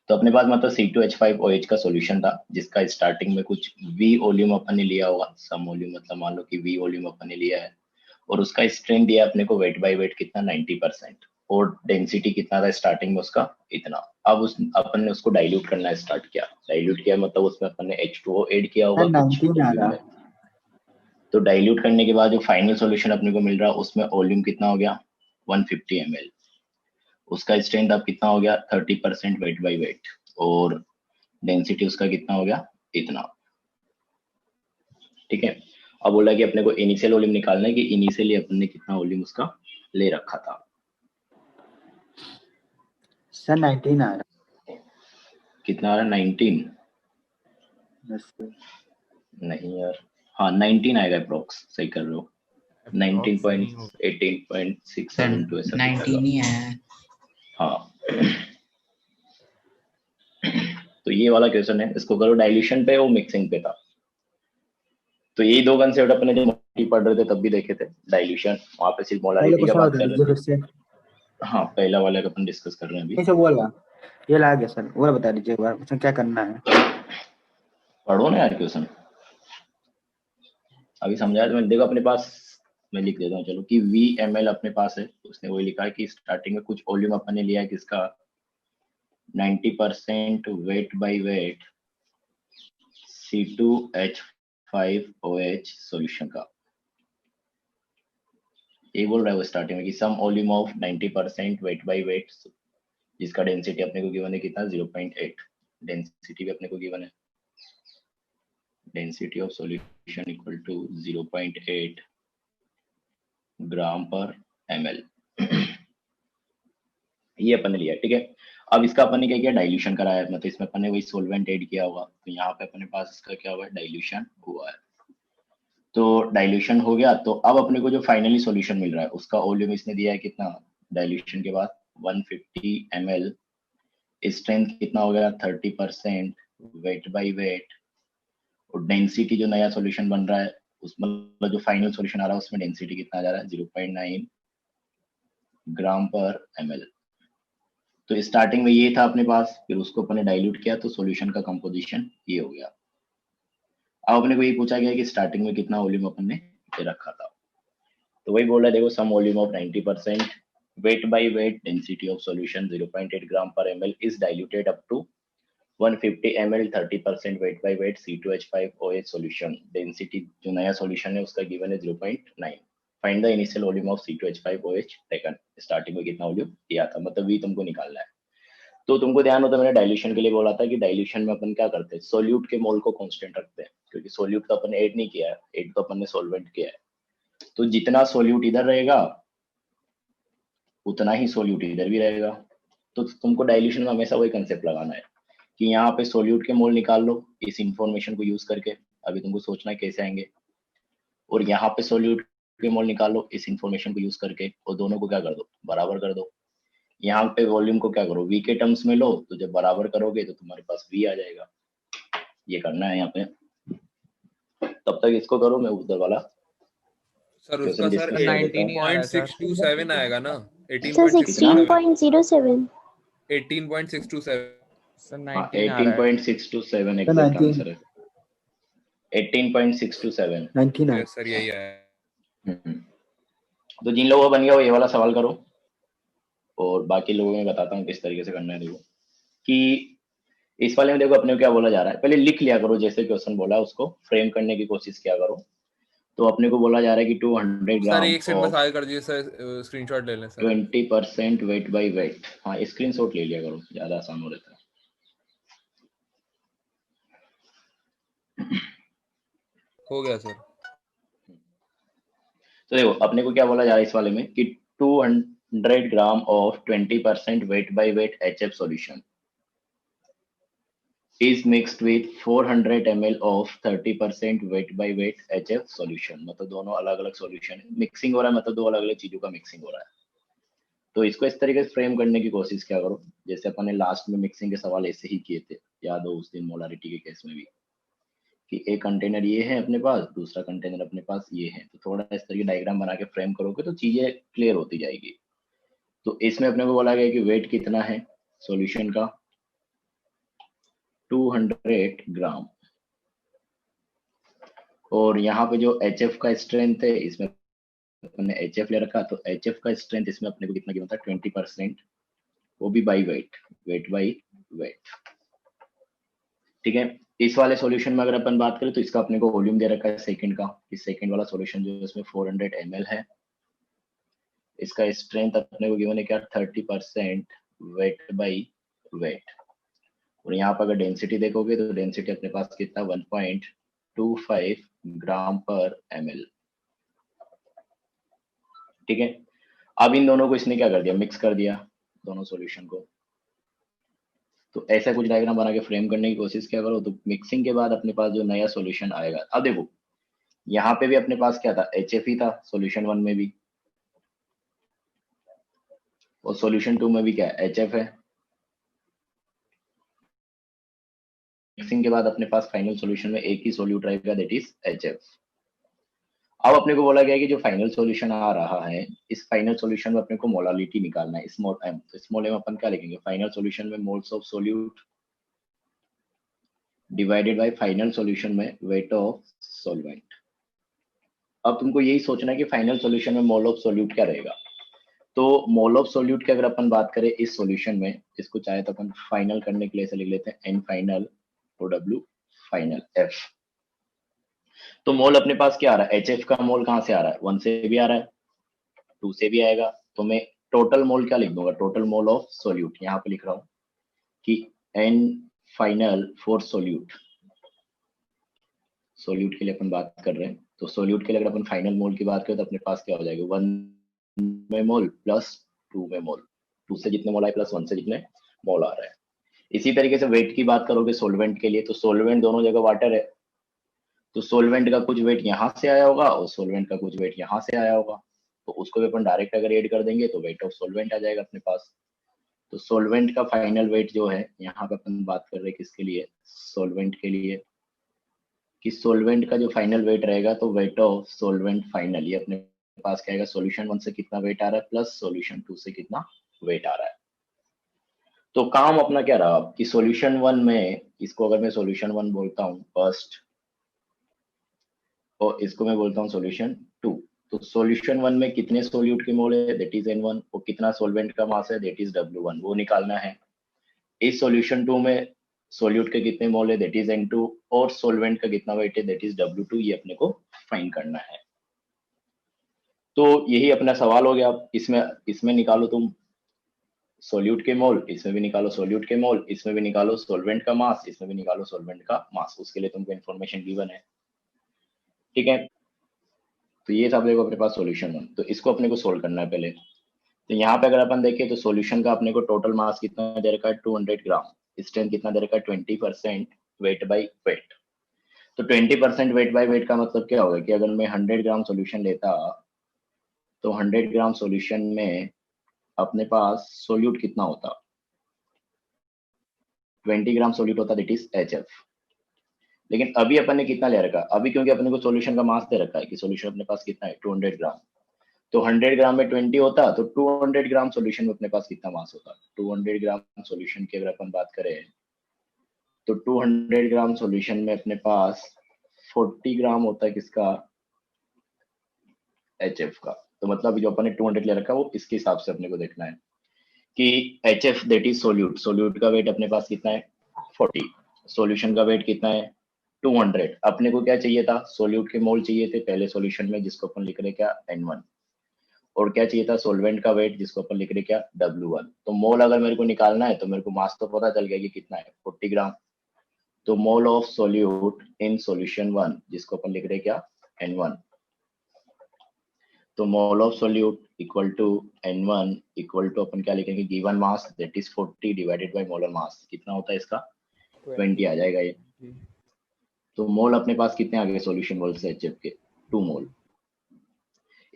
तो अपने पास मतलब C2H5OH का सॉल्यूशन था जिसका स्टार्टिंग में कुछ V वॉल्यूम अपन ने लिया होगा, सम वॉल्यूम मतलब मान लो कि V वॉल्यूम अपन ने लिया है, और उसका स्ट्रेंथ दिया अपने को वेट बाय वेट कितना 90%, और डेंसिटी कितना था स्टार्टिंग में उसका इतना। अब उस अपन ने उसको डाइल्यूट करना स्टार्ट किया, डाइल्यूट किया मतलब उसमें अपन ने H2O ऐड किया होगा कुछ 19 आ वॉल्यूम रहा। में। तो डाइल्यूट करने के बाद जो फाइनल सॉल्यूशन अपने को मिल रहा है उसमें वॉल्यूम कितना हो गया 150 ml, उसका स्ट्रेंथ अब कितना हो गया 30% वेट बाय वेट, और डेंसिटी उसका कितना हो गया इतना। ठीक है, अब बोला कि अपने को इनिशियल वॉल्यूम निकालना है कि इनिशियली अपन ने कितना वॉल्यूम उसका ले रखा था। सर 19 आ रहा। कितना आ रहा 19? बस नहीं यार, हाँ 19 आएगा अप्रोक्स, सही कर रहे हो, 19.18.672 ऐसा कुछ 19 ही है। हाँ तो ये वाला क्वेश्चन है, इसको करो डाइल्यूशन पे, वो मिक्सिंग पे था। तो यही दो कंसेप्ट अपने जब मोटी पढ़ रहे थे तब भी देखे थे, डाइल्यूशन वहां पे सिर्फ पहले मोलारिटी का क्वेश्चन बात बता कर दीजिए रहे फिर से। थे। हाँ पहला वाला का अपन डिस्कस कर रहे हैं अभी। नहीं सर वो वाला, ये ला गया सर, वो बता दीजिए एक बार क्वेश्चन क्या करना है। पढ़ो ना यार क्वेश्चन, अभी समझाया तो मैंने, देखो अपने पास मैं लिख देता हूँ चलो कि VML अपने पास है, उसने वही लिखा है कि स्टार्टिंग में कुछ वॉल्यूम अपन ने लिया है किसका 90% weight by weight C2H5OH solution का। ये बोल रहा है वो स्टार्टिंग में कि some volume of 90% weight by weight, जिसका डेंसिटी अपने को गिवन है कितना 0.8, डेंसिटी भी अपने को गिवन है, density of solution equal to 0.8 gram per ml ये अपन ने लिया, ठीक है। अब इसका अपन ने क्या किया डाइल्यूशन कराया, मतलब इसमें अपन ने वही सोल्वेंट ऐड किया होगा, तो यहाँ पे अपने पास इसका क्या हुआ है डाइल्यूशन हुआ है। तो डाइल्यूशन हो गया, तो अब अपने को जो फाइनली सॉल्यूशन मिल रहा है उसका वॉल्यूम इसने दिया है कितना डाइल्यूशन के बाद 150 ml, स्ट्रेंथ कितना हो गया 30% वेट बाय वेट, और डेंसिटी जो नया सॉल्यूशन बन रहा है उसमें मतलब जो फाइनल सॉल्यूशन आ रहा है उसमें डेंसिटी कितना जा रहा है 0.9 ग्राम पर ml। तो स्टार्टिंग में ये था अपने पास, फिर उसको अपने डाइल्यूट किया तो सॉल्यूशन का कंपोजिशन ये हो गया। अब अपने को ये पूछा गया कि स्टार्टिंग में कितना वॉल्यूम अपन ने रखा था, तो वही बोल रहा है देखो some volume of 90% weight by weight density of solution 0.8 gram per ml is diluted up to 150 ml 30% weight by weight C2H5OH solution, density जो नया सॉल्यूशन है उसका गिवन है 0.9, find the initial volume of C2H5OH taken, starting में कितना volume दिया था, मतलब V तुमको निकालना है। तो तुमको ध्यान हो तो मैंने डाइल्यूशन के लिए बोला था कि डाइल्यूशन में अपन क्या करते हैं सोल्यूट के मोल को कांस्टेंट रखते हैं, क्योंकि सोल्यूट तो अपन ऐड नहीं किया है, ऐड तो अपन ने सॉल्वेंट किया है, तो जितना सोल्यूट इधर रहेगा उतना ही सोल्यूट इधर भी रहेगा। तो तुमको डाइल्यूशन में हमेशा वही कंसेप्ट लगाना है कि यहाँ पे सोल्यूट के मोल निकाल लो इस इंफॉर्मेशन को यूज करके, अभी तुमको सोचना है कैसे आएंगे, और यहाँ पे सोल्यूट के मोल निकाल लो इस इंफॉर्मेशन को यूज करके, और दोनों को क्या कर दो बराबर कर दो। यहाँ पे वॉल्यूम को क्या करो V के टर्म्स में लो, तो जब बराबर करोगे तो तुम्हारे पास V आ जाएगा, ये करना है यहाँ पे। तब तक इसको करो, मैं उधर वाला सर उसका क्वेश्चन सर डिस्कस कर देता हूँ। 18.627 आएगा ना, सर 18.627 16.07 18.627 सर हाँ 19 आ रहा है। 18.627 एग्जैक्ट आंसर है, 18.627। 19 आ यस सर यही आया। तो जिन लोगों का बन गया वो ये वाला सवाल करो, और बाकी लोगों में बताता हूँ किस तरीके से करना है। देखो कि इस वाले में देखो अपने को क्या बोला जा रहा है, पहले लिख लिया करो, जैसे क्वेश्चन बोला उसको फ्रेम करने की कोशिश किया करो। तो अपने को बोला जा रहा है कि 200 सर ग्राम एक सेकंड बस ऑफ आगे कर दीजिए सर, स्क्रीनशॉट ले लें सर। 20% वेट बाय वेट, हाँ स्क्रीनशॉट ले लिया करो, ज्यादा आसान हो रहता है। हो गया सर। तो देखो अपने को क्या बोला जा रहा है इस वाले में कि 200 gram of 20% wait by wait HF solution is mixed with 400 ml of 30% weight by weight HF solution, मतलब दोनों अलग अलग सॉल्यूशन है, मिक्सिंग हो रहा है, मतलब दो अलग अलग चीजों का मिक्सिंग हो रहा है। तो इसको इस तरीके से फ्रेम करने की कोशिश क्या करो, जैसे अपन ने लास्ट में मिक्सिंग के सवाल ऐसे ही किए थे, याद हो उस दिन मोलारिटी के केस में भी, कि एक कंटेनर ये है अपने पास, दूसरा कंटेनर अपने पास ये है, तो थोड़ा इस तरीके डायग्राम बना के फ्रेम करोगे तो चीजें क्लियर होती जाएगी। तो इसमें अपने को बोला गया कि वेट कितना है सॉल्यूशन का 200 ग्राम। और यहाँ पे जो HF का स्ट्रेंथ है, इसमें अपने HF ले रखा, तो HF का स्ट्रेंथ इसमें अपने को कितना गिवन था, 20%, वो भी by wait, weight by wait. ठीक है, इस वाले सॉल्यूशन में अगर अपन बात करें तो इसका अपने को वॉल्यूम दे रखा है सेकंड का, इस सेकंड वाला सॉल्यूशन जो है इसमें 400 ml है। इसका स्ट्रेंथ अपने को गिवन है क्या, 30% वेट बाई वेट। और यहाँ पर अगर डेंसिटी देखोगे तो डेंसिटी अपने पास कितना, 1.25 ग्राम पर ml। ठीक है, अब इन दोनों को इसने क्या कर दिया, मिक्स कर दिया दोनों सॉल्यूशन को। तो ऐसा कुछ डायग्राम बना के फ्रेम करने की कोशिश क्या करो, तो मिक्सिंग के बाद अपने पास जो नया सॉल्यूशन आएगा, अब देखो यहाँ पे भी अपने पास क्या था, HF ही था सॉल्यूशन 1 में भी, और सॉल्यूशन 2 में भी क्या है, HF है। मिक्सिंग के बाद अपने पास फाइनल सॉल्यूशन में एक ही सॉल्यूट रहेगा, दैट इज HF। अब अपने को बोला गया है कि जो फाइनल सॉल्यूशन आ रहा है, इस फाइनल सॉल्यूशन में अपने को मोलालिटी निकालना है, स्मॉल m। तो स्मॉल m अपन क्या लिखेंगे, फाइनल सॉल्यूशन में moles of solute divided by final solution में वेट ऑफ सॉल्वेंट। अब तुमको यही सोचना है कि फाइनल सॉल्यूशन में मोल ऑफ सॉल्यूट क्या रहेगा। तो मोल ऑफ सॉल्यूट की अगर अपन बात करें इस सॉल्यूशन में, इसको चाहे तो अपन फाइनल करने के लिए ऐसे लिख लेते हैं, n फाइनल और W फाइनल F। तो मोल अपने पास क्या आ रहा है, HF का मोल कहाँ से आ रहा है, 1 से भी आ रहा है, 2 से भी आएगा। तो मैं टोटल मोल क्या लिख दूंगा, टोटल मोल ऑफ सॉल्यूट, यहाँ पे लिख रहा हूँ कि n final for solute, solute के लिए अपन बात कर रहे हैं, तो सॉल्यूट के लिए अगर अपन फाइनल मोल की बात करें तो अपने पास क्या हो जाएगा, 1 में मोल प्लस 2 में मोल, 2 से जितने मोल आए प्लस 1 से जितने मोल आ रहा है। इसी तरीके से वेट की बात करोगे सोलवेंट के लिए, तो सोलवेंट दोनों जगह वाटर है, तो सोलवेंट का कुछ वेट यहाँ से आया होगा और सोलवेंट का कुछ वेट यहाँ से आया होगा, तो उसको भी अपन डायरेक्ट अगर ऐड कर देंगे तो वेट ऑफ सोलवेंट आ जाएगा अपने पास। तो सोलवेंट का फाइनल वेट जो है, यहाँ पे अपन बात कर रहे हैं किसके लिए, सोलवेंट के लिए, कि सोलवेंट का जो फाइनल वेट रहेगा, तो वेट ऑफ सोलवेंट फाइनल, ये अपने पास क्या आएगा, सोल्यूशन 1 से कितना वेट आ रहा है प्लस सोल्यूशन 2 से कितना वेट आ रहा है। तो काम अपना क्या रहा कि सोल्यूशन 1 में, इसको अगर मैं सोल्यूशन 1 बोलता हूँ फर्स्ट, और इसको मैं बोलता हूँ सोल्यूशन 2। तो सोल्यूशन 1 में कितने सोल्यूट के मोल है, दैट इज N1, और कितना सोलवेंट का मास है, दैट इज W1, वो निकालना है। इस सोल्यूशन 2 में सोल्यूट के कितने मोल है, दैट इज N2, और सोलवेंट का कितना वेट है, दैट इज W2, ये अपने को फाइंड करना है। तो यही अपना सवाल हो गया। इसमें इसमें निकालो तुम सोल्यूट के मोल, इसमें भी निकालो सोल्यूट के मोल, इसमें भी निकालो सोलवेंट का मास, इसमें भी निकालो सोलवेंट का मास, उसके लिए तुमको इन्फॉर्मेशन गिवन है। ठीक है, तो ये था अपने को अपने पास सॉल्यूशन 1। तो इसको अपने को सोल्व करना है पहले। तो यहाँ पे अगर अपन देखें तो सॉल्यूशन का अपने को टोटल मास कितना दे रखा है, 200 ग्राम, स्ट्रेंथ कितना दे रखा है, 20% वेट बाई वेट। तो 20% वेट बाई वेट का मतलब क्या होगा कि अगर मैं 100 ग्राम सॉल्यूशन लेता, तो 100 ग्राम सॉल्यूशन में अपने पास सोल्यूट कितना होता, 20 ग्राम सोल्यूट होता, दैट इज HF। लेकिन अभी अपन ने कितना ले रखा, अभी क्योंकि अपने को सॉल्यूशन का मास दे रखा है कि सॉल्यूशन अपने पास कितना है, 200 ग्राम। तो 100 ग्राम में 20 होता, तो 200 ग्राम सॉल्यूशन में अपने पास कितना मास होता, 200 ग्राम सॉल्यूशन की अगर अपन बात करें, तो 200 ग्राम सॉल्यूशन में अपने पास 40 ग्राम होता है किसका, HF का। तो मतलब जो अपन ने 200 ले रखा है वो इसके हिसाब से अपने को देखना है कि HF that is solute, solute का वेट अपने पास कितना है, 40, सॉल्यूशन का वेट कितना है, 200। अपने को क्या चाहिए था, सोल्यूट के मोल चाहिए थे पहले सॉल्यूशन में, जिसको अपन लिख रहे क्या, N1, और क्या चाहिए था, सोलवेंट का वेट, जिसको अपन लिख रहे क्या, W1। तो मोल अगर मेरे को निकालना है तो मेरे को मास तो पता चल गया कि कितना है, 40 ग्राम। तो mole of solute in solution 1, जिसको अपन लिख रहे क्या, N1। तो mole of solute equal to N1 equal to अपन क्या लिखेंगे, given mass that is 40 divided by molar mass, कितना होता है इसका, 20 आ जाएगा ये। तो मोल अपने पास कितने आ गए सॉल्यूशन मोल से HF के, 2 मोल।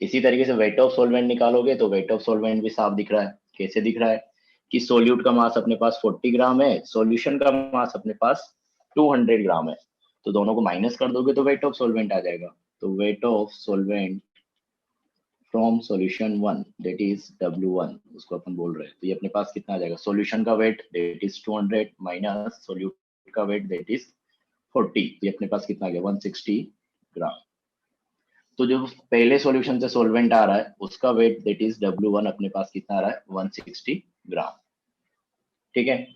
इसी तरीके से वेट ऑफ सोलवेंट निकालोगे तो वेट ऑफ सोलवेंट भी साफ दिख रहा है। कैसे दिख रहा है कि सोल्यूट का मास अपने पास 40 ग्राम है, सॉल्यूशन का मास अपने पास 200 ग्राम है, तो दोनों को माइनस कर दोगे तो वेट ऑफ सोलवेंट आ जाएगा। तो weight of solvent from solution 1 that is W1, उसको अपन बोल रहे हैं। तो ये अपने पास कितना आ जाएगा, सॉल्यूशन का weight that is 200 minus solute का वेट दैट इज 40, ये अपने पास कितना आ गया 160 ग्राम। तो जो पहले सॉल्यूशन से सॉल्वेंट आ रहा है उसका वेट दैट इज W1 अपने पास कितना आ रहा है 160 ग्राम। ठीक है,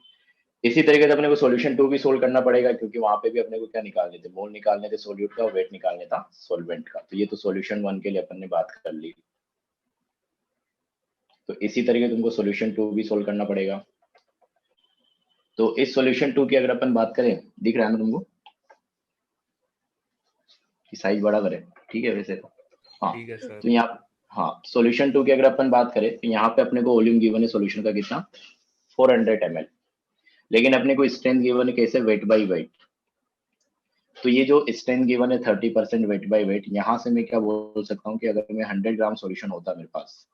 इसी तरीके से अपने को सॉल्यूशन 2 भी सोल्व करना पड़ेगा, क्योंकि वहां पे भी अपने को क्या निकालने थे, मोल निकालने थे सॉल्यूट का, वेट निकालने था सॉल्वेंट का। तो ये तो सॉल्यूशन 1 के लिए अपन ने बात कर ली। तो इसी तरीके तुमको सॉल्यूशन 2 भी सोल्व करना पड़ेगा। तो इस सॉल्यूशन 2 की अगर अपन बात करें, दिख रहा है ना तुमको कि साइज बड़ा करे? ठीक है वैसे तो हाँ। ठीक है सर। तो यहाँ हाँ सॉल्यूशन 2 की अगर अपन बात करें तो यहाँ पे अपने को वॉल्यूम गिवन है सॉल्यूशन का कितना 400 ml, लेकिन अपने को स्ट्रेंथ गिवन है कैसे, वेट बाई वेट। तो ये जो स्ट्रेंथ गिवन है 30% वेट बाई वेट, यहाँ से मैं क्या बोल सकता हूँ कि अगर मैं 100 ग्राम सॉल्यूशन होता मेरे पास,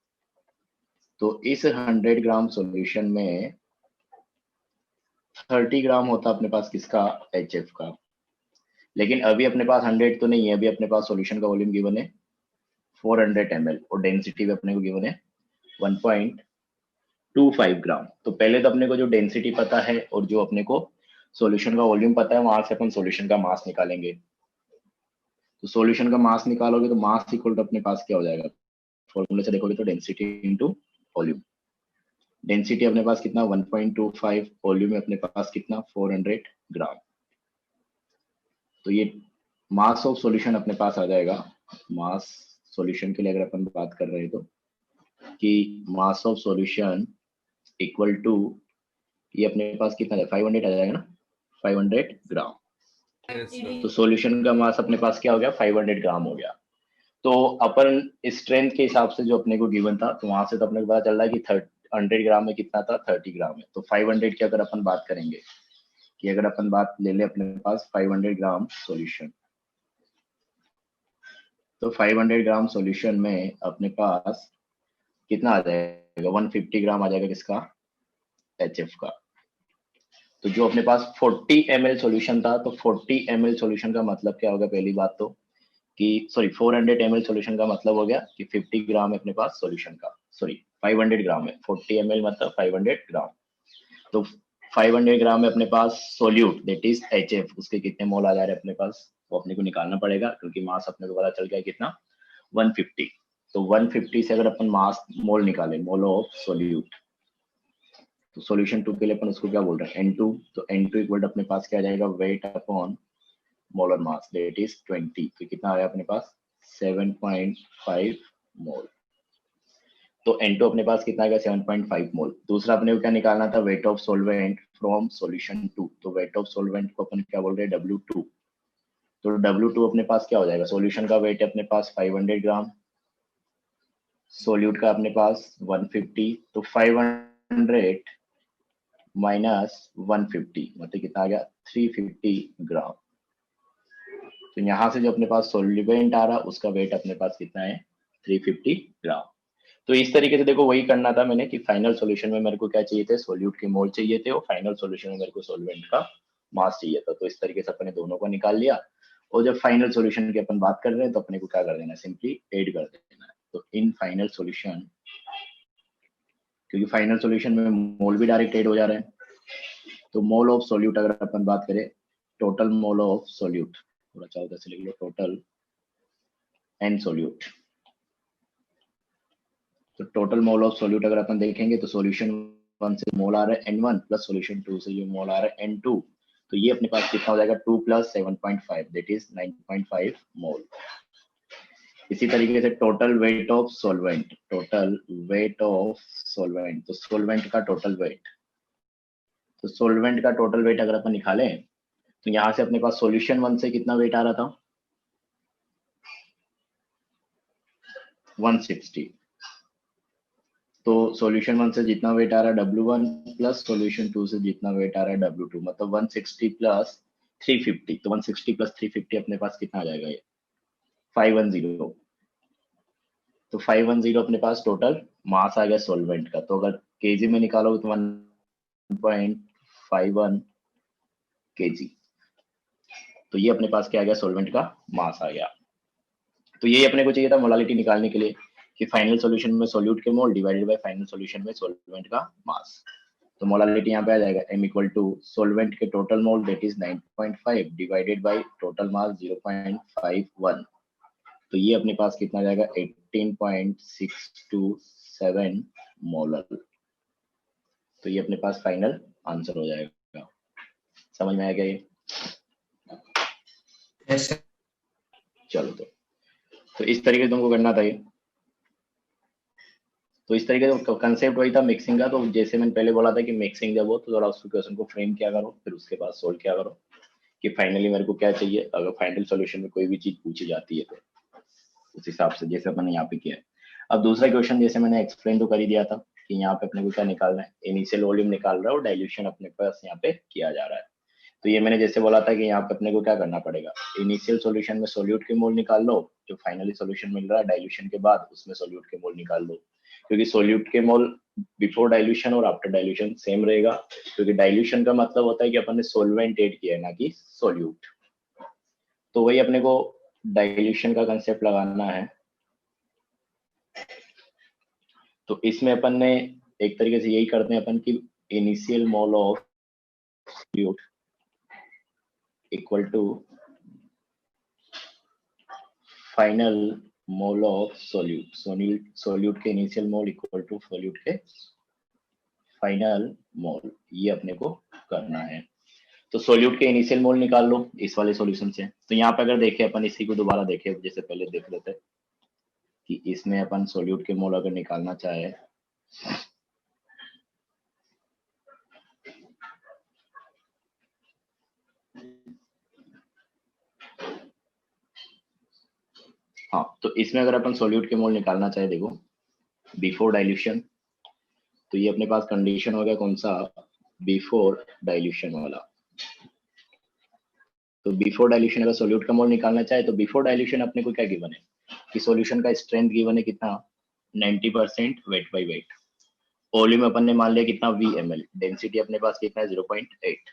तो इस 100 ग्राम सॉल्यूशन में 30 ग्राम होता अपने पास किसका, HF का। लेकिन अभी अपने पास 100 तो नहीं है, अभी अपने पास सॉल्यूशन का वॉल्यूम गिवन है 400 ml और डेंसिटी भी अपने को गिवन है 1.25 ग्राम। तो पहले तो अपने को जो डेंसिटी पता है और जो अपने को सॉल्यूशन का वॉल्यूम पता है, वहां से अपन सॉल्यूशन का मास निकालेंगे। तो सॉल्यूशन का मास निकालोगे तो मास इक्वल टू अपने पास क्या हो जाएगा, फॉर्मूले से देखोगे तो डेंसिटी इंटू वॉल्यूम। डेंसिटी अपने पास कितना 1.25, वॉल्यूम है अपने पास कितना 400 ग्राम। तो ये मास ऑफ सॉल्यूशन अपने पास आ जाएगा। मास सॉल्यूशन के लिए अगर अपन बात कर रहे हैं तो कि mass of solution equal to, ये अपने पास कितना है 500 आ जाएगा ना, 500 ग्राम। Yes sir. तो सॉल्यूशन का मास अपने पास क्या हो गया 500 ग्राम हो गया। तो अपन स्ट्रेंथ के हिसाब से जो अपने को गिवन था, तो वहां से तो अपने को पता चल रहा है कि 100 ग्राम में कितना था 30 ग्राम में। तो 500 की अगर अपन बात करेंगे कि अगर अपन बात ले ले अपने पास 500 ग्राम सॉल्यूशन, तो 500 ग्राम सॉल्यूशन में अपने पास कितना आ जाएगा 150 ग्राम आ जाएगा किसका, HF का। तो जो अपने पास 40 ml सॉल्यूशन था, तो 40 ml सॉल्यूशन का मतलब क्या होगा, पहली बात तो कि सॉरी 400 ml सॉल्यूशन का मतलब हो गया कि 50 ग्राम है अपने पास सॉल्यूशन का, सॉरी 500 ग्राम है, 40 ml मतलब 500 ग्राम। तो 500 ग्राम में अपने पास सोल्यूट दैट इज HF, उसके कितने मोल आ जा रहे हैं अपने पास, वो अपने को निकालना पड़ेगा, क्योंकि मास अपने को पता चल गया कितना 150। तो 150 से अगर अपन मास मोल निकाले, मोल ऑफ सोल्यूट, तो सॉल्यूशन 2 के लिए अपन उसको क्या बोल रहे हैं N2। तो N2 इक्वल अपने पास क्या आ जाएगा, weight upon molar mass that is 20। तो कितना आया अपने पास 7.5 मोल। तो N2 अपने पास कितना आ गया 7.5 मोल। दूसरा अपने को क्या निकालना था, wait of solvent from solution 2। तो वेट ऑफ सॉल्वेंट को अपन क्या बोल रहे हैं W2। तो W2 अपने पास क्या हो जाएगा, सॉल्यूशन का वेट है अपने पास 500 ग्राम, सोल्यूट का अपने पास 150, तो 500 माइनस 150 मतलब कितना आ गया 350 ग्राम। तो यहाँ से जो अपने पास सॉल्वेंट आ रहा उसका वेट अपने पास कितना है 350 ग्राम। तो इस तरीके से देखो वही करना था मैंने कि फाइनल सॉल्यूशन में मेरे को क्या चाहिए थे, सोल्यूट के मोल चाहिए थे, और फाइनल सॉल्यूशन में मेरे को सॉल्वेंट का मास चाहिए था। तो इस तरीके से अपने दोनों को निकाल लिया, और जब फाइनल सॉल्यूशन की अपन बात कर रहे हैं तो अपने को क्या कर देना है, सिंपली ऐड कर देना है। तो इन फाइनल सॉल्यूशन, क्योंकि फाइनल सॉल्यूशन में मोल भी डायरेक्ट ऐड हो जा रहे हैं, तो मोल ऑफ सोल्यूट अगर अपन बात करें, टोटल मोल ऑफ सोल्यूट, थोड़ा चाहो तो ऐसे लिख लो, टोटल एन सोल्यूट। तो टोटल मोल ऑफ सोल्यूट अगर अपन देखेंगे तो सॉल्यूशन 1 से मोल आ रहा है N1 प्लस सॉल्यूशन 2 से जो मोल आ रहा है N2, तो ये अपने पास कितना हो जाएगा 2 प्लस 7.5 दैट इज 9.5 मोल। इसी तरीके से total weight of solvent, total weight of solvent, तो सॉल्वेंट का टोटल वेट, तो सॉल्वेंट का टोटल वेट अगर अपन निकालें तो यहाँ से अपने पास सॉल्यूशन 1 से कितना वेट आ रहा था 160, तो सॉल्यूशन 1 से जितना वेट आ रहा है W1 प्लस सॉल्यूशन 2 से जितना वेट आ रहा है W2, मतलब 160 प्लस 350, तो 160 प्लस 350 अपने पास कितना आ जाएगा, ये 510। तो 510 अपने पास टोटल मास आ गया सॉल्वेंट का। तो अगर केजी में निकालोगे तो 1.51 केजी। तो ये अपने पास क्या आ गया, सॉल्वेंट का मास आ गया। तो यही अपने को चाहिए था मोलालिटी निकालने के लिए कि फाइनल सॉल्यूशन में सोल्यूट के मोल डिवाइडेड बाय फाइनल सॉल्यूशन में सॉल्वेंट का मास। तो मोलालिटी यहाँ पे आ जाएगा m इक्वल टू सोलवेंट के total mole that is 9.5 divided by total mass 0.51, तो ये अपने पास कितना जाएगा 18.627 मोलर। तो ये अपने पास फाइनल आंसर हो जाएगा। समझ में आ गया ये? Yes sir. चलो तो इस तरीके से तुमको करना था ये। तो इस तरीके से कंसेप्ट वही था मिक्सिंग का। तो जैसे मैंने पहले बोला था कि मिक्सिंग जब हो तो थोड़ा उस क्वेश्चन को फ्रेम किया करो, फिर उसके बाद सोल्व किया करो कि फाइनली मेरे को क्या चाहिए। अगर फाइनल सॉल्यूशन में कोई भी चीज पूछी जाती है तो उस हिसाब से जैसे मैंने यहाँ पे किया है। अब दूसरा क्वेश्चन जैसे मैंने एक्सप्लेन तो कर ही दिया था कि यहाँ पे अपने को क्या निकालना है, इनिशियल वॉल्यूम निकाल रहा है और डाइल्यूशन अपने पास यहाँ पे किया जा रहा है। तो ये मैंने जैसे बोला था कि यहाँ पे अपने को क्या करना पड़ेगा, इनिशियल सॉल्यूशन में सोल्यूट के मोल निकाल लो, जो फाइनली सॉल्यूशन मिल रहा है डाइल्यूशन के बाद उसमें सोल्यूट के मोल निकाल लो, क्योंकि सोल्यूट के मोल बिफोर डाइल्यूशन और आफ्टर डाइल्यूशन सेम रहेगा, क्योंकि डाइल्यूशन का मतलब होता है कि अपन ने सोलवेंट ऐड किया है ना कि सोल्यूट। तो वही अपने को डाइल्यूशन का कंसेप्ट लगाना है। तो इसमें अपन ने एक तरीके से यही करते हैं अपन की initial mole of solute equal to final mole of solute. Solute के initial mole equal to solute के फाइनल मोल, ये अपने को करना है। तो सोल्यूट के इनिशियल मोल निकाल लो इस वाले सॉल्यूशन से। तो यहाँ पे अगर देखें अपन इसी को दोबारा देखें जैसे पहले देख लेते कि इसमें अपन सोल्यूट के मोल अगर निकालना चाहे हाँ, तो इसमें अगर अपन सोल्यूट के मोल निकालना चाहे देखो बिफोर डाइल्यूशन, तो ये अपने पास कंडीशन हो गया कौन सा, बिफोर डाइल्यूशन वाला। तो बिफोर डाइल्यूशन अगर सोल्यूट का मोल निकालना चाहे तो बिफोर डाइल्यूशन अपने को क्या गिवन है कि सॉल्यूशन का स्ट्रेंथ गिवन है कितना 90% वेट बाय वेट, वॉल्यूम अपन ने मान लिया कितना VmL, डेंसिटी अपने पास कितना है 0.8।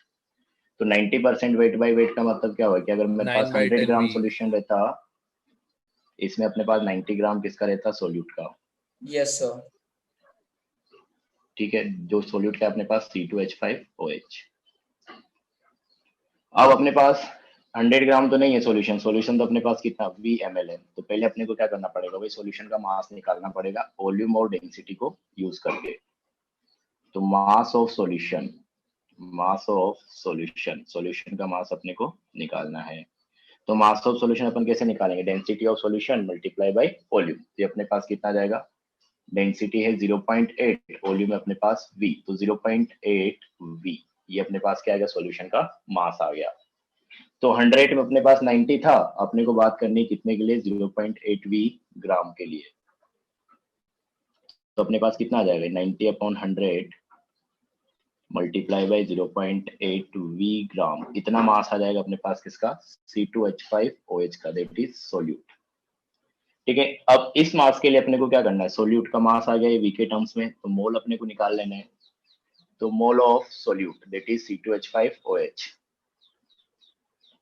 तो 90% वेट बाय वेट का मतलब क्या हुआ कि अगर मेरे पास 100 ग्राम सॉल्यूशन रहता, इसमें अपने पास 90 ग्राम किसका रहता सोल्यूट का। Yes sir. ठीक है, जो सोल्यूट का अपने पास C2H5OH। अब अपने पास 100 ग्राम तो नहीं है सॉल्यूशन, सॉल्यूशन तो अपने पास कितना VmL है। तो पहले अपने को क्या करना पड़ेगा भाई, सॉल्यूशन का मास निकालना पड़ेगा वॉल्यूम और डेंसिटी को यूज करके। तो मास ऑफ सॉल्यूशन, सॉल्यूशन का मास अपने को निकालना है। तो मास ऑफ सॉल्यूशन अपन कैसे निकालेंगे, density of solution multiply by volume. ये अपने पास कितना जाएगा, डेंसिटी है 0.8, वॉल्यूम अपने पास V, तो 0.8 V, ये अपने पास क्या आएगा सॉल्यूशन का मास आ गया। तो 100 में अपने पास 90 था, अपने को बात करनी कितने के लिए 0.8 V ग्राम के लिए। तो अपने पास कितना आ जाएगा 90/100 मल्टीप्लाई बाय 0.8 V ग्राम, इतना मास आ जाएगा अपने पास किसका C2H5OH का, दैट इज सोल्यूट। ठीक है, अब इस मास के लिए अपने को क्या करना है, सोल्यूट का मास आ गया ये V के टर्म्स में, तो मोल अपने को निकाल लेना है। तो mole of solute that is C2H5OH,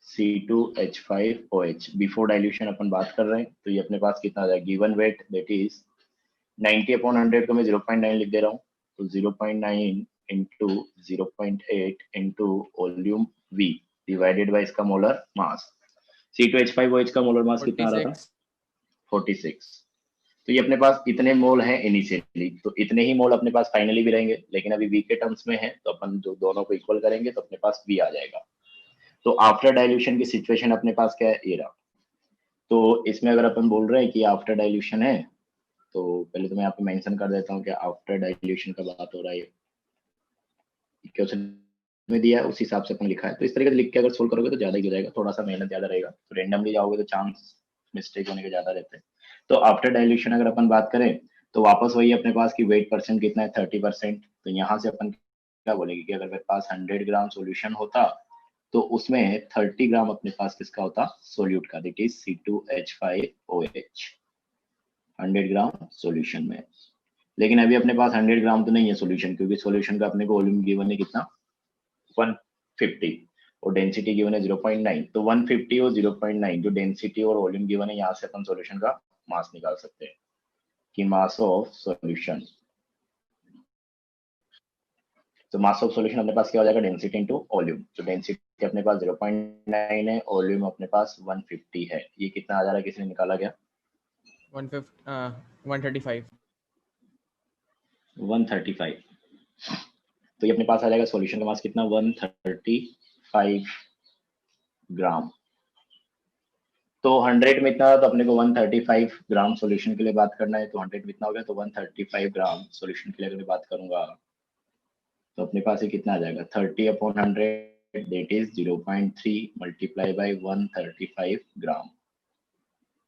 C2H5OH before dilution अपन बात कर रहे हैं। तो ये अपने पास कितना आ जाएगा, गिवन वेट दैट इज 90/100 को मैं 0.9 लिख दे रहा हूँ, तो 0.9 into 0.8 into volume V divided by इसका मोलर मास। C2H5OH का मोलर मास कितना आ रहा था 46। तो ये अपने पास इतने मोल हैं इनिशियली, तो इतने ही मोल अपने पास फाइनली भी रहेंगे, लेकिन अभी V के टर्म्स में है तो अपन जो दोनों को इक्वल करेंगे तो अपने पास V आ जाएगा। तो आफ्टर डाइल्यूशन की सिचुएशन अपने पास क्या है, ये रहा। तो इसमें अगर अपन बोल रहे हैं कि आफ्टर डाइल्यूशन है, तो पहले तो मैं यहाँ पे मेंशन कर देता हूँ कि आफ्टर डाइल्यूशन का बात हो रहा है, क्वेश्चन में दिया है उस हिसाब से अपन लिखा है। तो इस तरीके से लिख के अगर सोल्व करोगे तो ज्यादा ही हो जाएगा, थोड़ा सा मेहनत ज्यादा रहेगा। तो रेंडमली जाओगे तो चांस मिस्टेक होने के ज्यादा रहते हैं। तो आफ्टर डाइल्यूशन अगर अपन बात करें तो वापस वही अपने पास की वेट परसेंट कितना है 30%। तो यहाँ से अपन क्या बोलेंगे कि अगर मेरे पास 100 ग्राम सोल्यूशन होता तो उसमें 30 ग्राम अपने पास किसका होता सोल्यूट का, that is C2H5OH 100 gram solution में। लेकिन अभी अपने पास 100 ग्राम तो नहीं है सोल्यूशन, क्योंकि सोल्यूशन का अपने को वॉल्यूम गिवन है कितना 150 और डेंसिटी गिवन है 0.9। तो 150 और 0.9 जो डेंसिटी और वॉल्यूम गिवन है, यहाँ से अपन सोल्यूशन का मास निकाल सकते हैं कि मास ऑफ सोल्यूशन। तो मास ऑफ सॉल्यूशन अपने पास क्या हो जाएगा, डेंसिटी इनटू वॉल्यूम। तो डेंसिटी अपने पास 0.9 है, वॉल्यूम अपने पास 150 है। ये कितना आ जा रहा है, किसने निकाला गया? 135। 135। तो ये अपने पास आ जाएगा सॉल्यूशन का मास कितना, 135 ग्राम। तो 100 में इतना, तो अपने को 135 ग्राम सॉल्यूशन के लिए बात करना है। तो 100 में इतना हो गया, तो 135 ग्राम सॉल्यूशन के लिए अगर मैं बात करूंगा तो अपने पास ये कितना आ जाएगा, 30/100 दैट इज 0.3 मल्टीप्लाई बाय 135 ग्राम।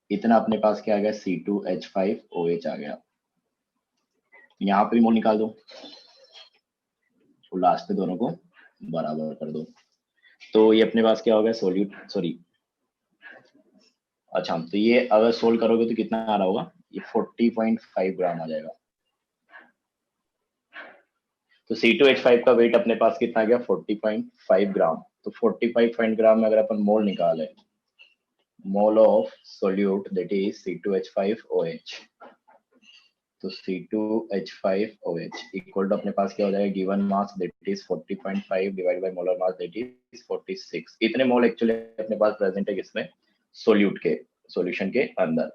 इतना अपने पास क्या आ गया, C2H5OH आ गया। यहाँ पे भी मोल निकाल दो, तो लास्ट पे दोनों को बराबर कर दो। तो ये अपने पास क्या हो गया, अच्छा, तो ये अगर सोल्व करोगे तो कितना आ रहा होगा, ये 40.5 ग्राम आ जाएगा। तो C2H5 का वेट अपने पास कितना आ गया, 40.5 ग्राम। तो 45 ग्राम में अगर अपन मोल निकाले, मोल of solute that is C2H5OH, तो C2H5OH इक्वल टू अपने पास क्या हो जाएगा, given mass that is 40.5 divide by molar mass that is 46। इतने मोल एक्चुअली अपने पास प्रेजेंट है किसमें, सोल्यूट के, सॉल्यूशन के अंदर।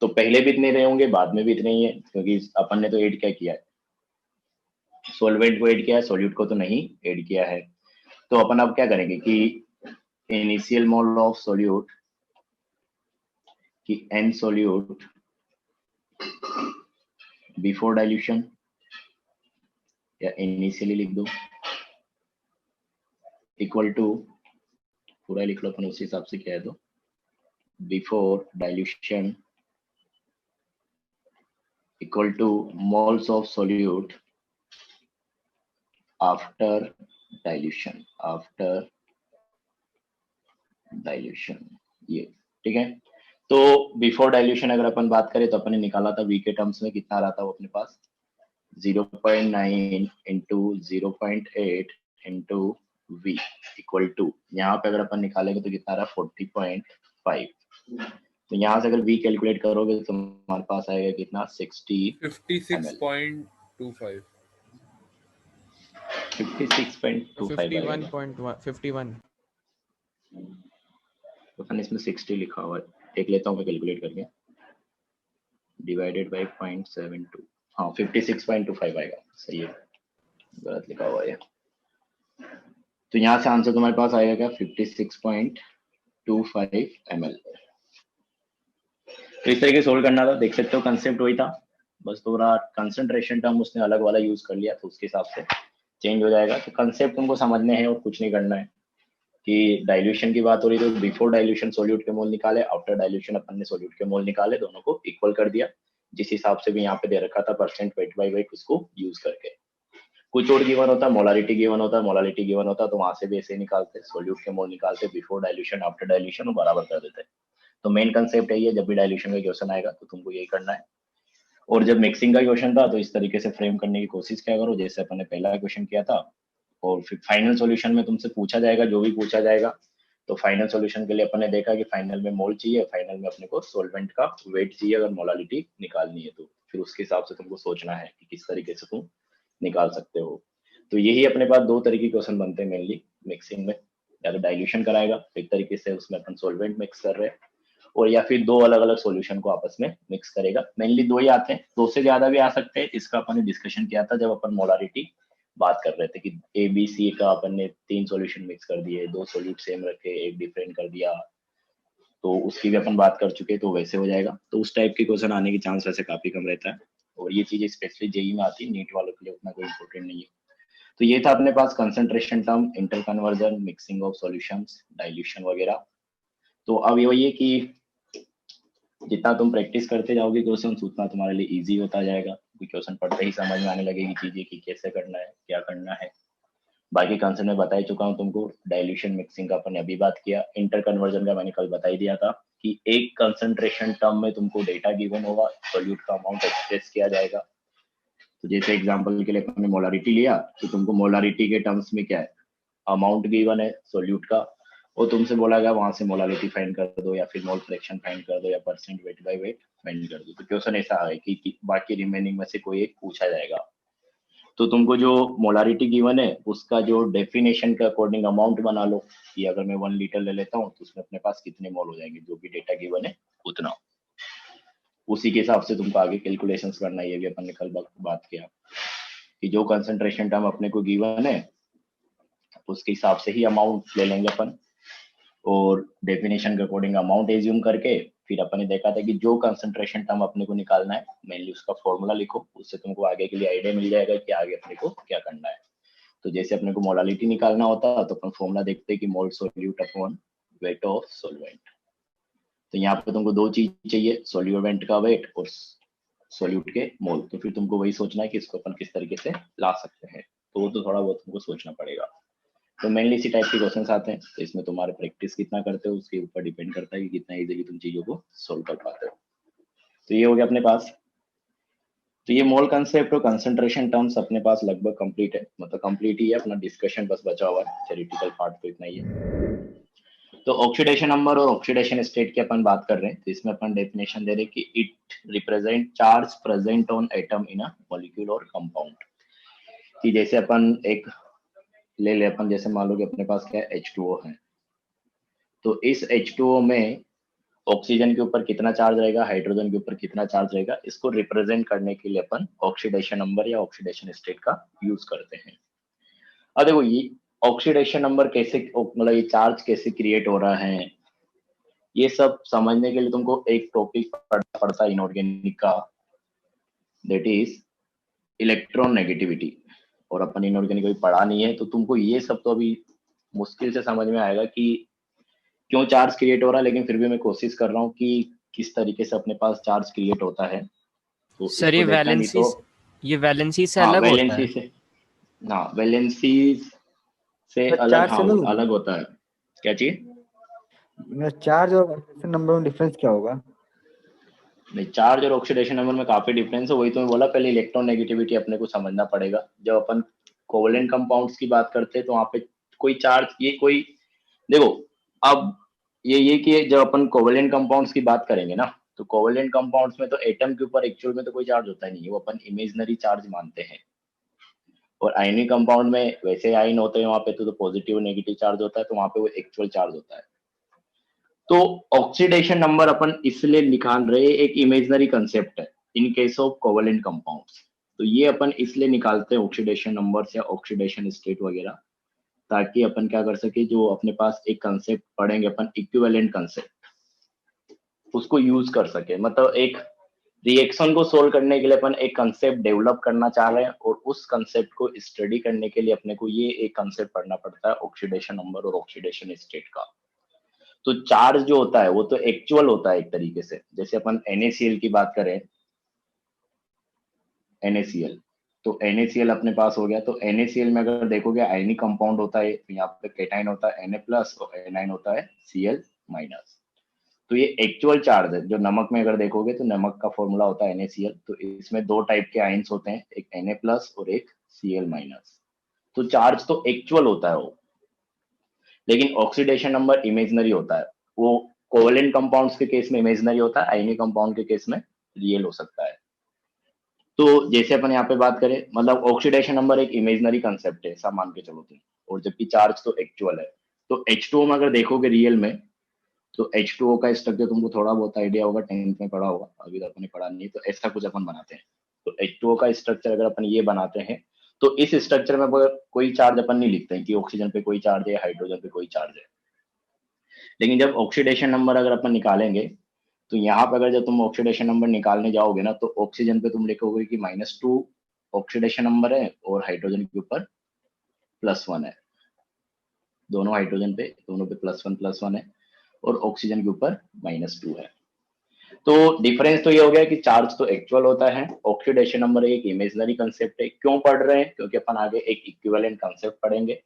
तो पहले भी इतने रहे होंगे, बाद में भी इतने ही है, क्योंकि अपन ने तो ऐड क्या किया है, सॉल्वेंट को ऐड किया है, सोल्यूट को तो नहीं ऐड किया है। तो अपन अब क्या करेंगे कि इनिशियल मोल ऑफ सोल्यूट कि N सोल्यूट बिफोर डाइल्यूशन, या इनिशियली लिख दो, इक्वल टू, पूरा लिख लो अपन उसी हिसाब से क्या है, तो before dilution equal two moles of solute after dilution, ये ठीक है। तो बिफोर डाइल्यूशन अगर अपन बात करें तो अपन ने निकाला था V के टर्म्स में, कितना आ रहा था वो अपने पास, 0.9 into 0.8 into V equal to, यहाँ पे अगर अपन निकालेंगे तो कितना आ रहा है, 40.5। तो यहाँ से अगर V कैलकुलेट करोगे तो हमारे पास आएगा कितना, 60 56.25 56.25 51. तो अपन इसमें 60 लिखा हुआ है, देख लेता हूँ मैं कैलकुलेट करके, डिवाइडेड बाय 0.72, हाँ 56.25 आएगा, सही है, गलत लिखा हुआ है। तो यहाँ से आंसर तुम्हारे पास आएगा क्या, 56.25 ml। तो इस तरीके सोल्व करना था, देख सकते हो कंसेप्ट वही था, बस थोड़ा कंसंट्रेशन टर्म उसने अलग वाला यूज कर लिया, तो उसके हिसाब से चेंज हो जाएगा। तो कंसेप्ट तुमको समझने हैं और कुछ नहीं करना है, कि डाइल्यूशन की बात हो रही तो बिफोर डाइल्यूशन सोल्यूट के मोल निकाले, आफ्टर डाइल्यूशन अपन ने सोल्यूट के मोल निकाले, दोनों को इक्वल कर दिया, जिस हिसाब से भी यहाँ पे दे रखा था परसेंट वेट बाय वेट, उसको यूज करके। कुछ और गिवन होता, मोलारिटी गिवन होता, तो वहां से भी ऐसे निकालते, सोल्यूट के मोल निकालते, बिफोर डाइल्यूशन आफ्टर डाइल्यूशन बराबर कर देते। तो मेन कंसेप्ट यही है, जब भी डाइल्यूशन का क्वेश्चन आएगा तो तुमको यही करना है। और जब मिक्सिंग का क्वेश्चन था तो इस तरीके से फ्रेम करने की कोशिश क्या करो, जैसे अपन ने पहला क्वेश्चन किया था, और फिर फाइनल सॉल्यूशन में तुमसे पूछा जाएगा, जो भी पूछा जाएगा। तो फाइनल सॉल्यूशन के लिए अपन ने देखा कि फाइनल में मोल चाहिए, फाइनल में अपने को सॉल्वेंट का वेट चाहिए, अगर मोलालिटी निकालनी है तो फिर उसके हिसाब से तुमको सोचना है कि किस तरीके से तुम निकाल सकते हो। तो यही अपने पास दो तरीके के क्वेश्चन बनते हैं मेनली मिक्सिंग में, या तो डाइल्यूशन कराएगा, एक तरीके से उसमें अपन सॉल्वेंट मिक्स कर रहे हैं, और या फिर दो अलग अलग सॉल्यूशन को आपस में मिक्स करेगा। मेनली दो ही आते हैं, दो से ज्यादा भी आ सकते हैं, इसका अपन ने डिस्कशन किया था जब अपन मोलारिटी बात कर रहे थे कि ABC का अपन ने 3 सॉल्यूशन मिक्स कर दिए, 2 सॉल्यूट सेम रखे, एक डिफरेंट कर दिया, तो उसकी भी अपन बात कर चुके, तो वैसे हो जाएगा। तो उस टाइप के क्वेश्चन आने की चांस वैसे काफी कम रहता है, और ये चीजें स्पेशली जेई में आती है, नीट वालों के लिए उतना कोई इंपॉर्टेंट नहीं है। तो ये था अपने पास concentration term, interconversion, mixing of solutions, dilution वगैरह। तो अब ये है कि जितना तुम प्रैक्टिस करते जाओगे क्वेश्चन, उतना तुम्हारे लिए इजी होता जाएगा, क्वेश्चन पढ़ते ही समझ में आने लगेगी चीजें कि कैसे करना है, क्या करना है। बाकी कंसेप्ट में बता ही चुका हूँ तुमको, डाइल्यूशन मिक्सिंग का अपन ने अभी बात किया, इंटर कन्वर्जन का मैंने कल बता ही दिया था कि एक कंसंट्रेशन टर्म में तुमको डेटा गिवन होगा, सोल्यूट का अमाउंट एक्सप्रेस किया जाएगा। तो जैसे एग्जांपल के लिए अपन ने मोलारिटी लिया, तो तुमको मोलारिटी के टर्म्स में क्या है, अमाउंट गिवन है सोल्यूट का, और तुमसे बोला गया वहां से मोलारिटी फाइंड कर दो, या फिर मोल फ्रैक्शन फाइंड कर दो, या percent weight by weight find कर दो। तो क्वेश्चन ऐसा है कि बाकी रिमेनिंग में से कोई एक पूछा जाएगा। तो तुमको जो मोलारिटी गिवन है उसका जो डेफिनेशन के अकॉर्डिंग अमाउंट बना लो कि अगर मैं 1 लीटर ले लेता हूँ तो उसमें अपने पास कितने मोल हो जाएंगे, जो भी डेटा गिवन है उतना। उसी के हिसाब से तुमको आगे कैलकुलेशंस करना है। ये भी अपन ने कल बात किया कि जो कंसंट्रेशन टर्म अपने को गिवन है उसके हिसाब से ही अमाउंट ले लेंगे अपन, और डेफिनेशन के अकॉर्डिंग अमाउंट एज्यूम करके फिर अपन ने देखा था कि जो कंसंट्रेशन टर्म अपने को निकालना है मेनली उसका फॉर्मूला लिखो, उससे तुमको आगे के लिए आइडिया मिल जाएगा कि आगे अपने को क्या करना है। तो जैसे अपने को मोलालिटी निकालना होता तो अपन फॉर्मूला देखते हैं कि mole solute upon weight of solvent. तो यहाँ पे तुमको दो चीज चाहिए, सॉल्यूवेंट का वेट और सॉल्यूट के मोल। तो फिर तुमको वही सोचना है कि इसको अपन किस तरीके से ला सकते हैं, तो वो तो थोड़ा बहुत तुमको सोचना पड़ेगा। तो मेनली इसी टाइप के क्वेश्चंस आते हैं, तो इसमें तुम्हारे प्रैक्टिस कितना करते हो उसके ऊपर डिपेंड करता है कि कितना इजीली तुम चीजों को सोल्व कर पाते हो। तो ये हो गया अपने पास। तो ये मोल कंसेप्ट और कंसंट्रेशन टर्म्स अपने पास लगभग कंप्लीट है, मतलब कंप्लीट ही है, अपना डिस्कशन बस बचा हुआ है, थ्योरेटिकल पार्ट तो इतना ही है। तो ऑक्सीडेशन नंबर और ऑक्सीडेशन स्टेट की अपन बात कर रहे हैं, तो इसमें अपन डेफिनेशन दे रहे हैं कि it represent charge present on atom in a molecule और कंपाउंड। कि जैसे अपन एक ले ले, अपन जैसे मान लो कि अपने पास क्या है H2O है, तो इस H2O में ऑक्सीजन के ऊपर कितना चार्ज रहेगा, हाइड्रोजन के ऊपर कितना चार्ज रहेगा, इसको रिप्रेजेंट करने के लिए अपन ऑक्सीडेशन नंबर या ऑक्सीडेशन स्टेट का यूज करते हैं। अब देखो ये ऑक्सीडेशन नंबर कैसे, मतलब ये चार्ज कैसे क्रिएट हो रहा है, ये सब समझने के लिए तुमको एक टॉपिक पड़ता है इनऑर्गेनिक का, दैट इज इलेक्ट्रॉन नेगेटिविटी। और अपन इनऑर्गेनिक कभी पढ़ा नहीं है तो तुमको ये सब तो अभी मुश्किल से समझ में आएगा कि क्यों चार्ज क्रिएट हो रहा है, लेकिन फिर भी मैं कोशिश कर रहा हूँ कि किस तरीके से अपने पास चार्ज क्रिएट होता है। तो सर ये इसको देखना नहीं वैलेंसी, तो ये वैलेंसी से हाँ अलग होता वैलेंसी है। से, हाँ वैलेंसी से सर, अलग, चार्ज से हाँ अलग होगा? अलग होता है। क्या चीज? चार्ज और ऑक्सीडेशन नंबर में डिफरेंस क्या होगा? नहीं, चार्ज और ऑक्सीडेशन नंबर में काफी डिफरेंस है, वही तो मैं बोला, पहले इलेक्ट्रॉन नेगेटिविटी अपने को समझना पड़ेगा। जब अपन कोवलेंट कंपाउंड्स की बात करते हैं तो वहाँ पे कोई चार्ज, ये कोई, देखो अब ये कि जब अपन कोवलेंट कंपाउंड्स की बात करेंगे ना, तो कोवलेंट कंपाउंड्स में तो एटम के ऊपर एक्चुअल में तो कोई चार्ज होता ही नहीं है, वो अपन इमेजिनरी चार्ज मानते हैं। और आयनिक कंपाउंड में वैसे आयन होते हैं वहाँ पे तो पॉजिटिव नेगेटिव चार्ज होता है, तो वहाँ पे वो एक्चुअल चार्ज होता है। तो ऑक्सीडेशन नंबर अपन इसलिए निकाल रहे, एक इमेजिनरी कंसेप्ट है in case of covalent compounds. तो ये अपन इसलिए निकालते हैं ऑक्सीडेशन नंबर्स या ऑक्सीडेशन स्टेट वगैरह, ताकि अपन क्या कर सके, जो अपने पास एक कंसेप्ट पढ़ेंगे अपन इक्विवेलेंट कंसेप्ट, उसको यूज कर सके। मतलब एक रिएक्शन को सोल्व करने के लिए अपन एक कंसेप्ट डेवलप करना चाह रहे हैं, और उस कंसेप्ट को स्टडी करने के लिए अपने को ये एक कंसेप्ट पढ़ना पड़ता है ऑक्सीडेशन नंबर और ऑक्सीडेशन स्टेट का। तो चार्ज जो होता है वो तो एक्चुअल होता है एक तरीके से, जैसे अपन NaCl की बात करें, NaCl, तो NaCl अपने पास हो गया। तो NaCl में अगर देखोगे आयनिक कंपाउंड होता है, तो यहाँ पे केटाइन होता है Na+ और एनाइन होता है Cl-। तो ये एक्चुअल चार्ज है। जो नमक में अगर देखोगे तो नमक का फॉर्मूला होता है NaCl, तो इसमें दो टाइप के आयंस होते हैं, एक Na+ और एक Cl-। तो चार्ज तो एक्चुअल होता है वो, लेकिन ऑक्सीडेशन नंबर इमेजिनरी होता है। वो कोवेलेंट कंपाउंड्स के केस में इमेजिनरी होता है, आयनिक कंपाउंड के केस में रियल हो सकता है। तो जैसे अपन यहाँ पे बात करें, मतलब ऑक्सीडेशन नंबर एक इमेजिनरी कंसेप्ट है, ऐसा मान के चलो तुम, और जबकि चार्ज तो एक्चुअल है। तो H2O में अगर देखोगे रियल में, तो H2O का स्ट्रक्चर तुमको थोड़ा बहुत आइडिया होगा, 10th में पढ़ा होगा, अभी तो अपने पढ़ा नहीं है। तो ऐसा कुछ अपन बनाते हैं। तो H2O का स्ट्रक्चर अगर अपन ये बनाते हैं, तो इस स्ट्रक्चर में कोई चार्ज अपन नहीं लिखते हैं कि ऑक्सीजन पे कोई चार्ज है, हाइड्रोजन पे कोई चार्ज है। लेकिन जब ऑक्सीडेशन नंबर अगर अपन निकालेंगे, तो यहाँ पे अगर जब तुम ऑक्सीडेशन नंबर निकालने जाओगे ना, तो ऑक्सीजन पे तुम लिखोगे कि -2 ऑक्सीडेशन नंबर है, और हाइड्रोजन के ऊपर +1 है। दोनों हाइड्रोजन पे, दोनों पे +1 है, और ऑक्सीजन के ऊपर -2 है। तो डिफरेंस तो ये हो गया कि चार्ज तो एक्चुअल होता है, ऑक्सीडेशन नंबर एक इमेजिनरी कंसेप्ट है। क्यों पढ़ रहे हैं? क्योंकि अपन आगे एक इक्विवेलेंट कंसेप्ट पढ़ेंगे।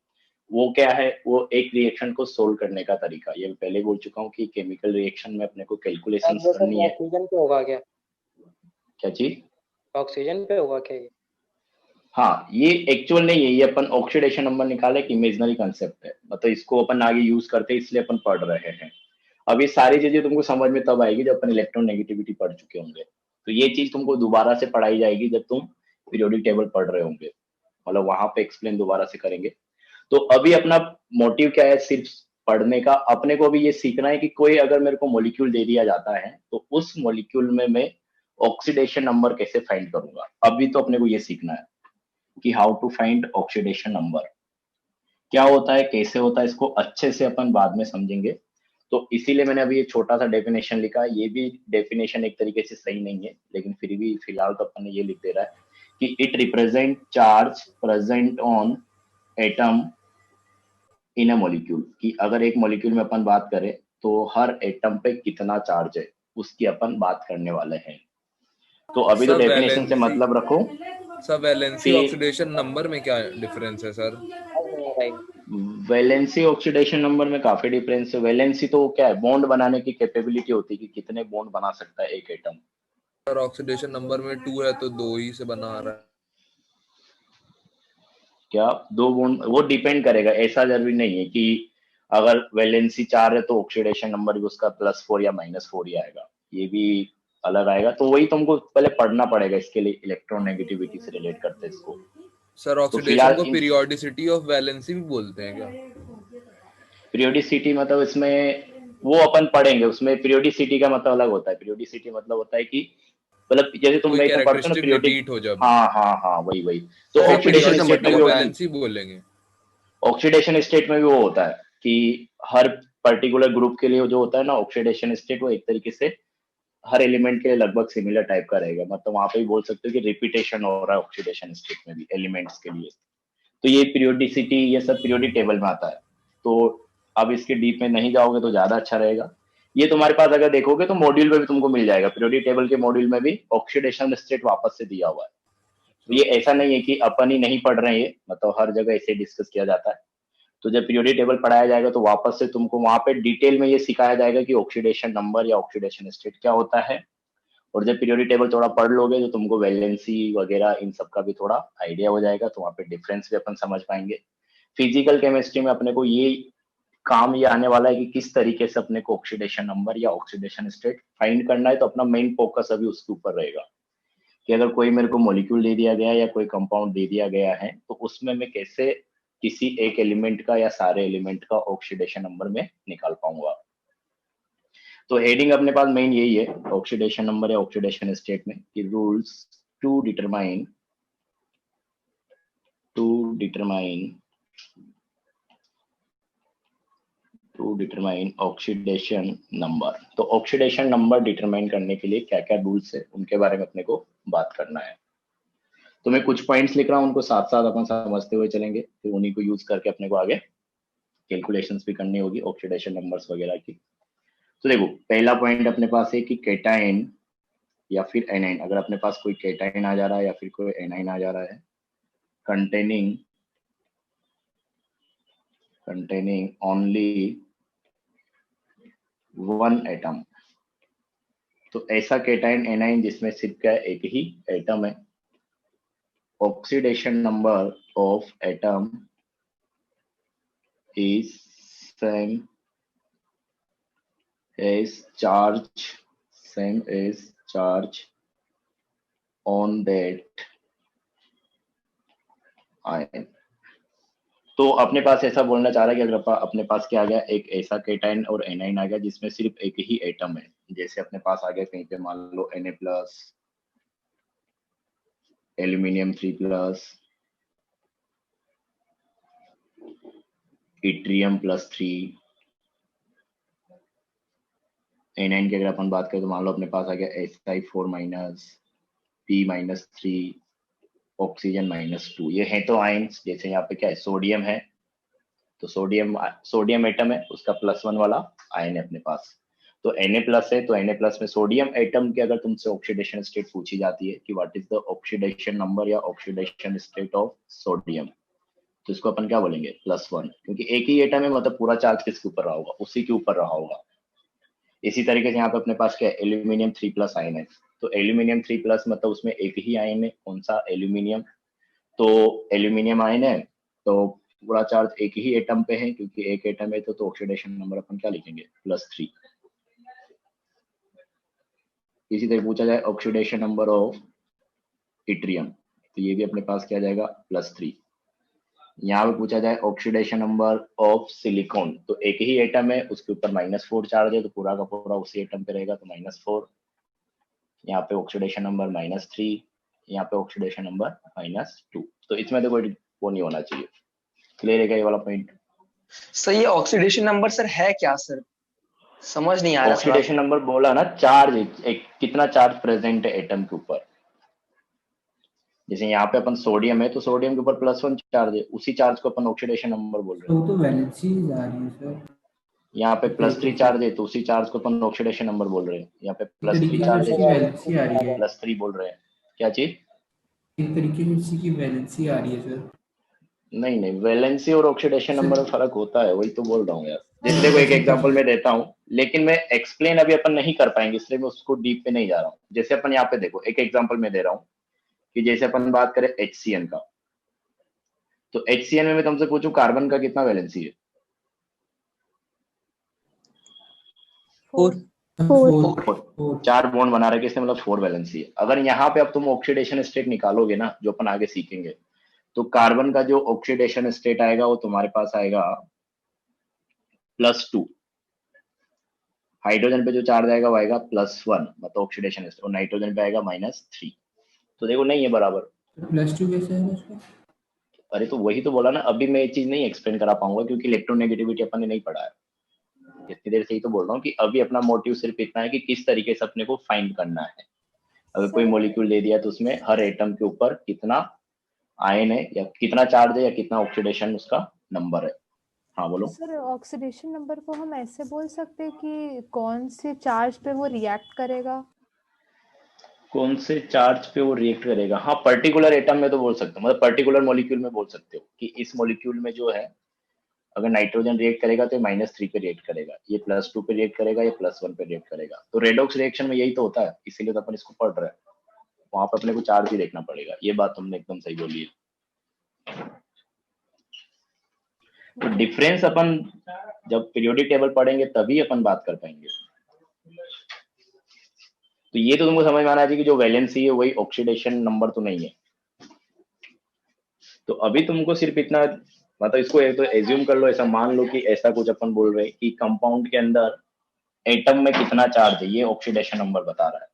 वो क्या है? वो एक रिएक्शन को सोल्व करने का तरीका। ये मैं पहले बोल चुका हूँ कि केमिकल रिएक्शन में अपने को कैलकुलेशंस करनी है। ऑक्सीजन पे होगा क्या? क्या चीज? ऑक्सीजन पे होगा क्या ये? हाँ, ये एक्चुअल नहीं है, ये अपन ऑक्सीडेशन नंबर निकाले कि इमेजिनरी कंसेप्ट है, मतलब इसको अपन आगे यूज करते हैं, इसलिए अपन पढ़ रहे हैं। अब ये सारी चीजें तुमको समझ में तब आएगी जब अपन इलेक्ट्रॉन नेगेटिविटी पढ़ चुके होंगे। तो ये चीज तुमको दोबारा से पढ़ाई जाएगी जब तुम पीरियोडिक टेबल पढ़ रहे होंगे। मतलब वहां पे एक्सप्लेन दोबारा से करेंगे। तो अभी अपना मोटिव क्या है, सिर्फ पढ़ने का। अपने को भी ये सीखना है कि कोई अगर मेरे को मॉलिक्यूल दे दिया जाता है तो उस मॉलिक्यूल में मैं ऑक्सीडेशन नंबर कैसे फाइंड करूंगा। अभी तो अपने को ये सीखना है कि how to find oxidation number, क्या होता है, कैसे होता है, इसको अच्छे से अपन बाद में समझेंगे। तो इसीलिए मैंने अभी ये छोटा सा डेफिनेशन लिखा है। ये भी डेफिनेशन एक तरीके से सही नहीं है, लेकिन फिर भी फिलहाल तो अपन ने ये लिख दे रहा है कि it represent charge present on atom in a molecule, कि अगर एक मॉलिक्यूल में अपन बात करें तो हर एटम पे कितना चार्ज है उसकी अपन बात करने वाले हैं। तो अभी तो सर डेफिनेशन से वैलेंसी मतलब रखो सर वैलेंसी कि ऑक्सीडेशन नंबर में क्या डिफरेंस है sir? Right. Valency oxidation number में काफी डिफरेंस है। वैलेंसी तो क्या है, बॉन्ड बनाने की कैपेबिलिटी होती है कि कितने बॉन्ड बना सकता है एक एटम। सर ऑक्सीडेशन नंबर में 2 है तो 2 ही से बना रहा है। क्या दो बॉन्ड, वो डिपेंड करेगा, ऐसा जरूरी नहीं है कि अगर वैलेंसी 4 है तो ऑक्सीडेशन नंबर भी उसका +4 या -4 ही आएगा, ये भी अलग आएगा। तो वही तुमको पहले पढ़ना पड़ेगा, इसके लिए इलेक्ट्रोनेगेटिविटी से रिलेट करते हैं इसको। सर तो ऑक्सीडेशन फिलहाल को इन पीरियोडिसिटी ऑफ वैलेंसी भी बोलते हैं क्या? पीरियोडिसिटी मतलब इसमें वो अपन पढ़ेंगे, उसमें पीरियोडिसिटी का मतलब अलग होता है। पीरियोडिसिटी मतलब होता है कि मतलब जैसे तुम कोई गणित में पढ़ते हो ना कैरेक्टरिस्टिक पीरियोडिक। रिपीट हो जब। हाँ हाँ हाँ, वही वही। तो सर एक क्वेश्चन ऑक्सीडेशन का स्टेट में पीरियोडिसिटी भी मतलब ऑफ क्या होता है? है। वैलेंसी बोलेंगे। ऑक्सीडेशन स्टेट में भी वो होता है कि हर पर्टिकुलर ग्रुप के लिए जो होता है ना ऑक्सीडेशन स्टेट, वो एक तरीके से हर एलिमेंट के लिए लगभग सिमिलर टाइप का रहेगा। मतलब वहां पे भी बोल सकते हो कि रिपीटेशन हो रहा है ऑक्सीडेशन स्टेट में भी एलिमेंट्स के लिए। तो ये पीरियोडिसिटी ये सब पीरियोडिक टेबल में आता है। तो अब इसके डीप में नहीं जाओगे तो ज्यादा अच्छा रहेगा। ये तुम्हारे पास अगर देखोगे तो मॉड्यूल में भी तुमको मिल जाएगा, पीरियोडिक टेबल के मॉड्यूल में भी ऑक्सीडेशन स्टेट वापस से दिया हुआ है। तो ये ऐसा नहीं है कि अपन ही नहीं पढ़ रहे हैं, ये मतलब हर जगह ऐसे डिस्कस किया जाता है। तो जब पीरियोडिक टेबल पढ़ाया जाएगा तो वापस से तुमको वहां पे डिटेल में ये सिखाया जाएगा कि ऑक्सीडेशन नंबर या ऑक्सीडेशन स्टेट क्या होता है। और जब पीरियोडिक टेबल थोड़ा पढ़ लोगे तो तुमको वैलेंसी वगैरह इन सब का भी थोड़ा आइडिया हो जाएगा, तो वहाँ पे डिफरेंस भी अपन समझ पाएंगे। फिजिकल केमिस्ट्री में अपने को ये काम ये आने वाला है कि किस तरीके से अपने को ऑक्सीडेशन नंबर या ऑक्सीडेशन स्टेट फाइंड करना है। तो अपना मेन फोकस अभी उसके ऊपर रहेगा कि अगर कोई मेरे को मॉलिक्यूल दे दिया गया है या कोई कंपाउंड दे दिया गया है तो उसमें मैं कैसे किसी एक एलिमेंट का या सारे एलिमेंट का ऑक्सीडेशन नंबर में निकाल पाऊंगा। तो हेडिंग अपने पास मेन यही है ऑक्सीडेशन नंबर या ऑक्सीडेशन स्टेट में कि rules to determine to determine to determine oxidation number. तो ऑक्सीडेशन नंबर डिटरमाइन करने के लिए क्या क्या रूल्स है उनके बारे में अपने को बात करना है। तो मैं कुछ पॉइंट्स लिख रहा हूँ, उनको साथ साथ अपन समझते हुए चलेंगे, फिर उन्हीं को यूज करके अपने को आगे कैलकुलेशंस भी करनी होगी ऑक्सीडेशन नंबर्स वगैरह की। तो देखो पहला पॉइंट अपने पास है कि केटाइन या फिर एनाइन, अगर अपने पास कोई केटाइन आ जा रहा है या फिर कोई एनाइन आ जा रहा है कंटेनिंग ओनली वन एटम। तो ऐसा केटाइन एनाइन जिसमें सिर्फ क्या है, एक ही एटम है। Oxidation number of atom is same as charge on that ion. तो अपने पास ऐसा बोलना चाह रहा है कि अगर अपने पास क्या आ गया, एक ऐसा केटाइन और एनाइन आ गया जिसमें सिर्फ एक ही एटम है। जैसे अपने पास आ गया कहीं पे मान लो Na+, एल्यूमिनियम 3+, इट्रियम +3। एनाइन की अगर अपन बात करें तो मान लो अपने पास आ गया Si4-, P-3, ऑक्सीजन -2। ये है तो आयन्स। जैसे यहाँ पे क्या है, सोडियम है तो सोडियम एटम है, उसका +1 वाला आयन है अपने पास। तो Na+ है तो Na+ में सोडियम एटम की अगर तुमसे ऑक्सीडेशन स्टेट पूछी जाती है कि what is the oxidation number या ऑक्सीडेशन स्टेट ऑफ सोडियम, तो इसको अपन क्या बोलेंगे, +1, क्योंकि एक ही एटम है, मतलब पूरा चार्ज किसके ऊपर रहा होगा, उसी के ऊपर रहा होगा। इसी तरीके से यहाँ पे अपने पास क्या है, एल्यूमिनियम 3+ आयन है। तो एल्यूमिनियम 3+ मतलब उसमें एक ही आयन है, कौन सा, एल्यूमिनियम। तो एल्यूमिनियम आयन है तो पूरा चार्ज एक ही एटम पे है, क्योंकि एक एटम है तो ऑक्सीडेशन नंबर अपन क्या लिखेंगे, +3। इसी तरह पूछा जाए ऑक्सीडेशन नंबर ऑफ इट्रियम, तो ये भी अपने पास क्या जाएगा +3। यहाँ पे पूछा जाए ऑक्सीडेशन नंबर ऑफ सिलिकॉन, तो एक ही एटम है उसके ऊपर -4 चार्ज है, तो पूरा का पूरा उसी एटम पे रहेगा, तो -4। यहाँ पे ऑक्सीडेशन नंबर -3, यहाँ पे ऑक्सीडेशन नंबर -2। तो इसमें तो कोई वो नहीं होना चाहिए। क्लियर है क्या ये वाला पॉइंट? सर ये ऑक्सीडेशन नंबर सर है क्या सर? समझ नहीं आ रहा सर। ऑक्सीडेशन नंबर बोला ना, चार्ज एक कितना चार्ज प्रेजेंट है एटम के ऊपर। जैसे यहाँ पे अपन सोडियम है तो सोडियम के ऊपर +1 चार्ज है, उसी चार्ज को अपन ऑक्सीडेशन नंबर बोल रहे हैं। तो वैलेंसी आ रही है सर। यहाँ पे +3 चार्ज है तो उसी चार्ज को अपन ऑक्सीडेशन नंबर बोल रहे हैं। यहाँ पे +3 तरीके से चार्ज उसकी है वैलेंसी आ रही है। +3 बोल रहे हैं। क्या चीज? एक तरीके से उसी की वैलेंसी आ रही है सर। नहीं नहीं, वैलेंसी और ऑक्सीडेशन सर- नंबर में फर्क होता है, वही तो बोल रहा हूँ यार। जैसे देखो एक एग्जांपल मैं देता हूँ, लेकिन मैं एक्सप्लेन अभी अपन नहीं कर पाएंगे, इसलिए मैं उसको डीप पे नहीं जा रहा हूँ। जैसे अपन यहाँ पे देखो एक एग्जांपल मैं दे रहा हूँ कि जैसे अपन बात करें HCN का, तो HCN में मैं तुमसे पूछूं कार्बन का कितना वैलेंसी है? 4 4 4 बॉन्ड बना रहे किसने, मतलब 4 वैलेंसी है। अगर यहाँ पे अब तुम ऑक्सीडेशन स्टेट निकालोगे ना, जो अपन आगे सीखेंगे, तो कार्बन का जो ऑक्सीडेशन स्टेट आएगा वो तुम्हारे पास आएगा +2। हाइड्रोजन पे जो चार्ज आएगा वो आएगा +1, मतलब ऑक्सीडेशन स्टेट, और नाइट्रोजन पे आएगा -3। तो देखो नहीं है बराबर। +2 कैसे है उसका? अरे तो वही तो बोला ना, अभी मैं ये चीज नहीं एक्सप्लेन करा पाऊंगा क्योंकि इलेक्ट्रोनेगेटिविटी अपन ने नहीं पढ़ा है। इतनी देर से ही तो बोल रहा हूँ कि अभी अपना मोटिव सिर्फ इतना है कि किस तरीके से अपने को फाइंड करना है। अगर कोई मॉलिक्यूल दे दिया तो उसमें हर एटम के ऊपर कितना आयन है या कितना चार्ज है या कितना ऑक्सीडेशन उसका नंबर है। हाँ बोलो। सर ऑक्सीडेशन नंबर को हम ऐसे बोल सकते हैं कि कौन से चार्ज पे वो रिएक्ट करेगा? कौन से चार्ज पे वो रिएक्ट करेगा? हाँ, पर्टिकुलर एटम में तो बोल सकते हो, मतलब पर्टिकुलर मॉलिक्यूल में बोल सकते हो कि इस मॉलिक्यूल में जो है अगर नाइट्रोजन रिएक्ट करेगा तो -3 पे रिएक्ट करेगा, ये +2 पे रिएक्ट करेगा, ये +1 पे रिएक्ट करेगा। तो रेडॉक्स रिएक्शन में यही तो होता है, इसीलिए तो अपन इसको पढ़ रहे हैं। वहां पर अपने को चार्ज ही देखना पड़ेगा। ये बात तुमने एकदम सही बोली है। तो डिफरेंस अपन जब पीरियोडिक टेबल पढ़ेंगे तभी अपन बात कर पाएंगे। तो ये तो तुमको समझ में आना चाहिए कि जो वैलेंसी है वही ऑक्सीडेशन नंबर तो नहीं है। तो अभी तुमको सिर्फ इतना, मतलब इसको एक तो एज्यूम कर लो, ऐसा मान लो कि ऐसा कुछ अपन बोल रहे हैं कि कंपाउंड के अंदर एटम में कितना चार्ज है, ये ऑक्सीडेशन नंबर बता रहा है।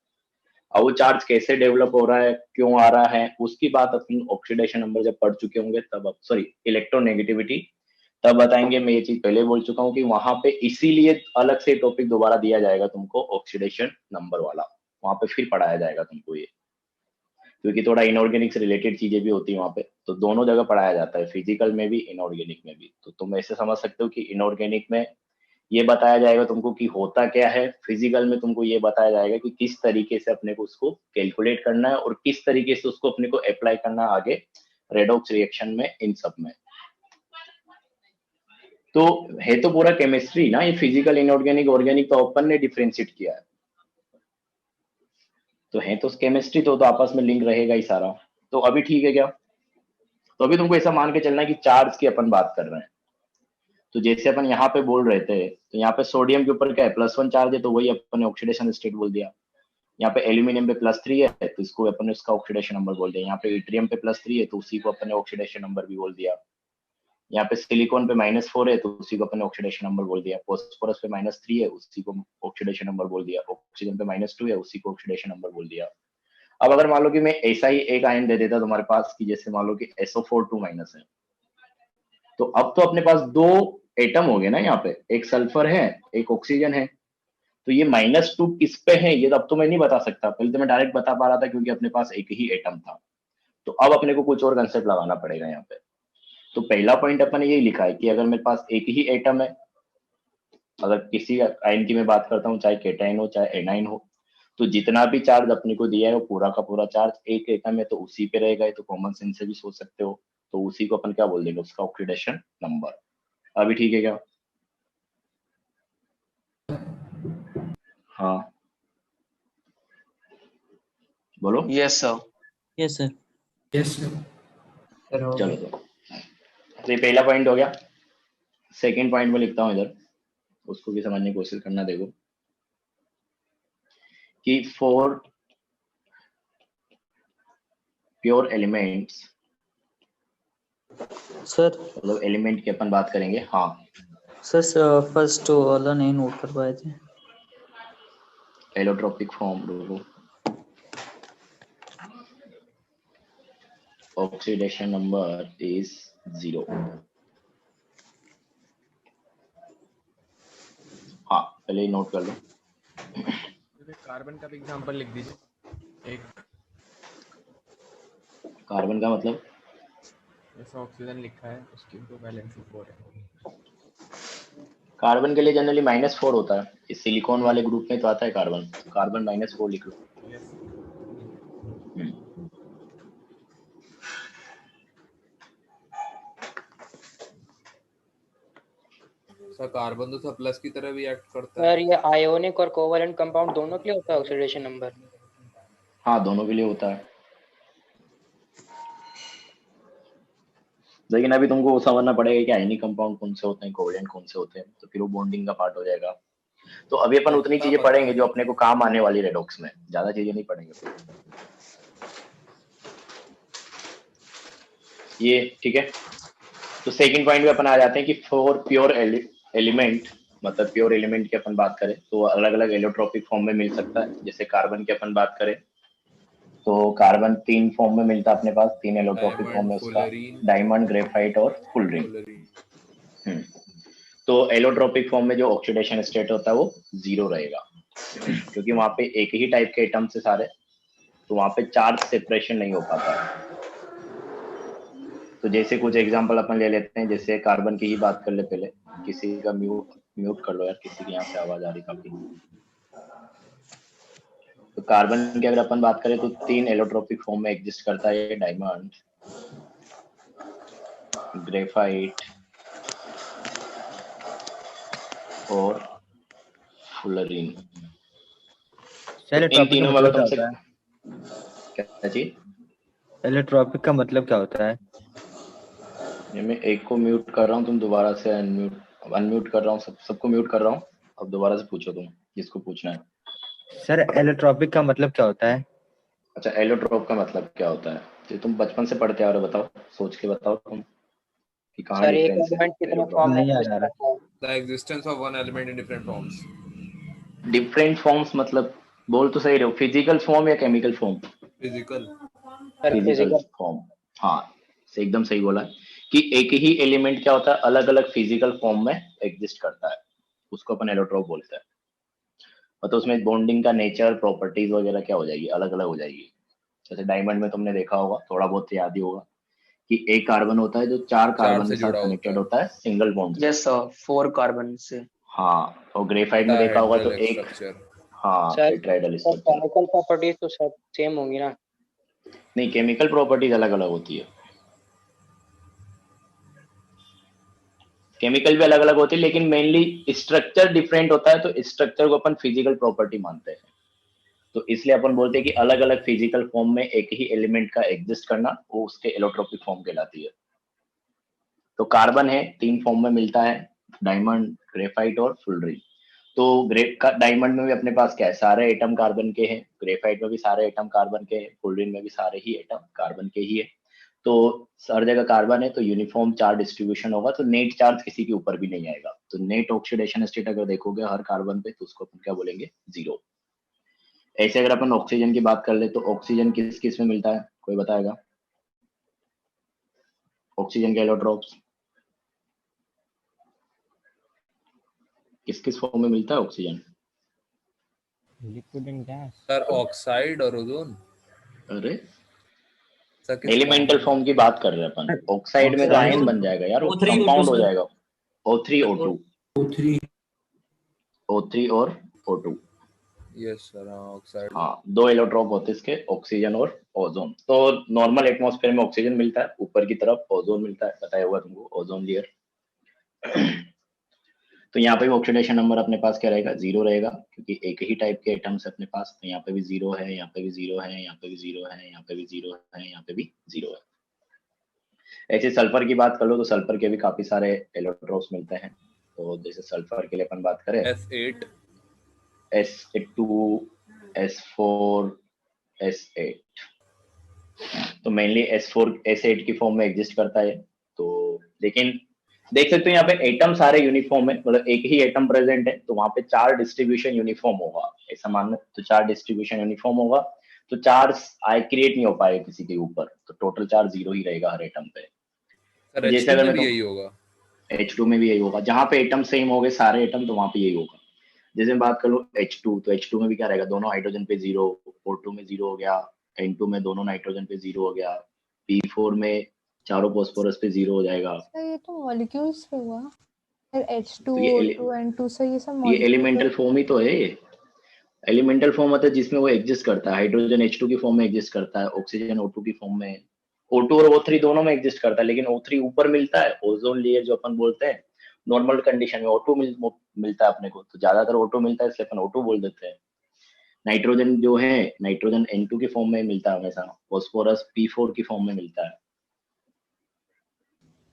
और वो चार्ज कैसे डेवलप हो रहा है, क्यों आ रहा है, उसकी बात अपन ऑक्सीडेशन नंबर जब पढ़ चुके होंगे तब, सॉरी इलेक्ट्रोनेगेटिविटी, तब बताएंगे। मैं ये चीज पहले बोल चुका हूँ कि वहां पे इसीलिए अलग से टॉपिक दोबारा दिया जाएगा तुमको, ऑक्सीडेशन नंबर वाला। वहां पे फिर पढ़ाया जाएगा तुमको ये, क्योंकि थोड़ा इनऑर्गेनिक से रिलेटेड चीजें भी होती है वहां पे, तो दोनों जगह पढ़ाया जाता है, फिजिकल में भी इनऑर्गेनिक में भी। तो तुम ऐसे समझ सकते हो कि इनऑर्गेनिक में ये बताया जाएगा तुमको कि होता क्या है, फिजिकल में तुमको ये बताया जाएगा कि किस तरीके से अपने को उसको कैलकुलेट करना है और किस तरीके से उसको अपने को अप्लाई करना है आगे रेडॉक्स रिएक्शन में, इन सब में। तो है तो पूरा केमिस्ट्री ना ये, फिजिकल इनऑर्गेनिक ऑर्गेनिक तो अपन ने डिफरेंशिएट किया है, तो है तो केमिस्ट्री, तो आपस में लिंक रहेगा ही सारा। तो अभी ठीक है क्या? तो अभी तुमको ऐसा मान के चलना है कि चार्ज की अपन बात कर रहे हैं। तो जैसे अपन यहाँ पे बोल रहे थे, तो यहाँ पे सोडियम के ऊपर क्या है, +1 चार्ज है, तो वही अपन ने ऑक्सीडेशन स्टेट बोल दिया। यहाँ पे एल्यूमिनियम पे +3 है तो इसको अपन ने उसका ऑक्सीडेशन नंबर बोल दिया। यहाँ पे इट्रियम पे +3 है तो उसी को अपन ने ऑक्सीडेशन नंबर भी बोल दिया। यहाँ पे सिलिकॉन पे -4 है तो उसी को अपन ने ऑक्सीडेशन नंबर बोल दिया। फॉस्फोरस पे -3 है उसी को ऑक्सीडेशन नंबर बोल दिया। ऑक्सीजन पे -2 है उसी को ऑक्सीडेशन नंबर बोल दिया। अब अगर मान लो कि मैं ऐसा ही एक आयन दे देता तुम्हारे पास कि जैसे मान लो कि SO4 2- है, तो अब तो अपने पास 2 एटम हो गए ना, यहाँ पे एक सल्फर है एक ऑक्सीजन है। तो ये -2 किस पे है ये तो अब तो मैं नहीं बता सकता, पहले तो मैं डायरेक्ट बता पा रहा था क्योंकि अपने पास एक ही एटम था। तो अब अपने को कुछ और कंसेप्ट लगाना पड़ेगा यहाँ पे। तो पहला पॉइंट अपन ने यही लिखा है कि अगर मेरे पास एक ही एटम है, अगर किसी आयन की मैं बात करता हूँ, चाहे केटाइन हो चाहे एनाइन हो, तो जितना भी चार्ज अपने को दिया है वो पूरा का पूरा चार्ज एक एटम है तो उसी पे रहेगा। तो कॉमन सेंस से भी सोच सकते हो, तो उसी को अपन क्या बोल देंगे, उसका ऑक्सीडेशन नंबर। अभी ठीक है क्या? हाँ बोलो। Yes sir. Yes sir. Yes sir. चलो तो ये पहला पॉइंट हो गया। सेकंड पॉइंट में लिखता हूँ इधर, उसको भी समझने की कोशिश करना। देखो कि फॉर प्योर एलिमेंट्स, सर मतलब एलिमेंट की अपन बात करेंगे। हाँ सर फर्स्ट वाला नहीं नोट कर पाए थे। एलोट्रोपिक फॉर्म, रुको, ऑक्सीडेशन नंबर इज 0। हाँ पहले ही नोट कर लो। कार्बन का भी एग्जांपल लिख दीजिए एक। कार्बन का मतलब जैसे ऑक्सीजन लिखा है उसकी तो वैलेंसी 4 है। कार्बन के लिए जनरली -4 होता है। इस सिलिकॉन वाले ग्रुप में तो आता है कार्बन, तो कार्बन -4 लिख लो। यस। सर कार्बन तो सब प्लस की तरह भी एक्ट करता सर है। ये आयोनिक और कोवलेंट कंपाउंड दोनों के लिए होता है ऑक्सीडेशन नंबर? हाँ दोनों के लिए होता है, लेकिन अभी तुमको समझना पड़ेगा कि आयनिक कंपाउंड कौन से होते हैं, कोवेलेंट कौन से होते हैं, तो फिर वो बॉन्डिंग का पार्ट हो जाएगा। तो अभी अपन उतनी इतना चीजें पता पढ़ेंगे है। जो अपने को काम आने वाली रेडॉक्स में, ज्यादा चीजें नहीं पढ़ेंगे ये, ठीक है। तो सेकंड पॉइंट पे अपन आ जाते हैं कि फॉर प्योर एलिमेंट, मतलब प्योर एलिमेंट की अपन बात करें तो अलग अलग एलोट्रोपिक फॉर्म में मिल सकता है। जैसे कार्बन की अपन बात करें तो कार्बन 3 फॉर्म में मिलता है अपने पास, 3 एलोट्रोपिक फॉर्म डायमंड, में उसका, फुलरीन, डायमंड, ग्रेफाइट और फुलरिन। फुलरीन। तो एलोट्रोपिक फॉर्म में जो ऑक्सीडेशन स्टेट होता है वो 0 रहेगा, क्योंकि वहां पे एक ही टाइप के एटम से सारे, तो वहां पे चार्ज सेपरेशन नहीं हो पाता है। तो जैसे कुछ एग्जांपल अपन ले लेते हैं, जैसे कार्बन की ही बात कर ले पहले। किसी का म्यूट कर लो यार, किसी की यहाँ से आवाज आ रही काफी। तो कार्बन की अगर अपन बात करें तो 3 एलोट्रोपिक फॉर्म में एग्जिस्ट करता है, डायमंड, ग्रेफाइट और फुलरीन। तो इन एलोट्रॉपिक का तीनों में मतलब अगर क्या तुमसे होता है? क्या चीज, एलोट्रॉपिक का मतलब क्या होता है? ये मैं एक को म्यूट कर रहा हूँ, तुम दोबारा से अनम्यूट कर रहा हूँ, सबको म्यूट कर रहा हूँ। अब दोबारा से पूछो तुम जिसको पूछना है। सर एलोट्रॉपिक का मतलब क्या होता है? अच्छा एलोट्रोप का मतलब क्या होता है, जो तुम बचपन से पढ़ते आ रहे हो, बताओ, सोच के बताओ तुम कि कहाँ सर एक डिफरेंस है एलिमेंट कितने एलोट्रोप। फॉर्म में नहीं याद एग्जिस्ट आ रहा। करता है? The existence of one element in different forms. Different forms मतलब, बोल तो सही रहे हो, फिजिकल फॉर्म या chemical form? Physical. Sir physical physical. Form, हाँ से एकदम सही बोला कि एक ही एलिमेंट क्या होता है, अलग अलग फिजिकल फॉर्म में एग्जिस्ट करता है, उसको अपन एलोट्रोप बोलते हैं। मतलब उसमें बॉन्डिंग का नेचर, प्रॉपर्टीज वगैरह क्या हो जाएगी, अलग अलग हो जाएगी। जैसे डायमंड में तुमने देखा होगा, थोड़ा बहुत याद ही होगा कि एक कार्बन होता है जो 4 चार कार्बन से के साथ जुड़ा होता कनेक्टेड है। होता है सिंगल बॉन्ड से। यस सर, 4 कार्बन से। हाँ और ग्रेफाइट में देखा होगा तो Tetrahedral एक, structure. हाँ sir tetrahedral sir structure. Chemical properties तो सब सेम होंगी ना? नहीं केमिकल प्रॉपर्टीज अलग अलग होती है, केमिकल भी अलग अलग होती है, लेकिन मेनली स्ट्रक्चर डिफरेंट होता है, तो स्ट्रक्चर को अपन फिजिकल प्रॉपर्टी मानते हैं। तो इसलिए अपन बोलते हैं कि अलग अलग फिजिकल फॉर्म में एक ही एलिमेंट का एग्जिस्ट करना, वो उसके एलोट्रोपिक फॉर्म कहलाती है। तो कार्बन है 3 फॉर्म में मिलता है, डायमंड, ग्रेफाइट और फुलरिन। तो डायमंड में भी अपने पास क्या है, सारे एटम कार्बन के हैं, ग्रेफाइट में भी सारे एटम कार्बन के हैं, फुलरिन में भी सारे ही एटम कार्बन के ही है। तो हर जगह कार्बन है तो यूनिफॉर्म चार्ज डिस्ट्रीब्यूशन होगा, तो नेट चार्ज किसी के ऊपर भी नहीं आएगा। तो नेट ऑक्सीडेशन स्टेट अगर देखोगे हर कार्बन पे तो उसको अपन क्या बोलेंगे, 0। ऐसे अगर अपन ऑक्सीजन की बात कर ले तो ऑक्सीजन किस किस में मिलता है, कोई बताएगा? ऑक्सीजन के एलोट्रोप्स किस किस फॉर्म में मिलता है oxygen? Liquid and gas. Sir oxide और ओजोन। अरे सर किस फॉर्म एलिमेंटल में? फॉर्म की बात कर रहे हैं अपन, ऑक्साइड में तो ऑक्साइड आयन बन जाएगा यार, O3 O2 कंपाउंड हो सर। जाएगा। O3 O2, O3 O3 और O2। यस सर, हाँ ऑक्साइड। हाँ 2 एलोट्रोप होते हैं इसके, ऑक्सीजन और ओजोन। तो नॉर्मल एटमॉस्फेयर में ऑक्सीजन मिलता है, ऊपर की तरफ ओजोन मिलता है, बताया होगा तुमको, ओजोन लेयर। तो यहाँ पे भी ऑक्सीडेशन नंबर अपने पास क्या रहेगा, 0 रहेगा, क्योंकि एक ही टाइप के एटम्स अपने पास। तो यहाँ पे भी 0 है, यहाँ पे भी 0 है, यहाँ पे भी 0 है, यहाँ पे भी 0 है, यहाँ पे भी 0 है। ऐसे सल्फर की बात कर लो तो सल्फर के भी काफी सारे एलोट्रोप्स मिलते हैं। तो जैसे सल्फर के लिए अपन बात करें, S8, S2, S4, S8। तो मेनली S4 S8 की फॉर्म में एग्जिस्ट करता है। तो लेकिन देख सकते हो यहाँ पे एटम सारे यूनिफॉर्म है, मतलब एक ही एटम प्रेजेंट है, तो वहां पे चार डिस्ट्रीब्यूशन यूनिफॉर्म होगा, ऐसा मान लो। तो चार डिस्ट्रीब्यूशन यूनिफॉर्म होगा, तो चार्ज आई क्रिएट नहीं हो पाएगा किसी के ऊपर, तो टोटल चार्ज 0 ही रहेगा हर एटम पे। सर जैसे H2 अगर में मैं भी तो यही होगा। H2 में भी यही होगा, जहाँ पे एटम सेम हो गए सारे एटम, तो वहां पे यही होगा। जैसे मैं बात कर लो H2, तो H2 में भी क्या रहेगा, दोनों हाइड्रोजन पे 0, O2 में 0 हो गया, N2 में दोनों नाइट्रोजन पे 0 हो गया, P4 में चारों फॉस्फोरस पे 0 हो जाएगा। सर ये तो मॉलिक्यूल्स पे हुआ, फिर H2 तो ये O2 N2 सर ये सब ये मॉलिक्यूल एलिमेंटल फॉर्म ही तो है। एलिमेंटल फॉर्म होता है जिसमें वो एग्जिस्ट करता है, हाइड्रोजन H2 की फॉर्म में एग्जिस्ट करता है, ऑक्सीजन O2 की फॉर्म में, O2 और O3 दोनों में एग्जिस्ट करता है, लेकिन O3 ऊपर मिलता है, ओजोन लेयर जो अपन बोलते हैं। नॉर्मल कंडीशन में O2 मिलता है अपने को, तो ज्यादातर O2 मिलता है, इसलिए अपन O2 बोल देते हैं। नाइट्रोजन जो है, नाइट्रोजन N2 की फॉर्म में मिलता है हमेशा, फॉस्फोरस P4 की फॉर्म में मिलता है।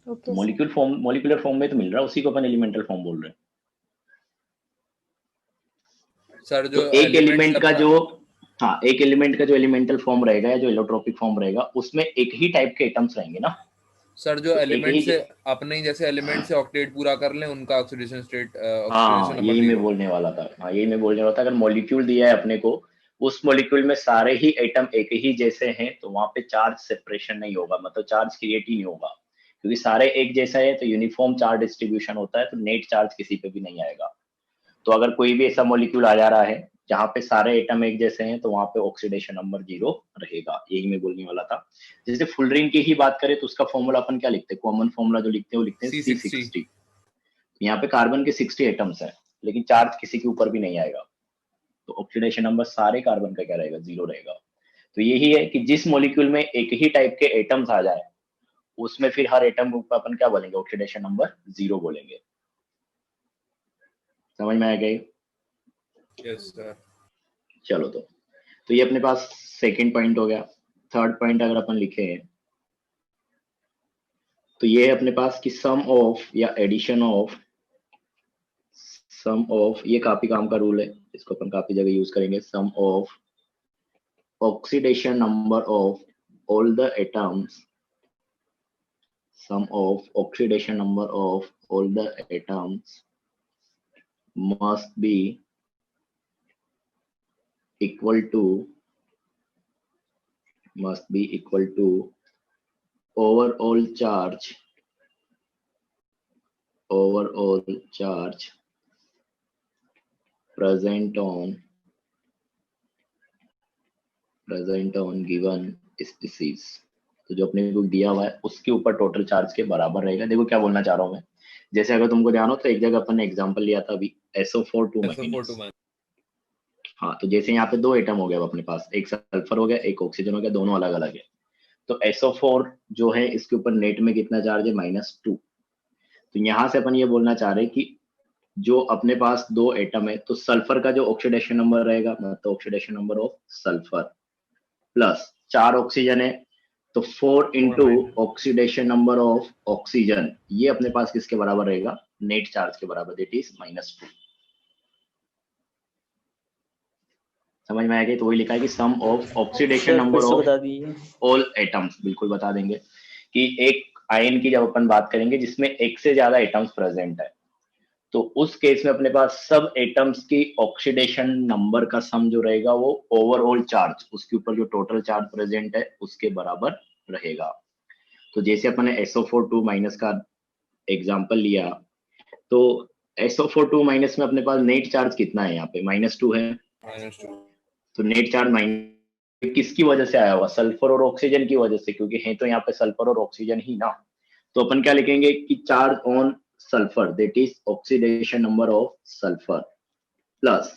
तो ओके सर। मॉलिक्यूलर फॉर्म में तो मिल रहा है, उसी को अपन एलिमेंटल फॉर्म बोल रहे हैं। सर तो जो एक एलिमेंट्स एलिमेंट का अपना जो, हाँ, एक एलिमेंट का जो एलिमेंटल फॉर्म रहेगा या जो एलोट्रोपिक फॉर्म रहेगा, उसमें एक ही टाइप के एटम्स रहेंगे ना। सर जो तो एक एलिमेंट ही, से अपने ही जैसे एलिमेंट से ऑक्टेट पूरा कर लें, उनका ऑक्सीडेशन स्टेट हाँ ऑक्सीडेशन नंबर यही मैं 0। बोलने वाला था, हाँ यही मैं बोलने वाला था। अगर मॉलिक्यूल दिया है अपने को, उस मॉलिक्यूल में सारे ही एटम एक ही जैसे हैं, तो वहां पे चार्ज सेपरेशन नहीं होगा, मतलब चार्ज क्रिएट ही नहीं होगा, क्योंकि सारे एक जैसा है, तो यूनिफॉर्म चार्ज डिस्ट्रीब्यूशन होता है, तो नेट चार्ज किसी पे भी नहीं आएगा। तो अगर कोई भी ऐसा मॉलिक्यूल आ जा रहा है जहाँ पे सारे एटम एक जैसे हैं, तो वहां पे ऑक्सीडेशन नंबर 0 रहेगा, यही मैं बोलने वाला था। जैसे फुल रिंग की ही बात करें, तो उसका फॉर्मूला अपन क्या लिखते हैं, कॉमन फॉर्मूला जो लिखते हैं वो लिखते हैं C60। C60। यहाँ पे कार्बन के 60 एटम्स हैं, लेकिन चार्ज किसी के ऊपर भी नहीं आएगा, तो ऑक्सीडेशन नंबर सारे कार्बन का क्या रहेगा, 0 रहेगा। तो यही है कि जिस मॉलिक्यूल में एक ही टाइप के एटम्स आ जाए, उसमें फिर हर एटम के ऊपर अपन क्या बोलेंगे, ऑक्सीडेशन नंबर 0 बोलेंगे। समझ में आ गई? Yes sir. चलो, तो ये अपने पास सेकंड पॉइंट हो गया। थर्ड पॉइंट अगर अपन लिखे हैं, तो ये है अपने पास कि सम ऑफ या एडिशन ऑफ, सम ऑफ, ये काफी काम का रूल है, इसको अपन काफी जगह यूज करेंगे। Sum of oxidation number of all the atoms, sum of oxidation number of all the atoms must be equal to overall charge present on given species। तो जो अपने को दिया हुआ है उसके ऊपर टोटल चार्ज के बराबर रहेगा। देखो क्या बोलना चाह रहा हूँ मैं, जैसे अगर तुमको ध्यान हो तो एक जगह अपन ने एग्जांपल लिया था अभी, SO4 2 माइनस। हाँ, तो जैसे यहाँ पे दो एटम हो गया अपने पास, एक सल्फर हो गया, एक ऑक्सीजन हो गया, दोनों अलग अलग है। तो SO4 जो है इसके ऊपर नेट में कितना चार्ज है, -2। तो यहाँ से अपन ये बोलना चाह रहे हैं कि जो अपने पास दो एटम है, तो सल्फर का जो ऑक्सीडेशन नंबर रहेगा, मतलब oxidation number of sulphur plus 4 oxygen है, तो 4 into oxidation number of oxygen, ये अपने पास किसके बराबर रहेगा, नेट चार्ज के बराबर, दैट इज -2। समझ में आएगा? तो वही लिखा है कि सम ऑफ ऑक्सीडेशन नंबर ऑफ बता दीजिए। ऑल एटम्स, बिल्कुल बता देंगे कि एक आयन की जब अपन बात करेंगे जिसमें एक से ज्यादा एटम्स प्रेजेंट है, तो उस केस में अपने पास सब एटम्स की ऑक्सीडेशन नंबर का सम जो रहेगा वो ओवरऑल चार्ज, उसके ऊपर जो टोटल चार्ज प्रेजेंट है उसके बराबर रहेगा। तो जैसे अपन ने SO4 2 माइनस का एग्जांपल लिया, तो SO4 2 माइनस में अपने पास नेट चार्ज कितना है, यहाँ पे -2 है। तो नेट चार्ज किसकी वजह से आया हुआ, सल्फर और ऑक्सीजन की वजह से, क्योंकि है तो यहाँ पे सल्फर और ऑक्सीजन ही ना। तो अपन क्या लिखेंगे कि charge on sulphur, that is oxidation number of sulphur, plus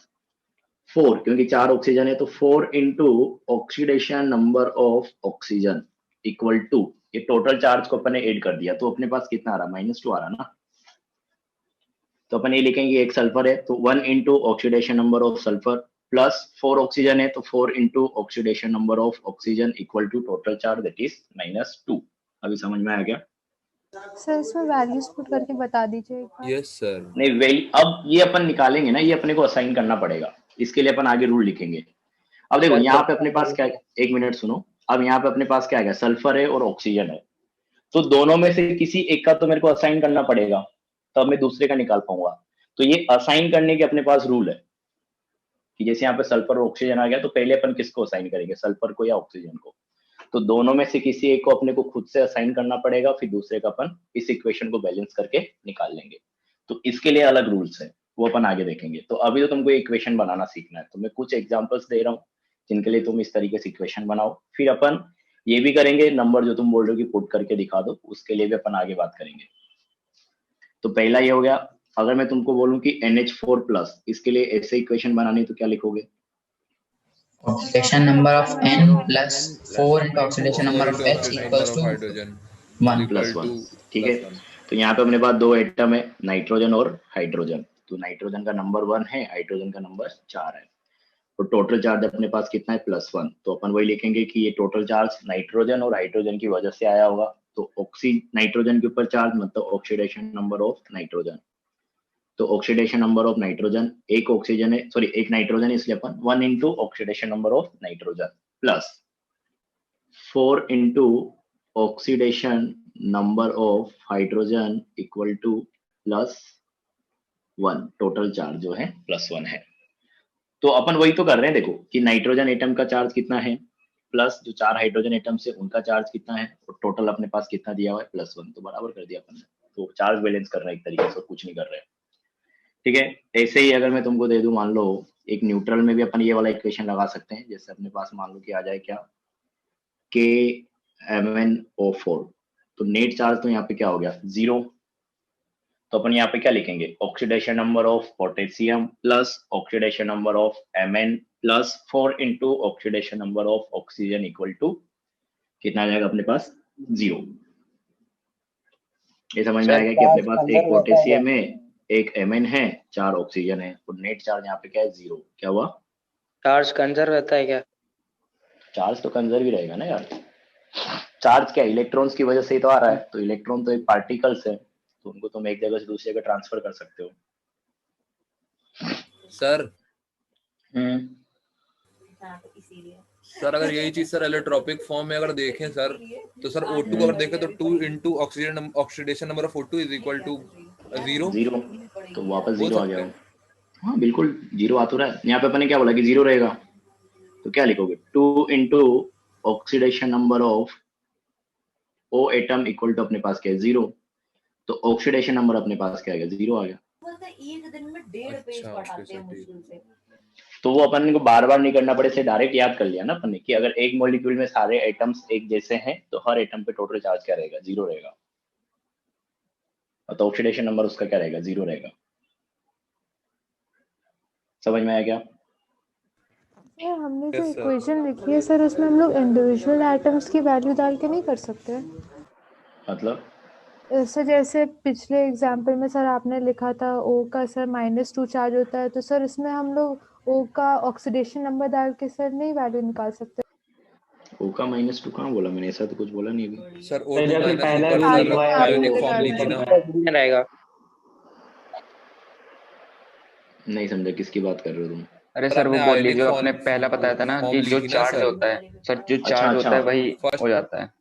4, क्योंकि 4 ऑक्सीजन है, तो 4 into oxidation number of oxygen equal to, ये टोटल चार्ज को अपन ने ऐड कर दिया, तो अपने पास कितना आ रहा, -2 आ रहा ना। तो अपन ये लिखेंगे एक सल्फर है तो 1 into oxidation number of sulphur plus 4 oxygen है तो 4 into oxidation number of oxygen equal to total charge that is -2। अभी समझ में आ गया? सर इसमें वैल्यूज पुट करके बता दीजिए एक बार। Yes sir. नहीं, वैल्यू अब ये अपन निकालेंगे ना, ये अपने को असाइन करना पड़ेगा, इसके लिए अपन आगे रूल लिखेंगे। अब देखो यहाँ पे अपने पास क्या, एक मिनट सुनो, अब यहाँ पे अपने पास क्या आ गया, सल्फर है और ऑक्सीजन है, तो दोनों में से किसी एक का तो मेरे को असाइन करना पड़ेगा, तब मैं दूसरे का निकाल पाऊंगा। तो ये असाइन करने के अपने पास रूल है कि जैसे यहाँ पे सल्फर और ऑक्सीजन आ गया, तो पहले अपन किसको असाइन करेंगे, सल्फर को या ऑक्सीजन को। तो दोनों में से किसी एक को अपने को खुद से असाइन करना पड़ेगा, फिर दूसरे का अपन इस इक्वेशन को बैलेंस करके निकाल लेंगे। तो इसके लिए अलग रूल्स है, वो अपन आगे देखेंगे। तो अभी तो तुमको इक्वेशन बनाना सीखना है, तो मैं कुछ एग्जांपल्स दे रहा हूँ जिनके लिए तुम इस तरीके से इक्वेशन बनाओ, फिर अपन ये भी करेंगे नंबर जो तुम बोल रहे हो कि पुट करके दिखा दो, उसके लिए भी अपन आगे बात करेंगे। तो पहला ये हो गया, अगर मैं तुमको बोलूं कि NH4+, इसके लिए ऐसे इक्वेशन बनानी है तो क्या लिखोगे? Oxidation number of N plus 4 into oxidation number of H equals to hydrogen 1. +1, ठीक है। तो यहाँ पे अपने पास दो एटम है, नाइट्रोजन और हाइड्रोजन। तो नाइट्रोजन का नंबर 1 है, हाइड्रोजन का नंबर 4 है। तो टोटल चार्ज अपने पास कितना है, +1। तो अपन वही लिखेंगे कि ये टोटल चार्ज नाइट्रोजन और हाइड्रोजन की वजह से आया होगा। तो नाइट्रोजन के ऊपर चार्ज मतलब ऑक्सीडेशन नंबर ऑफ नाइट्रोजन। तो ऑक्सीडेशन नंबर ऑफ नाइट्रोजन, एक ऑक्सीजन है, सॉरी एक नाइट्रोजन है, इसलिए अपन 1 into oxidation number of nitrogen plus 4 into oxidation number of hydrogen equal to +1। Total charge जो है +1 है। तो अपन वही तो कर रहे हैं, देखो कि नाइट्रोजन एटम का चार्ज कितना है, प्लस जो 4 हाइड्रोजन एटम से उनका चार्ज कितना है, और टोटल अपने पास कितना दिया हुआ है, +1। तो बराबर कर दिया अपन ने। तो चार्ज बैलेंस कर रहे हैं एक तरीके से, कुछ नहीं कर रहे हैं, ठीक है। ऐसे ही अगर मैं तुमको दे दूं, मान लो एक न्यूट्रल में भी अपन ये वाला इक्वेशन लगा सकते हैं। जैसे अपने पास मान लो कि आ जाए क्या, KMnO4, तो नेट चार्ज तो यहाँ पे क्या हो गया, 0। तो अपन यहाँ पे क्या लिखेंगे, oxidation number of potassium plus oxidation number of Mn plus 4 into oxidation number of oxygen equal to कितना आ जाएगा अपने पास, 0। ये समझ में आएगा कि अपने पास एक पोटेशियम है, एक Mn है, 4 ऑक्सीजन है, और नेट चार्ज यहाँ पे क्या है, 0। क्या हुआ, चार्ज कंजर्व रहता है क्या? चार्ज तो कंजर्व ही रहेगा ना यार। चार्ज क्या, इलेक्ट्रॉन्स की वजह से ही तो आ रहा है। तो इलेक्ट्रॉन तो एक पार्टिकल्स है, तो उनको तुम एक जगह से दूसरी जगह ट्रांसफर कर सकते हो। सर सर अगर यही चीज सर एलोट्रोपिक फॉर्म में अगर देखें सर, तो सर O2 अगर देखें तो 2 into oxidation number of O2 is equal to 0। तो वापस 0 आ गया। हाँ बिल्कुल 0 आ तो रहा है। यहाँ पे अपने क्या बोला कि 0 रहेगा, तो क्या लिखोगे, 2 into oxidation number of O atom equal to अपने पास क्या है, 0। तो ऑक्सीडेशन नंबर अपने पास क्या आ गया, 0 आ गया। एक दिन में 1.5 पेज पढ़ाते हैं मुश्किल से। तो वो अपन को बार बार नहीं करना पड़े, से डायरेक्ट याद कर लिया ना अपन ने कि अगर एक मॉलिक्यूल में सारे एटम्स एक जैसे हैं तो हर एटम पे टोटल चार्ज क्या रहेगा, 0 रहेगा। तो ऑक्सीडेशन नंबर उसका क्या रहेगा, 0 रहेगा। समझ में आया क्या? सर हमने जो इक्वेशन लिखी है सर, उसमें हम लोग इंडिविजुअल एटम्स की वैल्यू डाल के नहीं कर सकते? मतलब सर जैसे पिछले एग्जाम्पल में सर आपने लिखा था O का सर -2 चार्ज होता है, तो सर इसमें हम लोग O का ऑक्सीडेशन नंबर डाल के सर नहीं वैल्यू निकाल सकते? O का -2 कहाँ बोला मैंने, ऐसा तो कुछ बोला नहीं अभी सर पहले O2 अपने पहला ऊपर रूल सर लिखवाया आयोनिक फॉर्म लिखी ना। रहेगा। नहीं समझा किसकी बात कर रहे हो तुम? अरे सर वो आपने बोल लीजिए, ionic जो form- आपने पहला बताया था ना form कि जो लिखी ना चार्ज सर। होता है सर, जो अच्छा, चार्ज होता है अच्छा। वही First- हो जाता है।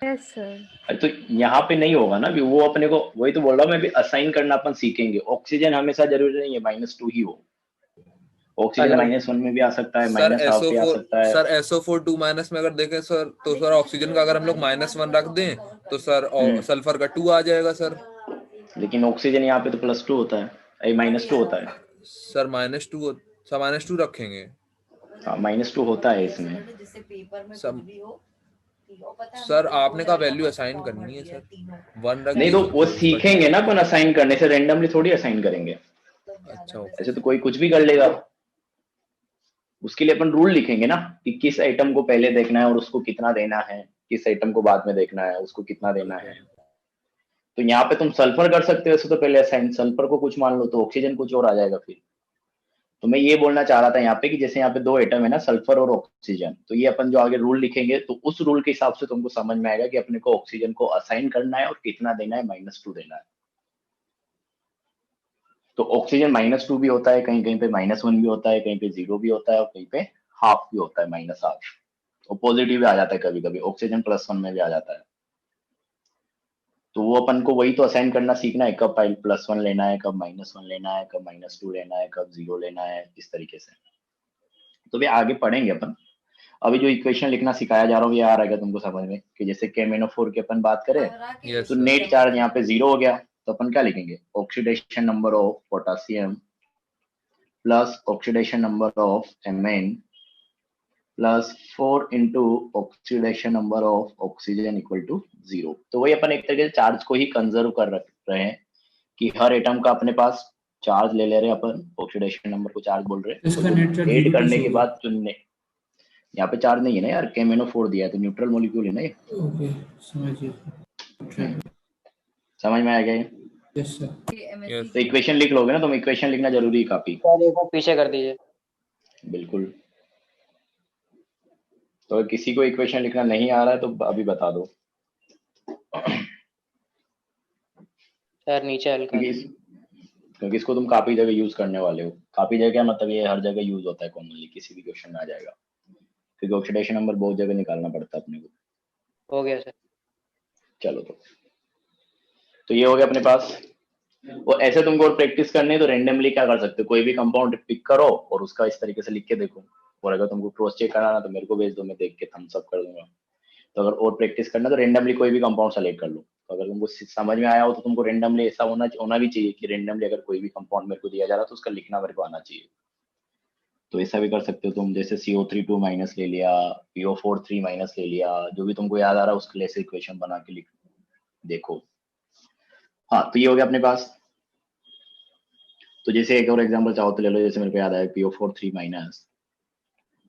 Yes sir. तो यहाँ पे नहीं होगा ना, वो अपने को वही तो बोल रहा हूँ मैं भी, असाइन करना अपन सीखेंगे। ऑक्सीजन हमेशा जरूरी नहीं है -2 ही हो, ऑक्सीजन -1 में भी आ सकता है, सर -1/2 पे आ सकता है। सर SO4 2 माइनस में अगर देखें सर, तो सर ऑक्सीजन का अगर हम लोग -1 रख दें तो सर सल्फर का 2 आ जाएगा सर। लेकिन ऑक्सीजन यहाँ पे तो +2 होता है, -2 होता है सर -2 रखेंगे। हाँ -2 होता है इसमें। सर आपने कहा वैल्यू असाइन करनी है सर, 1 रख नहीं तो वो सीखेंगे ना अपन, असाइन करने से रेंडमली थोड़ी असाइन करेंगे। अच्छा ऐसे तो कोई कुछ भी कर लेगा, उसके लिए अपन रूल लिखेंगे ना कि किस आइटम को पहले देखना है और उसको कितना देना है, किस आइटम को बाद में देखना है उसको कितना देना है। तो यहाँ पे तुम सल्फर कर सकते हो, ऐसे तो पहले असाइन सल्फर को कुछ मान लो तो ऑक्सीजन कुछ और आ जाएगा फिर। तो मैं ये बोलना चाह रहा था यहाँ पे कि जैसे यहाँ पे 2 एटम है ना, सल्फर और ऑक्सीजन, तो ये अपन जो आगे रूल लिखेंगे तो उस रूल के हिसाब से तुमको समझ में आएगा कि अपने को ऑक्सीजन को असाइन करना है और कितना देना है, -2 देना है। तो ऑक्सीजन -2 भी होता है, कहीं कहीं पे -1 भी होता है, कहीं पे 0 भी होता है, और कहीं पे ½ भी होता है, -½ और पॉजिटिव भी आ जाता है कभी कभी, ऑक्सीजन +1 में भी आ जाता है। तो वो अपन को वही तो असाइन करना सीखना है, कब +1 लेना है, कब -1 लेना है, कब -2 लेना है, कब 0 लेना है, इस तरीके से। तो भी आगे पढ़ेंगे अपन। अभी जो इक्वेशन लिखना सिखाया जा रहा हूँ ये आ रहा है तुमको समझ में, कि जैसे K-4 की अपन बात करें Yes, तो sir. नेट चार्ज यहाँ पे 0 हो गया, तो अपन क्या लिखेंगे, oxidation number of potassium plus oxidation number of Mn plus 4 into oxidation number of oxygen equal to 0। तो वही अपन एक तरीके से चार्ज को ही कंजर्व कर रहे हैं कि हर एटम का अपने पास चार्ज ले ले रहे हैं अपन, ऑक्सीडेशन नंबर को चार्ज बोल रहे हैं। इसका नेट चार्ज ऐड 0 करने शो के हो बाद चुनने, यहाँ पे चार्ज नहीं है ना यार, K-4 दिया है तो न्यूट्रल मॉलिक्यूल है ना ये। ओके समझिए। समझ में आ गया ये? Yes sir. Yes. तो इक्वेशन लिख लोगे ना तुम, इक्वेशन लिखना जरूरी है काफी। सर एक बार पीछे कर दीजिए। बिल्कुल। तो अगर किसी को इक्वेशन लिखना नहीं आ रहा है तो अभी बता दो। सर नीचे हल्का। क्योंकि इसको तुम काफी जगह यूज करने वाले हो। काफी जगह मतलब ये हर जगह यूज होता है, कॉमनली किसी भी क्वेश्चन में आ जाएगा, क्योंकि ऑक्सीडेशन नंबर बहुत जगह निकालना पड़ता है अपने को। हो गया सर। चलो तो ये हो गया अपने पास। और ऐसे तुमको और प्रैक्टिस करनी है तो रेंडमली क्या कर सकते हो, कोई भी कंपाउंड पिक करो और उसका इस तरीके से लिख के देखो, और अगर तुमको क्रॉस चेक कराना तो मेरे को भेज दो, मैं देख के थम्स अप कर दूंगा। तो अगर और प्रैक्टिस करना तो रेंडमली कोई भी कंपाउंड सेलेक्ट कर लो। तो अगर तुमको समझ में आया हो तो तुमको रेंडमली ऐसा होना भी चाहिए कि रेंडमली अगर कोई भी कंपाउंड मेरे को दिया जा रहा है तो उसका लिखना मेरे को आना चाहिए। तो ऐसा भी कर सकते हो तुम, जैसे CO3 2- ले लिया, PO4 3- ले लिया, जो भी तुमको याद आ रहा है उसके लिए इक्वेशन बना के लिख देखो। हाँ तो ये हो गया अपने पास। तो जैसे एक और एग्जांपल चाहो तो ले लो, जैसे मेरे को याद आया PO4 3-,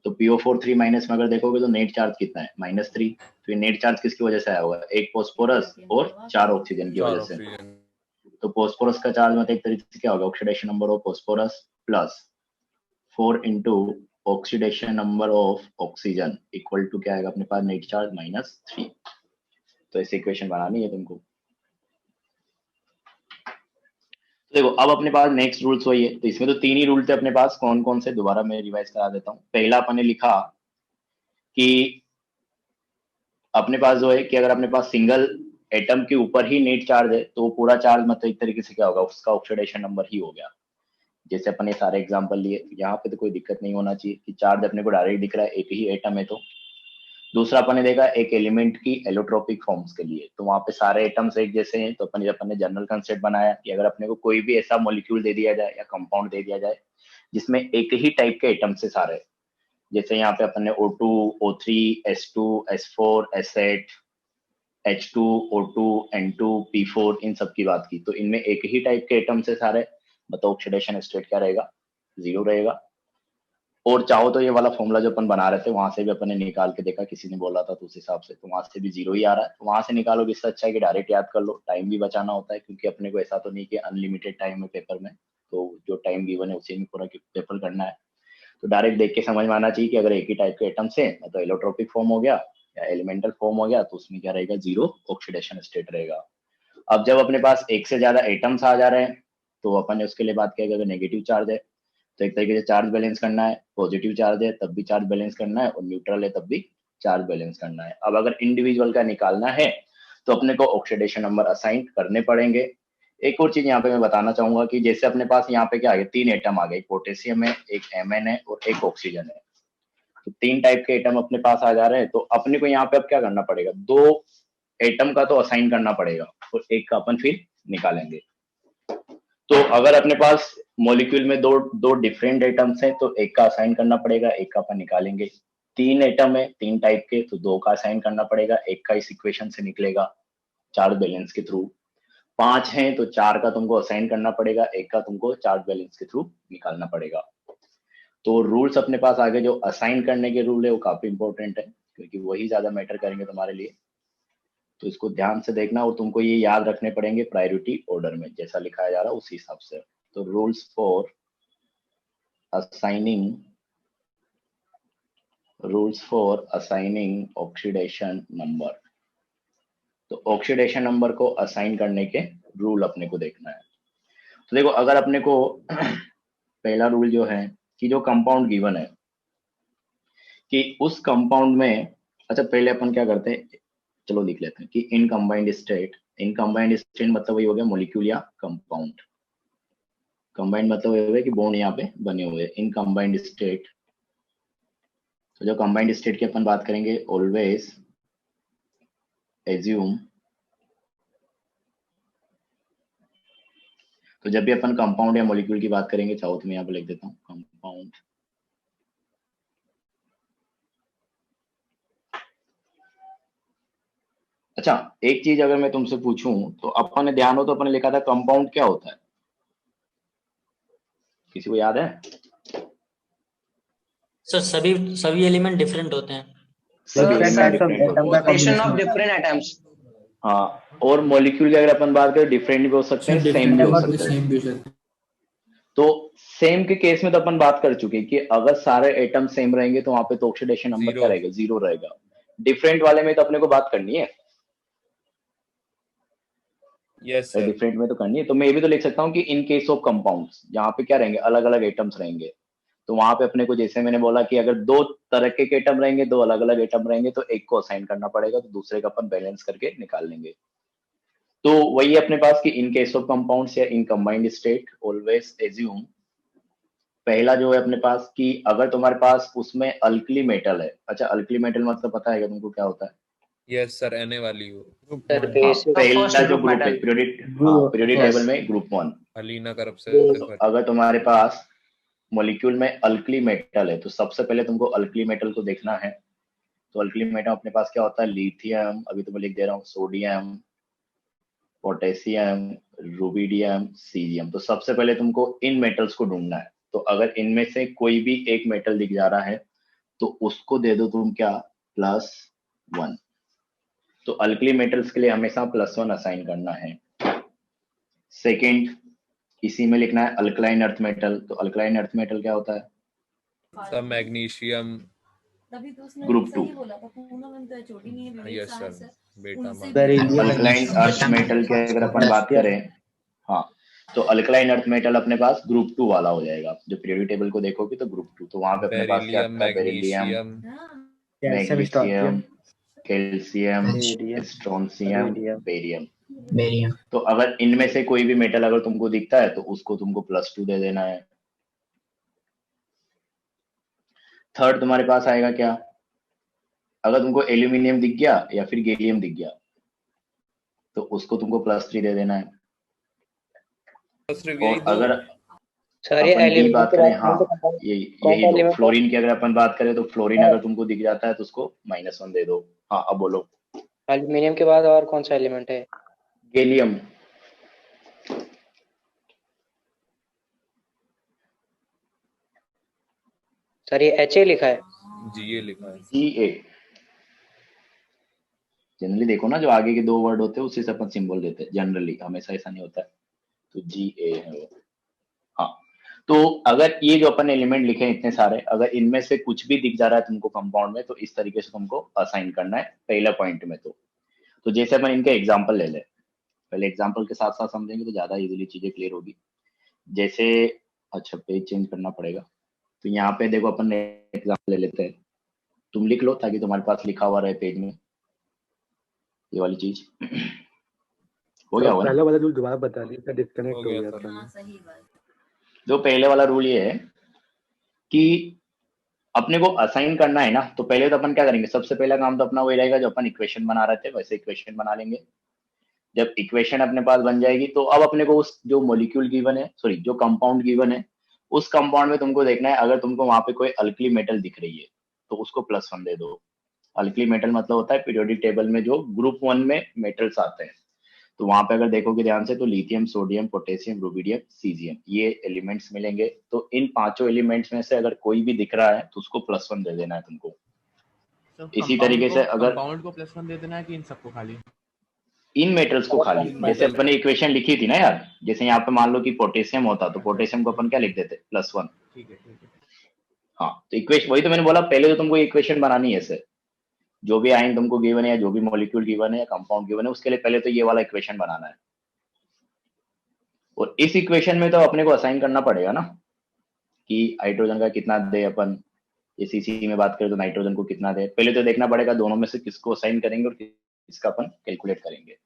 तो PO4 3- में अगर देखोगे तो नेट चार्ज कितना है, -3। तो ये नेट चार्ज किसकी वजह से आया हुआ है, एक फॉस्फोरस और 4 ऑक्सीजन की वजह से। तो फॉस्फोरस का चार्ज मतलब एक तरीके से क्या होगा, oxidation number of phosphorus plus 4 into oxidation number of oxygen equal to क्या आएगा अपने पास, नेट चार्ज -3। तो ऐसी इक्वेशन बनानी है तुमको। देखो अब अपने पास नेक्स्ट रूल्स वही है। तो इसमें तो 3 ही रूल थे अपने पास, कौन कौन से, दोबारा मैं रिवाइज करा देता हूँ। पहला अपन ने लिखा कि अपने पास जो है कि अगर अपने पास सिंगल एटम के ऊपर ही नेट चार्ज है तो वो पूरा चार्ज मतलब एक तरीके से क्या होगा, उसका ऑक्सीडेशन नंबर ही हो गया। जैसे अपन ने सारे एग्जांपल लिए, यहाँ पे तो कोई दिक्कत नहीं होना चाहिए कि चार्ज अपने को डायरेक्ट दिख रहा है, एक ही एटम है। तो दूसरा अपन ने देखा एक एलिमेंट की एलोट्रोपिक फॉर्म्स के लिए, तो वहां पे सारे एटम्स एक जैसे हैं। तो अपन ने जनरल कंसेप्ट बनाया कि अगर अपने को कोई भी ऐसा मॉलिक्यूल दे दिया जाए या कंपाउंड दे दिया जाए जिसमें एक ही टाइप के एटम से सारे, जैसे यहाँ पे अपन ने O2 O3 S2 S4 S8 H2 O2 N2 P4 इन सब की बात की। तो इनमें एक ही टाइप के एटम से सारे, मतलब ऑक्सीडेशन स्टेट क्या रहेगा, 0 रहेगा। और चाहो तो ये वाला फॉर्मूला जो अपन बना रहे थे वहां से भी अपन ने निकाल के देखा, किसी ने बोला था तो उस हिसाब से, तो वहां से भी 0 ही आ रहा है। तो वहां से निकालोगे इससे अच्छा है कि डायरेक्ट याद कर लो, टाइम भी बचाना होता है, क्योंकि अपने को ऐसा तो नहीं कि अनलिमिटेड टाइम है पेपर में, तो जो टाइम गिवन है उसी में पूरा पेपर करना है। तो डायरेक्ट देख के समझ में आना चाहिए कि अगर एक ही टाइप के एटम से मतलब एलोट्रोपिक फॉर्म हो गया या एलिमेंटल फॉर्म हो गया तो उसमें क्या रहेगा, 0 ऑक्सीडेशन स्टेट रहेगा। अब जब अपने पास एक से ज्यादा एटम्स आ जा रहे हैं तो अपन ने उसके लिए बात किया कि अगर नेगेटिव चार्ज है तो एक तरीके से चार्ज बैलेंस करना है, पॉजिटिव चार्ज है तब भी चार्ज बैलेंस करना है, और न्यूट्रल है तब भी चार्ज बैलेंस करना है। अब अगर इंडिविजुअल का निकालना है तो अपने को ऑक्सीडेशन नंबर असाइन करने पड़ेंगे। एक और चीज यहाँ पे मैं बताना चाहूंगा कि जैसे अपने पास यहाँ पे क्या आ गया, 3 एटम आ गए, एक पोटेशियम है, एक Mn है और एक ऑक्सीजन है। तो 3 टाइप के एटम अपने पास आ जा रहे हैं, तो अपने को यहाँ पे अब क्या करना पड़ेगा, 2 एटम का तो असाइन करना पड़ेगा और एक का अपन फिर निकालेंगे। तो अगर अपने पास मॉलिक्यूल में दो डिफरेंट एटम्स हैं तो एक का असाइन करना पड़ेगा, एक का अपन निकालेंगे। 3 एटम है 3 टाइप के, तो 2 का असाइन करना पड़ेगा, एक का इस इक्वेशन से निकलेगा चार्ज बैलेंस के थ्रू। 5 हैं तो 4 का तुमको असाइन करना पड़ेगा, एक का तुमको चार्ज बैलेंस के थ्रू निकालना पड़ेगा। तो रूल्स अपने पास आगे जो असाइन करने के रूल है वो काफी इंपॉर्टेंट है, क्योंकि वही ज्यादा मैटर करेंगे तुम्हारे लिए। तो इसको ध्यान से देखना और तुमको ये याद रखने पड़ेंगे प्रायोरिटी ऑर्डर में, जैसा लिखाया जा रहा है उसी हिसाब से। तो rules for assigning oxidation number. तो ऑक्सीडेशन नंबर को असाइन करने के रूल अपने को देखना है। तो देखो अगर अपने को पहला रूल जो है कि जो कंपाउंड गिवन है कि उस कंपाउंड में, अच्छा पहले अपन क्या करते हैं, चलो लिख लेते हैं कि इन कंबाइंड स्टेट मतलब वही हो गया मॉलिक्यूल या कंपाउंड। कंबाइंड मतलब ये हो गया कि बॉन्ड यहाँ पे बने हुए इन कंबाइंड स्टेट। तो जो कंबाइंड स्टेट की अपन बात करेंगे, ऑलवेज एज्यूम, तो जब भी अपन कंपाउंड या मॉलिक्यूल की बात करेंगे, चाहो तो मैं यहाँ पे लिख देता हूँ कंपाउंड। अच्छा एक चीज अगर मैं तुमसे पूछूं, तो अपन ने ध्यान हो तो अपन ने लिखा था कंपाउंड क्या होता है, किसी को याद है? सर सभी एलिमेंट डिफरेंट होते हैं। Coordination of different atoms. हाँ, और मॉलिक्यूल की अगर अपन बात करें डिफरेंट भी हो सकते हैं, सेम भी हो सकते हैं। तो सेम के केस में तो अपन बात कर चुके कि अगर सारे एटम सेम रहेंगे तो वहां पे तो ऑक्सीडेशन नंबर क्या रहेगा, 0 रहेगा। डिफरेंट वाले में तो अपने को बात करनी है, यस सर, डिफरेंट में तो करनी है। तो मैं ये भी तो लिख सकता हूँ कि इन केस ऑफ कंपाउंड्स, जहाँ पे क्या रहेंगे, अलग अलग एटम्स रहेंगे, तो वहां पे अपने को जैसे मैंने बोला कि अगर 2 तरह के एटम रहेंगे, 2 अलग अलग एटम रहेंगे, तो एक को असाइन करना पड़ेगा, तो दूसरे का अपन बैलेंस करके निकाल लेंगे। तो वही अपने पास कि इन केस ऑफ कंपाउंड्स या in combined state always assume, पहला जो है अपने पास कि अगर तुम्हारे पास उसमें अल्कली मेटल है। अच्छा अल्कली मेटल मतलब पता है क्या तुमको क्या होता है? यस सर, एन ए वाली हो। पहला जो ग्रुप है पीरियोडिक टेबल में ग्रुप 1, अलीना करब से। अगर तुम्हारे पास मॉलिक्यूल में अल्कली मेटल है, तो सबसे पहले तुमको अल्कली मेटल को देखना है। तो अल्कली मेटल अपने पास क्या होता है, लिथियम, अभी तो मैं लिख दे रहा हूँ, सोडियम, पोटेशियम, रुबिडियम, सीजियम। तो सबसे पहले तुमको इन मेटल्स को ढूंढना है। तो अगर इनमें से कोई भी एक मेटल दिख जा रहा है तो उसको दे दो तुम क्या, +1। तो अल्कली मेटल्स के लिए हमेशा +1 असाइन करना है। सेकंड, इसी में लिखना है अल्कलाइन अर्थ मेटल। तो अल्कलाइन अर्थ मेटल क्या होता है? सब मैग्नीशियम, तभी तो उसने ग्रुप 2। सही बोला था, पूना में तो छोटी नहीं है। यस सर, बेटा अल्कलाइन अर्थ मेटल के अगर अपन बात करें, हाँ, तो अल्कलाइन अर्थ मेटल अपने पास ग्रुप 2 वाला हो जाएगा। जो पीरियोडिक टेबल को देखोगे तो ग्रुप 2, तो वहां पे अपने पास क्या आता है, beryllium, magnesium, calcium, strontium, barium. तो अगर इनमें से कोई भी मेटल अगर तुमको दिखता है तो उसको तुमको +2 दे देना है। थर्ड तुम्हारे पास आएगा क्या, अगर तुमको एल्यूमिनियम दिख गया या फिर गैलियम दिख गया तो उसको तुमको +3 दे देना है। और अगर अपन की बात करें, हाँ यही दो, फ्लोरीन की अगर अपन बात करें तो फ्लोरीन अगर तुमको दिख जाता है तो उसको -1 दे दो। हाँ अब बोलो। एल्यूमिनियम के बाद और कौन सा एलिमेंट है? गैलियम। सर ये HA लिखा है। GA लिखा है। GA। जनरली देखो ना, जो आगे के 2 वर्ड होते हैं उसी से अपन सिंबल देते हैं, जनरली, हमेशा ऐसा नहीं होता है। तो GA है वो। हाँ, तो अगर ये जो अपन एलिमेंट लिखे हैं इतने सारे, अगर इनमें से कुछ भी दिख जा रहा है तुमको कंपाउंड में, तो इस तरीके से तुमको असाइन करना है पहला पॉइंट में। तो जैसे अपन इनका एग्जांपल ले ले, पहले एग्जांपल के साथ साथ समझेंगे तो ज्यादा इजीली चीजें क्लियर होगी। जैसे, अच्छा पेज चेंज करना पड़ेगा, तो यहाँ पे देखो अपन एग्जांपल ले लेते हैं, तुम लिख लो ताकि तुम्हारे पास लिखा हुआ रहे पेज में ये वाली चीज। हो गया होगा ना? पहले वाला रूल दोबारा बता दीजिए, डिस्कनेक्ट हो गया था। हाँ सही बात। जो पहले वाला रूल ये है कि अपने को असाइन करना है ना, तो पहले तो अपन क्या करेंगे, सबसे पहला काम तो अपना वही रहेगा जो अपन इक्वेशन बना रहे थे, वैसे इक्वेशन बना लेंगे। जब इक्वेशन अपने पास बन जाएगी तो अब अपने को उस जो मॉलिक्यूल गिवन है, सॉरी जो कंपाउंड गिवन है, उस कंपाउंड में तुमको देखना है, अगर तुमको वहां पे कोई अल्कली मेटल दिख रही है तो उसको +1 दे दो। अल्कली मेटल मतलब होता है पीरियोडिक टेबल में जो ग्रुप 1 में मेटल्स आते हैं। तो वहां पे अगर देखोगे ध्यान से तो lithium, sodium, potassium, rubidium, caesium, ये एलिमेंट्स मिलेंगे। तो इन 5 एलिमेंट्स में से अगर कोई भी दिख रहा है तो उसको +1 दे देना है तुमको। इसी तरीके से अगर कंपाउंड को +1 दे देना है कि इन सबको खाली? इन मेटल्स को खाली। जैसे अपने इक्वेशन लिखी थी ना यार, जैसे यहाँ पे मान लो कि पोटेशियम होता तो पोटेशियम को अपन क्या लिख देते, +1। ठीक है। हाँ, तो इक्वेशन वही तो मैंने बोला, पहले तो तुमको इक्वेशन बनानी है ऐसे, जो भी आयन तुमको गिवन है या जो भी मॉलिक्यूल गिवन है या कंपाउंड गिवन है, उसके लिए पहले तो ये वाला इक्वेशन बनाना है। और इस इक्वेशन में तो अपने को असाइन करना पड़ेगा ना कि हाइड्रोजन का कितना दे अपन, ये सीसी में बात करें तो नाइट्रोजन को कितना दे, पहले तो देखना पड़ेगा दोनों में से किसको असाइन करेंगे और किसका अपन कैलकुलेट करेंगे।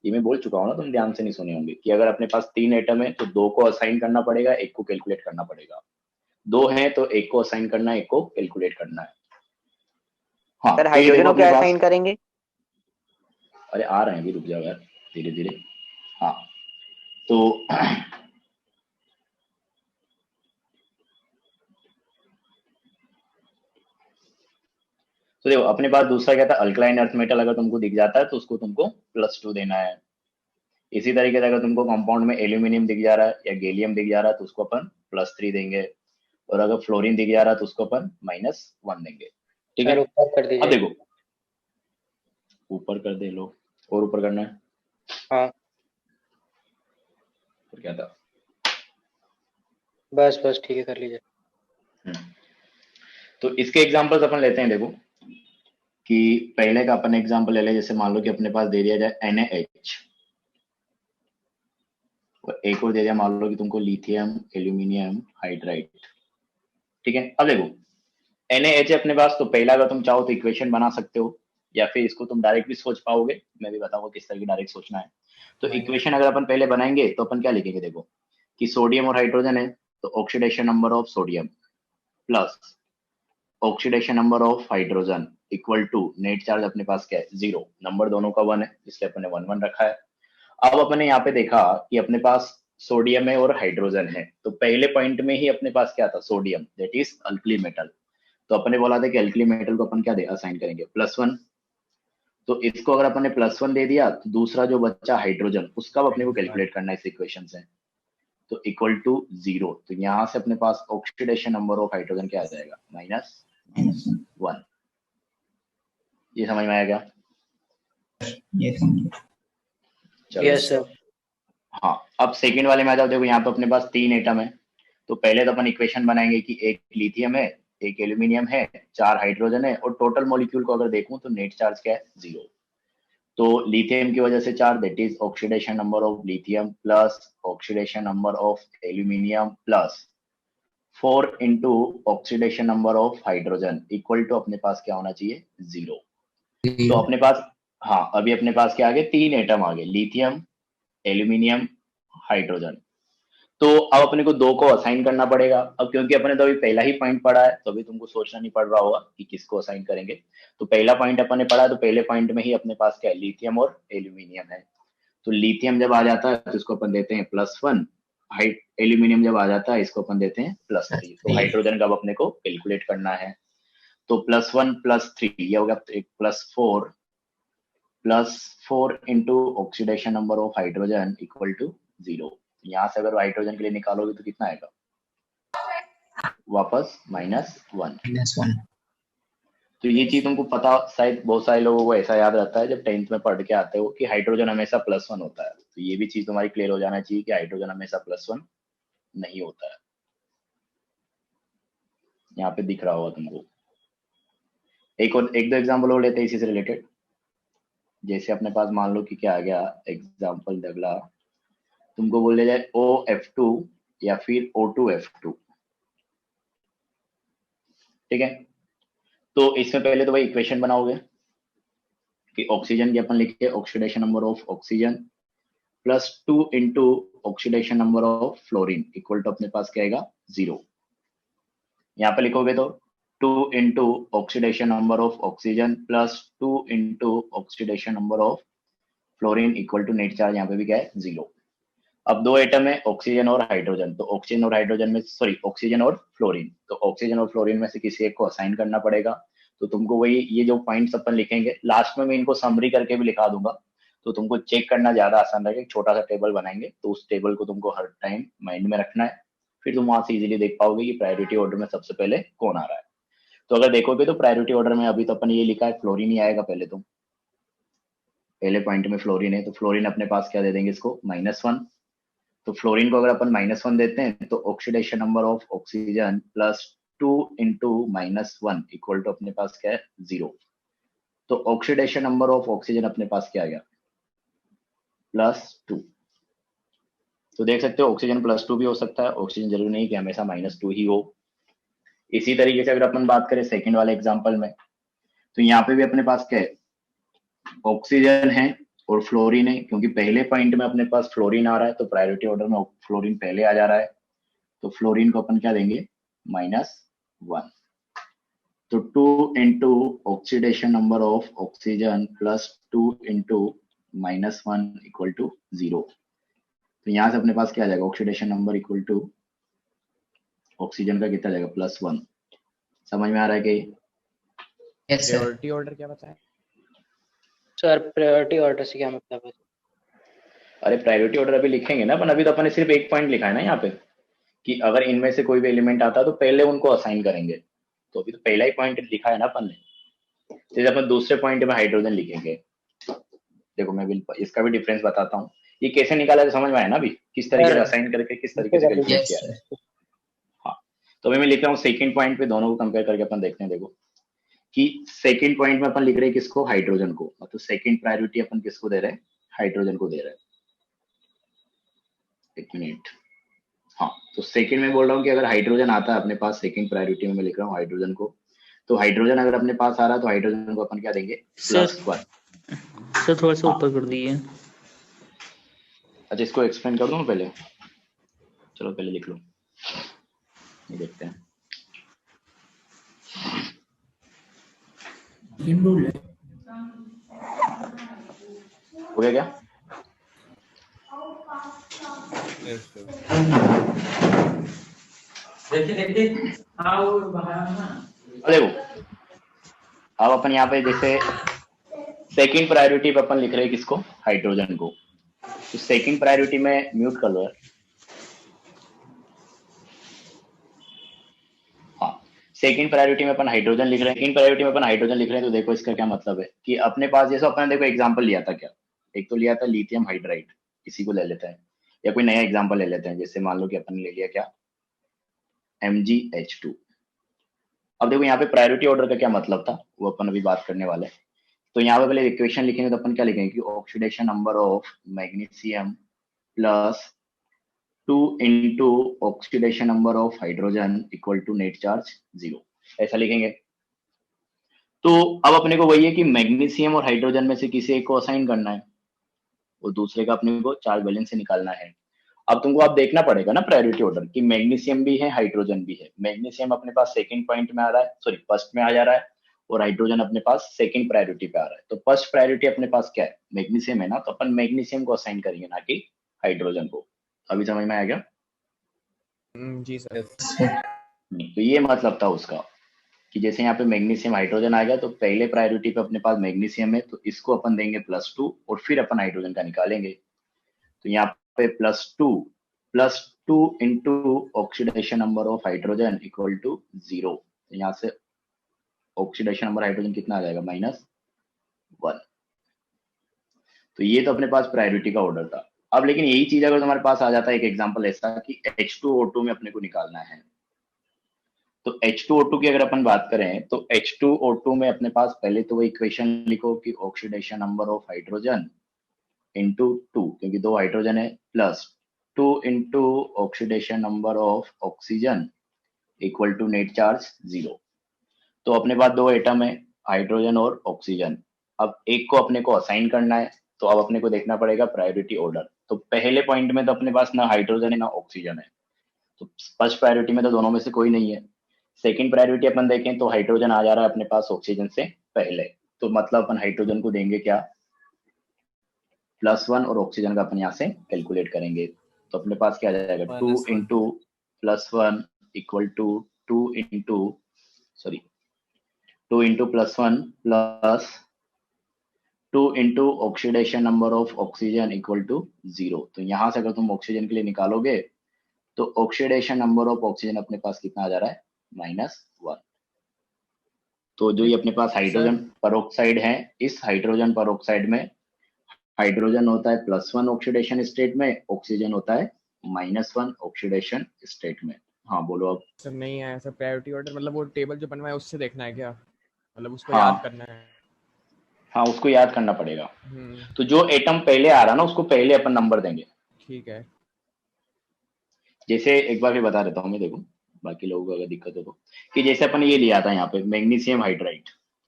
ये मैं बोल चुका हूँ ना, तुम ध्यान से नहीं सुने होंगे कि अगर अपने पास 3 एटम है तो 2 को असाइन करना पड़ेगा, 1 को कैलकुलेट करना पड़ेगा। 2 है तो 1 को असाइन करना है, 1 को कैलकुलेट करना है। हाँ सर तो ये हाइड्रोजन देखो को अपने क्या पास, असाइन करेंगे? अरे आ रहे हैं अभी, रुक जाओ यार धीरे धीरे। हाँ तो तो देखो अपने पास दूसरा क्या था, अल्कलाइन अर्थ मेटल अगर तुमको दिख जाता है तो उसको तुमको +2 देना है। इसी तरीके से अगर तुमको कंपाउंड में एल्यूमिनियम दिख जा रहा है या गैलियम दिख जा रहा है तो उसको अपन +3 देंगे, और अगर फ्लोरीन दिख जा रहा है तो उसको अपन -1 देंगे। ठीक है, सर ऊपर कर अब दीजिए। देखो ऊपर कर दे लो, और ऊपर करना है। हाँ फिर क्या था, बस बस ठीक है, कर लीजिए। तो इसके एग्जांपल्स अपन लेते हैं। देखो कि पहले का अपन एग्जांपल ले ले, जैसे मान लो कि अपने पास दे दिया जाए NaH, और एक और दे दिया मान लो कि तुमको लिथियम एल्यूमिनियम हाइड्राइड। ठीक है, अब देखो NaH है अपने पास, तो पहला अगर तुम चाहो तो इक्वेशन बना सकते हो, या फिर इसको तुम डायरेक्ट भी सोच पाओगे, मैं भी बताऊंगा किस तरह की डायरेक्ट सोचना है। तो इक्वेशन अगर अपन पहले बनाएंगे तो अपन क्या लिखेंगे, देखो कि सोडियम और हाइड्रोजन है तो oxidation number of sodium plus oxidation number of hydrogen equal to net charge अपने पास क्या है 0, नंबर दोनों का 1 है इसलिए अपने 1 1 रखा है। अब अपने यहाँ पे देखा कि अपने पास सोडियम है और हाइड्रोजन है, तो पहले पॉइंट में ही अपने पास क्या था, sodium that is alkali metal, तो अपने बोला था कि अल्कली मेटल को अपन क्या दे असाइन करेंगे +1। तो इसको अगर अपन ने +1 दे दिया तो दूसरा जो बच्चा हाइड्रोजन उसका अपने को कैलकुलेट करना है इस इक्वेशन से, तो इक्वल टू 0। तो यहाँ से अपने पास ऑक्सीडेशन नंबर ऑफ हाइड्रोजन क्या आ जाएगा -1। ये समझ में आया क्या? चलो यस सर। हाँ, अब सेकंड वाले में आ जाओ। देखो यहाँ पे अपने पास 3 एटम है, तो पहले तो अपन इक्वेशन बनाएंगे कि एक लिथियम है, एक एल्यूमिनियम है, 4 हाइड्रोजन है, और टोटल मॉलिक्यूल को अगर देखूं तो नेट चार्ज क्या है 0। तो लिथियम की वजह से 4 that is oxidation number of lithium plus oxidation number of aluminium plus 4 into oxidation number of hydrogen equal to अपने पास क्या होना चाहिए 0। तो अपने पास, हाँ अभी अपने पास क्या आ गए, 3 एटम आ गए, लिथियम एल्यूमिनियम हाइड्रोजन। तो अब अपने को 2 को असाइन करना पड़ेगा। अब क्योंकि अपने तो अभी पहला ही पॉइंट पढ़ा है तो अभी तुमको सोचना नहीं पड़ रहा होगा कि किसको असाइन करेंगे। तो पहला पॉइंट अपने पढ़ा है तो पहले पॉइंट में ही अपने पास क्या है, लिथियम और एल्यूमिनियम है। तो लिथियम जब आ जाता है तो इसको अपन देते हैं +1, एल्यूमिनियम जब आ जाता है इसको अपन देते हैं +3। तो हाइड्रोजन का अब अपने को कैलकुलेट करना है, तो +1 +3 ये हो गया +4 into oxidation number of hydrogen equal to 0। यहाँ से अगर हाइड्रोजन के लिए निकालोगे तो कितना आएगा, वापस -1। तो ये चीज तुमको पता, शायद बहुत सारे लोगों को ऐसा याद रहता है जब 10th में पढ़ के आते हो कि हाइड्रोजन हमेशा +1 होता है, तो ये भी चीज तुम्हारी क्लियर हो जाना चाहिए कि हाइड्रोजन हमेशा +1 नहीं होता है। यहाँ पे दिख रहा होगा तुमको। एक दो एग्जाम्पल और लेते हैं इसी से रिलेटेड। जैसे अपने पास मान लो कि क्या आ गया एग्जाम्पल, अगला तुमको बोले जाए OF2 या फिर O2F2। ठीक है, तो इसमें पहले तो भाई इक्वेशन बनाओगे कि ऑक्सीजन की अपन लिखे oxidation number of oxygen +2 into oxidation number of fluorine equal to अपने पास क्या आएगा 0। यहाँ पे लिखोगे तो 2 into oxidation number of oxygen +2 into oxidation number of fluorine equal to net charge यहाँ पे भी क्या है 0। अब 2 एटम है ऑक्सीजन और हाइड्रोजन, तो ऑक्सीजन और हाइड्रोजन में सॉरी ऑक्सीजन और फ्लोरीन, तो ऑक्सीजन और फ्लोरीन में से किसी एक को असाइन करना पड़ेगा। तो तुमको वही ये जो पॉइंट्स अपन लिखेंगे लास्ट में मैं इनको समरी करके भी लिखा दूंगा, तो तुमको चेक करना ज्यादा आसान रहेगा। एक छोटा सा टेबल बनाएंगे तो उस टेबल को तुमको हर टाइम माइंड में रखना है, फिर तुम वहां से इजीली देख पाओगे कि प्रायोरिटी ऑर्डर में सबसे पहले कौन आ रहा है। तो अगर देखोगे तो प्रायोरिटी ऑर्डर में अभी तो अपन ये लिखा है फ्लोरीन ही आएगा पहले, तो पहले पॉइंट में फ्लोरीन है तो फ्लोरीन अपने पास क्या दे देंगे इसको -1। तो फ्लोरीन को अगर अपन -1 देते हैं तो oxidation number of oxygen +2 into -1 equal to अपने पास क्या है 0। तो ऑक्सीडेशन नंबर ऑफ ऑक्सीजन अपने पास क्या आ गया +2। तो देख सकते हो ऑक्सीजन +2 भी हो सकता है, ऑक्सीजन जरूरी नहीं कि हमेशा -2 ही हो। इसी तरीके से अगर अपन बात करें सेकंड वाले एग्जांपल में, तो यहाँ पे भी अपने पास क्या है, ऑक्सीजन है और फ्लोरीन है। क्योंकि पहले पॉइंट में अपने पास फ्लोरीन आ रहा है तो प्रायोरिटी ऑर्डर में फ्लोरीन पहले आ जा रहा है, तो फ्लोरीन को अपन क्या देंगे, -1। तो 2 into oxidation number of oxygen plus 2 into -1 equal to 0। तो यहाँ से अपने पास क्या आ जाएगा, oxidation number equal to oxygen का कितना जाएगा, +1। समझ में आ रहा है कि यस सर। प्रायोरिटी ऑर्डर क्या बताया सर प्रायोरिटी ऑर्डर से क्या मतलब है? अरे प्रायोरिटी ऑर्डर अभी लिखेंगे ना अपन, अभी तो अपन ने सिर्फ एक पॉइंट लिखा है ना यहाँ पे कि अगर इनमें से कोई भी एलिमेंट आता है तो पहले उनको असाइन करेंगे। तो अभी तो पहला ही पॉइंट लिखा है ना अपन ने, जैसे अपन दूसरे पॉइंट में हाइड्रोजन लिखेंगे। देखो मैं इसका भी डिफरेंस बताता हूँ, ये कैसे निकाला है समझ में आया ना अभी, किस तरीके से असाइन करके किस तरीके से कैलकुलेट यस किया है। सर। हाँ, तो अभी मैं लिख रहा हूँ सेकंड पॉइंट पे, दोनों को कंपेयर करके अपन देखते हैं। देखो कि सेकंड पॉइंट में अपन लिख रहे हैं किसको, हाइड्रोजन को, मतलब सेकंड प्रायोरिटी अपन किसको दे रहे हैं, हाइड्रोजन को दे रहे हैं। एक मिनट, हाँ, तो सेकंड में बोल रहा हूँ कि अगर हाइड्रोजन आता है अपने पास सेकंड प्रायोरिटी में, मैं लिख रहा हूँ हाइड्रोजन को, तो हाइड्रोजन अगर अपने पास आ रहा है तो हाइड्रोजन को अपन क्या देंगे, सर +1। सर थोड़ा सा ऊपर कर दिए। अच्छा, इसको एक्सप्लेन कर दूँ पहले, चलो पहले लिख लो, ये देखते हैं। रूल है। हो गया क्या? Yes, sir. अब देखो, अब अपन यहाँ पे जैसे सेकंड प्रायोरिटी पे अपन लिख रहे हैं किसको, हाइड्रोजन को, तो सेकंड प्रायोरिटी में म्यूट कर लो यार। हाँ, सेकंड प्रायोरिटी में अपन हाइड्रोजन लिख रहे हैं, सेकंड प्रायोरिटी में अपन हाइड्रोजन लिख रहे हैं, तो देखो इसका क्या मतलब है कि अपने पास जैसे अपन देखो एग्जांपल लिया था क्या, एक तो लिया था लिथियम हाइड्राइड, इसी को ले लेते हैं, या कोई नया एग्जांपल ले लेते हैं, जैसे मान लो कि अपन ने ले लिया क्या, MgH2। अब देखो यहाँ पे प्रायोरिटी ऑर्डर का क्या मतलब था, वो अपन अभी बात करने वाले हैं। तो यहाँ पे पहले इक्वेशन लिखेंगे तो अपन क्या लिखेंगे कि oxidation number of magnesium plus 2 into oxidation number of hydrogen equal to net charge 0, ऐसा लिखेंगे। तो अब अपने को वही है कि मैग्नीशियम और हाइड्रोजन में से किसी एक को असाइन करना है और दूसरे का अपने को चार्ज बैलेंस से निकालना है। अब तुमको आप देखना पड़ेगा ना प्रायोरिटी ऑर्डर कि मैग्नीशियम भी है हाइड्रोजन भी है। मैग्नीशियम अपने पास सेकंड पॉइंट में आ रहा है, सॉरी फर्स्ट में आ जा रहा है, और हाइड्रोजन अपने पास सेकंड प्रायोरिटी पे आ रहा है। तो फर्स्ट प्रायोरिटी अपने पास क्या है, मैग्नीशियम है ना, तो अपन मैग्नीशियम को असाइन करेंगे ना कि हाइड्रोजन को। अभी समझ में आ गया? जी सर। तो ये मतलब था उसका कि जैसे यहाँ पे मैग्नीशियम हाइड्रोजन आ गया तो पहले प्रायोरिटी पे अपने पास मैग्नीशियम है, तो इसको अपन देंगे +2 और फिर अपन हाइड्रोजन का निकालेंगे। तो यहाँ पे +2 into oxidation number of hydrogen equal to 0। तो यहाँ से ऑक्सीडेशन नंबर हाइड्रोजन कितना आ जाएगा, -1। तो ये तो अपने पास प्रायोरिटी का ऑर्डर था। अब लेकिन यही चीज अगर तुम्हारे पास आ जाता है एक एग्जांपल ऐसा कि H2O2 में अपने को निकालना है, तो H2O2 की अगर अपन बात करें तो H2O2 में अपने पास पहले तो वो इक्वेशन लिखो कि oxidation number of hydrogen into 2, क्योंकि 2 हाइड्रोजन है, plus 2 into oxidation number of oxygen equal to net charge 0। तो अपने पास 2 एटम है, हाइड्रोजन और ऑक्सीजन। अब एक को अपने को असाइन करना है, तो अब अपने को देखना पड़ेगा प्रायोरिटी ऑर्डर। तो पहले पॉइंट में तो अपने पास ना हाइड्रोजन है ना ऑक्सीजन है, तो फर्स्ट प्रायोरिटी में तो दोनों में से कोई नहीं है। सेकंड प्रायोरिटी अपन देखें तो हाइड्रोजन आ जा रहा है अपने पास ऑक्सीजन से पहले, तो मतलब अपन हाइड्रोजन को देंगे क्या, +1 और ऑक्सीजन का अपन यहाँ से कैलकुलेट करेंगे। तो अपने पास क्या आ जाएगा, 2 into +1 equal to 2 into +1 plus 2 into oxidation number of oxygen equal to 0। तो यहाँ से अगर तुम ऑक्सीजन के लिए निकालोगे तो ऑक्सीडेशन नंबर ऑफ ऑक्सीजन अपने पास कितना आ जा रहा है, -1। तो जो ये अपने पास हाइड्रोजन परऑक्साइड है, इस हाइड्रोजन परऑक्साइड में हाइड्रोजन होता है +1 ऑक्सीडेशन स्टेट में, ऑक्सीजन होता है -1 ऑक्सीडेशन स्टेट में। हाँ बोलो अब। सर नहीं आया सर प्रायोरिटी ऑर्डर, मतलब वो टेबल जो बनवाया उससे देखना है क्या, मतलब उसको हाँ, याद करना है? हाँ उसको याद करना पड़ेगा। तो जो एटम पहले आ रहा ना उसको पहले अपन नंबर देंगे। ठीक है। जैसे एक बार फिर बता देता हूँ मैं, देखो बाकी लोगों को अगर दिक्कत हो तो, कि जैसे अपन ये लिया था यहाँ पे मैग्नीशियम हाइड्राइड,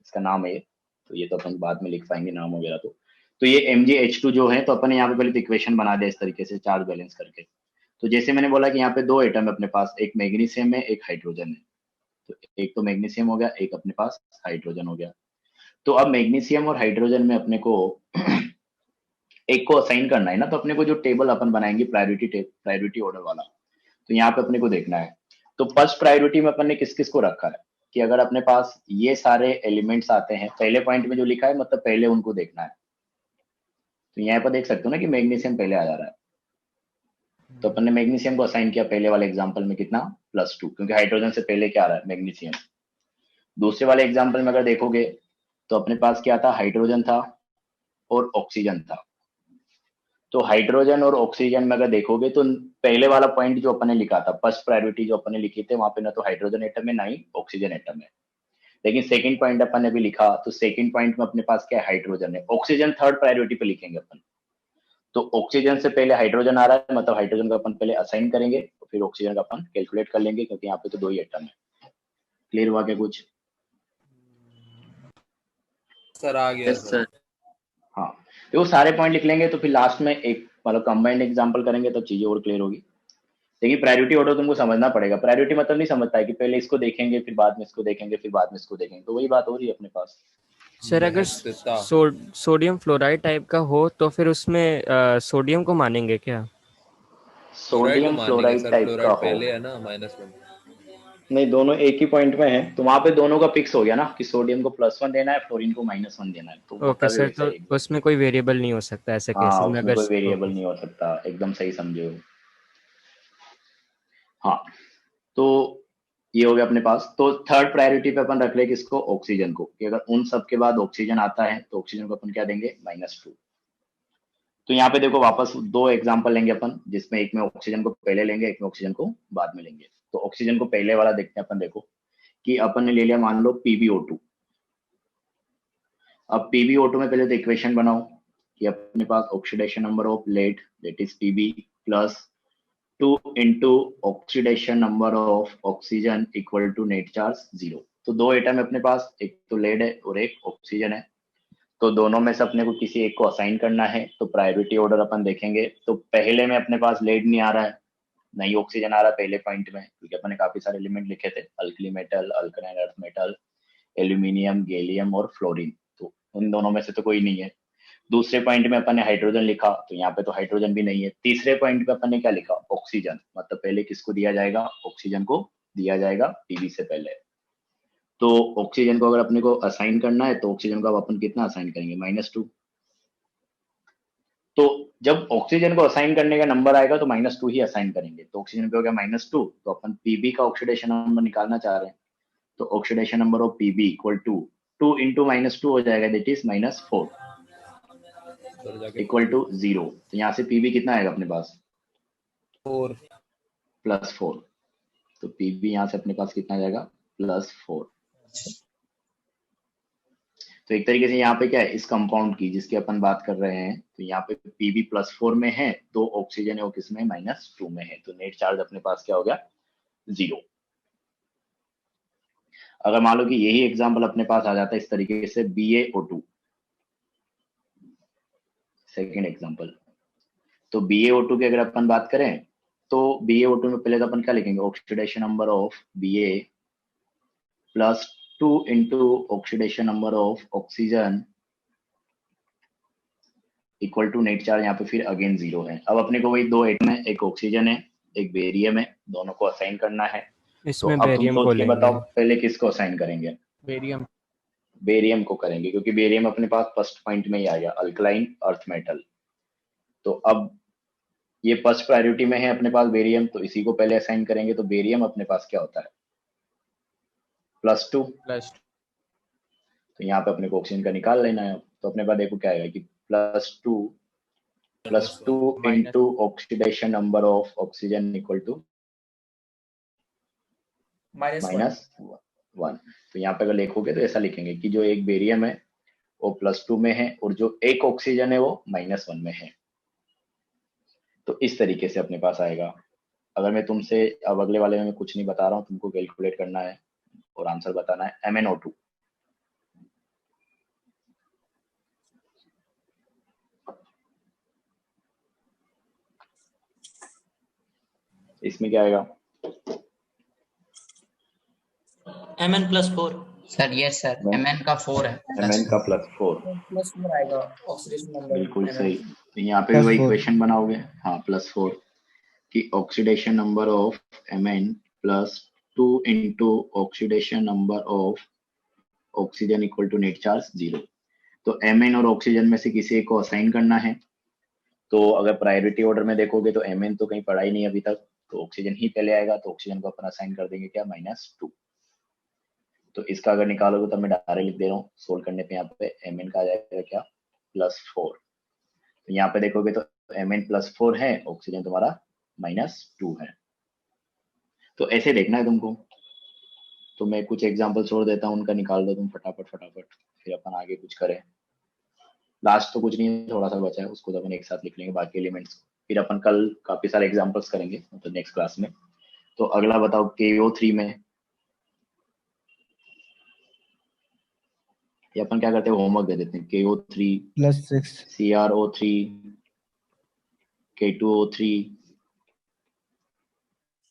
इसका नाम है ये, तो ये तो अपन बाद में लिख पाएंगे नाम वगैरह। तो ये MgH2 जो है, तो अपन यहाँ पे पहले तो इक्वेशन बना दिया इस तरीके से चार्ज बैलेंस करके। तो जैसे मैंने बोला कि यहाँ पे दो एटम है अपने पास, एक मैग्नीशियम है एक हाइड्रोजन है, तो एक तो मैग्नीशियम हो गया, एक अपने पास हाइड्रोजन हो गया। तो अब मैग्नीशियम और हाइड्रोजन में अपने को एक को असाइन करना है ना, तो अपने को जो टेबल अपन बनाएंगे प्रायोरिटी ऑर्डर वाला, तो यहाँ पे अपने को देखना है। तो फर्स्ट प्रायोरिटी में अपन ने किस किस को रखा है कि अगर अपने पास ये सारे एलिमेंट्स आते हैं, पहले पॉइंट में जो लिखा है मतलब पहले उनको देखना है। तो यहाँ पर देख सकते हो ना कि मैग्नीशियम पहले आ जा रहा है, तो अपन ने मैग्नीशियम को असाइन किया पहले वाले एग्जांपल में कितना +2, क्योंकि हाइड्रोजन से पहले क्या आ रहा है मैग्नीशियम। दूसरे वाले एग्जांपल में अगर देखोगे तो अपने पास क्या था, हाइड्रोजन था और ऑक्सीजन था। तो हाइड्रोजन और ऑक्सीजन में अगर देखोगे तो पहले वाला पॉइंट जो अपन ने लिखा था, फर्स्ट प्रायोरिटी जो अपन ने लिखे थे, वहां पे ना तो हाइड्रोजन एटम है ना ही ऑक्सीजन एटम है। लेकिन सेकंड पॉइंट अपन ने भी लिखा, तो सेकंड पॉइंट में अपने पास क्या है, हाइड्रोजन है। ऑक्सीजन थर्ड प्रायोरिटी पे लिखेंगे अपन, तो ऑक्सीजन से पहले हाइड्रोजन आ रहा है, मतलब हाइड्रोजन का अपन पहले असाइन करेंगे, तो फिर ऑक्सीजन का अपन कैलकुलेट कर लेंगे, क्योंकि यहाँ पे तो दो ही एटम है। क्लियर हुआ क्या कुछ? सर आ गया सर। हाँ, तो वो सारे पॉइंट लिख लेंगे, तो फिर लास्ट में एक मतलब कंबाइंड एग्जांपल करेंगे, तो चीजें और क्लियर होगी। लेकिन प्रायोरिटी ऑर्डर तुमको समझना पड़ेगा। प्रायोरिटी मतलब नहीं समझता है कि पहले इसको देखेंगे फिर बाद में इसको देखेंगे फिर बाद में इसको देखेंगे, तो वही बात हो रही है अपने पास। सर अगर सोडियम फ्लोराइड टाइप का हो तो फिर उसमें सोडियम को मानेंगे क्या? सोडियम फ्लोराइड टाइप का हो, पहले है ना -1। नहीं दोनों एक ही पॉइंट में है, तो वहां पे दोनों का फिक्स हो गया ना कि सोडियम को +1 देना है, फ्लोरीन को -1 देना है। तो ओके सर, तो उसमें कोई वेरिएबल नहीं हो सकता ऐसे केसेस में? उसमें कोई वेरिएबल नहीं हो सकता, एकदम सही समझे हो। हाँ, तो ये हो गया अपने पास। तो थर्ड प्रायोरिटी पे अपन रख रहे किसको, ऑक्सीजन को, कि अगर उन सब के बाद ऑक्सीजन आता है तो ऑक्सीजन को अपन क्या देंगे, -2। तो यहाँ पे देखो वापस दो एग्जांपल लेंगे अपन, जिसमें एक में ऑक्सीजन को पहले लेंगे, एक में ऑक्सीजन को बाद में लेंगे। तो ऑक्सीजन को पहले वाला देखते हैं अपन। देखो कि अपन ने ले लिया मान लो PbO2। अब PbO2 में पहले तो इक्वेशन बनाओ कि अपने पास oxidation number of lead that is Pb plus 2 into oxidation number of oxygen equal to net charge 0। तो दो एटम है अपने पास, एक तो लेड है और एक ऑक्सीजन है, तो दोनों में से अपने को किसी एक को असाइन करना है। तो प्रायोरिटी ऑर्डर अपन देखेंगे, तो पहले में अपने पास लेड नहीं आ रहा है, नहीं ऑक्सीजन आ रहा है पहले पॉइंट में, क्योंकि अपन ने काफी सारे एलिमेंट लिखे थे, alkali metal, alkaline earth metal, aluminium, gallium और फ्लोरीन, तो उन दोनों में से तो कोई नहीं है। दूसरे पॉइंट में अपन ने हाइड्रोजन लिखा, तो यहाँ पे तो हाइड्रोजन भी नहीं है। तीसरे पॉइंट पे अपन ने क्या लिखा, ऑक्सीजन, मतलब पहले किसको दिया जाएगा, ऑक्सीजन को दिया जाएगा Pb से पहले। तो ऑक्सीजन को अगर अपने को असाइन करना है, तो ऑक्सीजन को अब अपन कितना असाइन करेंगे, -2। तो जब ऑक्सीजन को असाइन करने का नंबर आएगा तो -2 ही असाइन करेंगे। तो ऑक्सीजन पे हो गया -2, तो अपन Pb का ऑक्सीडेशन नंबर निकालना चाह रहे हैं, तो oxidation number of Pb equal to 2 into -2 हो जाएगा, दैट इज -4 इक्वल टू 0। तो यहाँ से Pb कितना आएगा अपने पास, 4 +4। तो Pb यहाँ से अपने पास कितना जाएगा, +4। तो एक तरीके से यहाँ पे क्या है, इस कंपाउंड की जिसकी अपन बात कर रहे हैं, तो यहाँ पे Pb +4 में है, तो ऑक्सीजन है वो किसमें, -2 में है, तो नेट चार्ज अपने पास क्या हो गया, 0। अगर मान लो कि यही एग्जांपल अपने पास आ जाता है इस तरीके से BaO2, सेकेंड एग्जांपल, तो BaO2 की अगर अपन बात करें, तो BaO2 में पहले तो अपन क्या लिखेंगे, oxidation number of Ba plus 2 into oxidation number of oxygen equal to net charge, यहाँ पे फिर अगेन 0 है। अब अपने को वही दो एटम है, एक ऑक्सीजन है एक बेरियम है, दोनों को असाइन करना है। इसमें तो अब बेरियम तुम को सोच के लेंगे। बताओ पहले किसको असाइन करेंगे, बेरियम को करेंगे, क्योंकि बेरियम अपने पास फर्स्ट पॉइंट में ही आ गया, अल्कलाइन अर्थ मेटल। तो अब ये फर्स्ट प्रायोरिटी में है अपने पास बेरियम, तो इसी को पहले असाइन करेंगे। तो बेरियम अपने पास क्या होता है, +2। तो यहाँ पे अपने को ऑक्सीजन का निकाल लेना है। तो अपने पास देखो क्या आएगा कि +2 into oxidation number of oxygen equal to -1। तो यहाँ पे अगर लिखोगे तो ऐसा लिखेंगे कि जो एक बेरियम है वो +2 में है और जो एक ऑक्सीजन है वो -1 में है। तो इस तरीके से अपने पास आएगा। अगर मैं तुमसे अब अगले वाले में कुछ नहीं बता रहा हूँ, तुमको कैलकुलेट करना है और आंसर बताना है MnO2। इसमें क्या आएगा? Mn+4 sir yes sir, Mn का 4 है, Mn का +4 +4 आएगा ऑक्सीडेशन नंबर। बिल्कुल सही। तो यहाँ पे भी वही इक्वेशन बनाओगे, हाँ +4 कि oxidation number of Mn +2 into oxidation number of oxygen equal to net charge 0। तो Mn और ऑक्सीजन में से किसी एक को असाइन करना है। तो अगर प्रायोरिटी ऑर्डर में देखोगे तो Mn तो कहीं पढ़ा ही नहीं अभी तक, तो ऑक्सीजन ही पहले आएगा, तो ऑक्सीजन को अपन असाइन कर देंगे क्या -2। तो इसका अगर निकालोगे तो मैं डायरेक्ट लिख दे रहा हूँ, सोल्व करने पे यहाँ पे Mn का आ जाएगा क्या +4। तो यहाँ पे देखोगे तो Mn +4 है, ऑक्सीजन तुम्हारा -2 है। तो ऐसे देखना है तुमको। तो मैं कुछ एग्जांपल छोड़ देता हूँ, उनका निकाल दो तुम फटाफट, फिर अपन आगे कुछ करें। लास्ट तो कुछ नहीं, थोड़ा सा बचा है, उसको तो अपन एक साथ लिख लेंगे बाकी एलिमेंट्स को। फिर अपन कल काफी सारे एग्जांपल्स करेंगे मतलब नेक्स्ट क्लास में। तो अगला बताओ KO3 में ये अपन क्या करते हैं, होमवर्क दे देते हैं। KO3 +6 CrO3 K2O3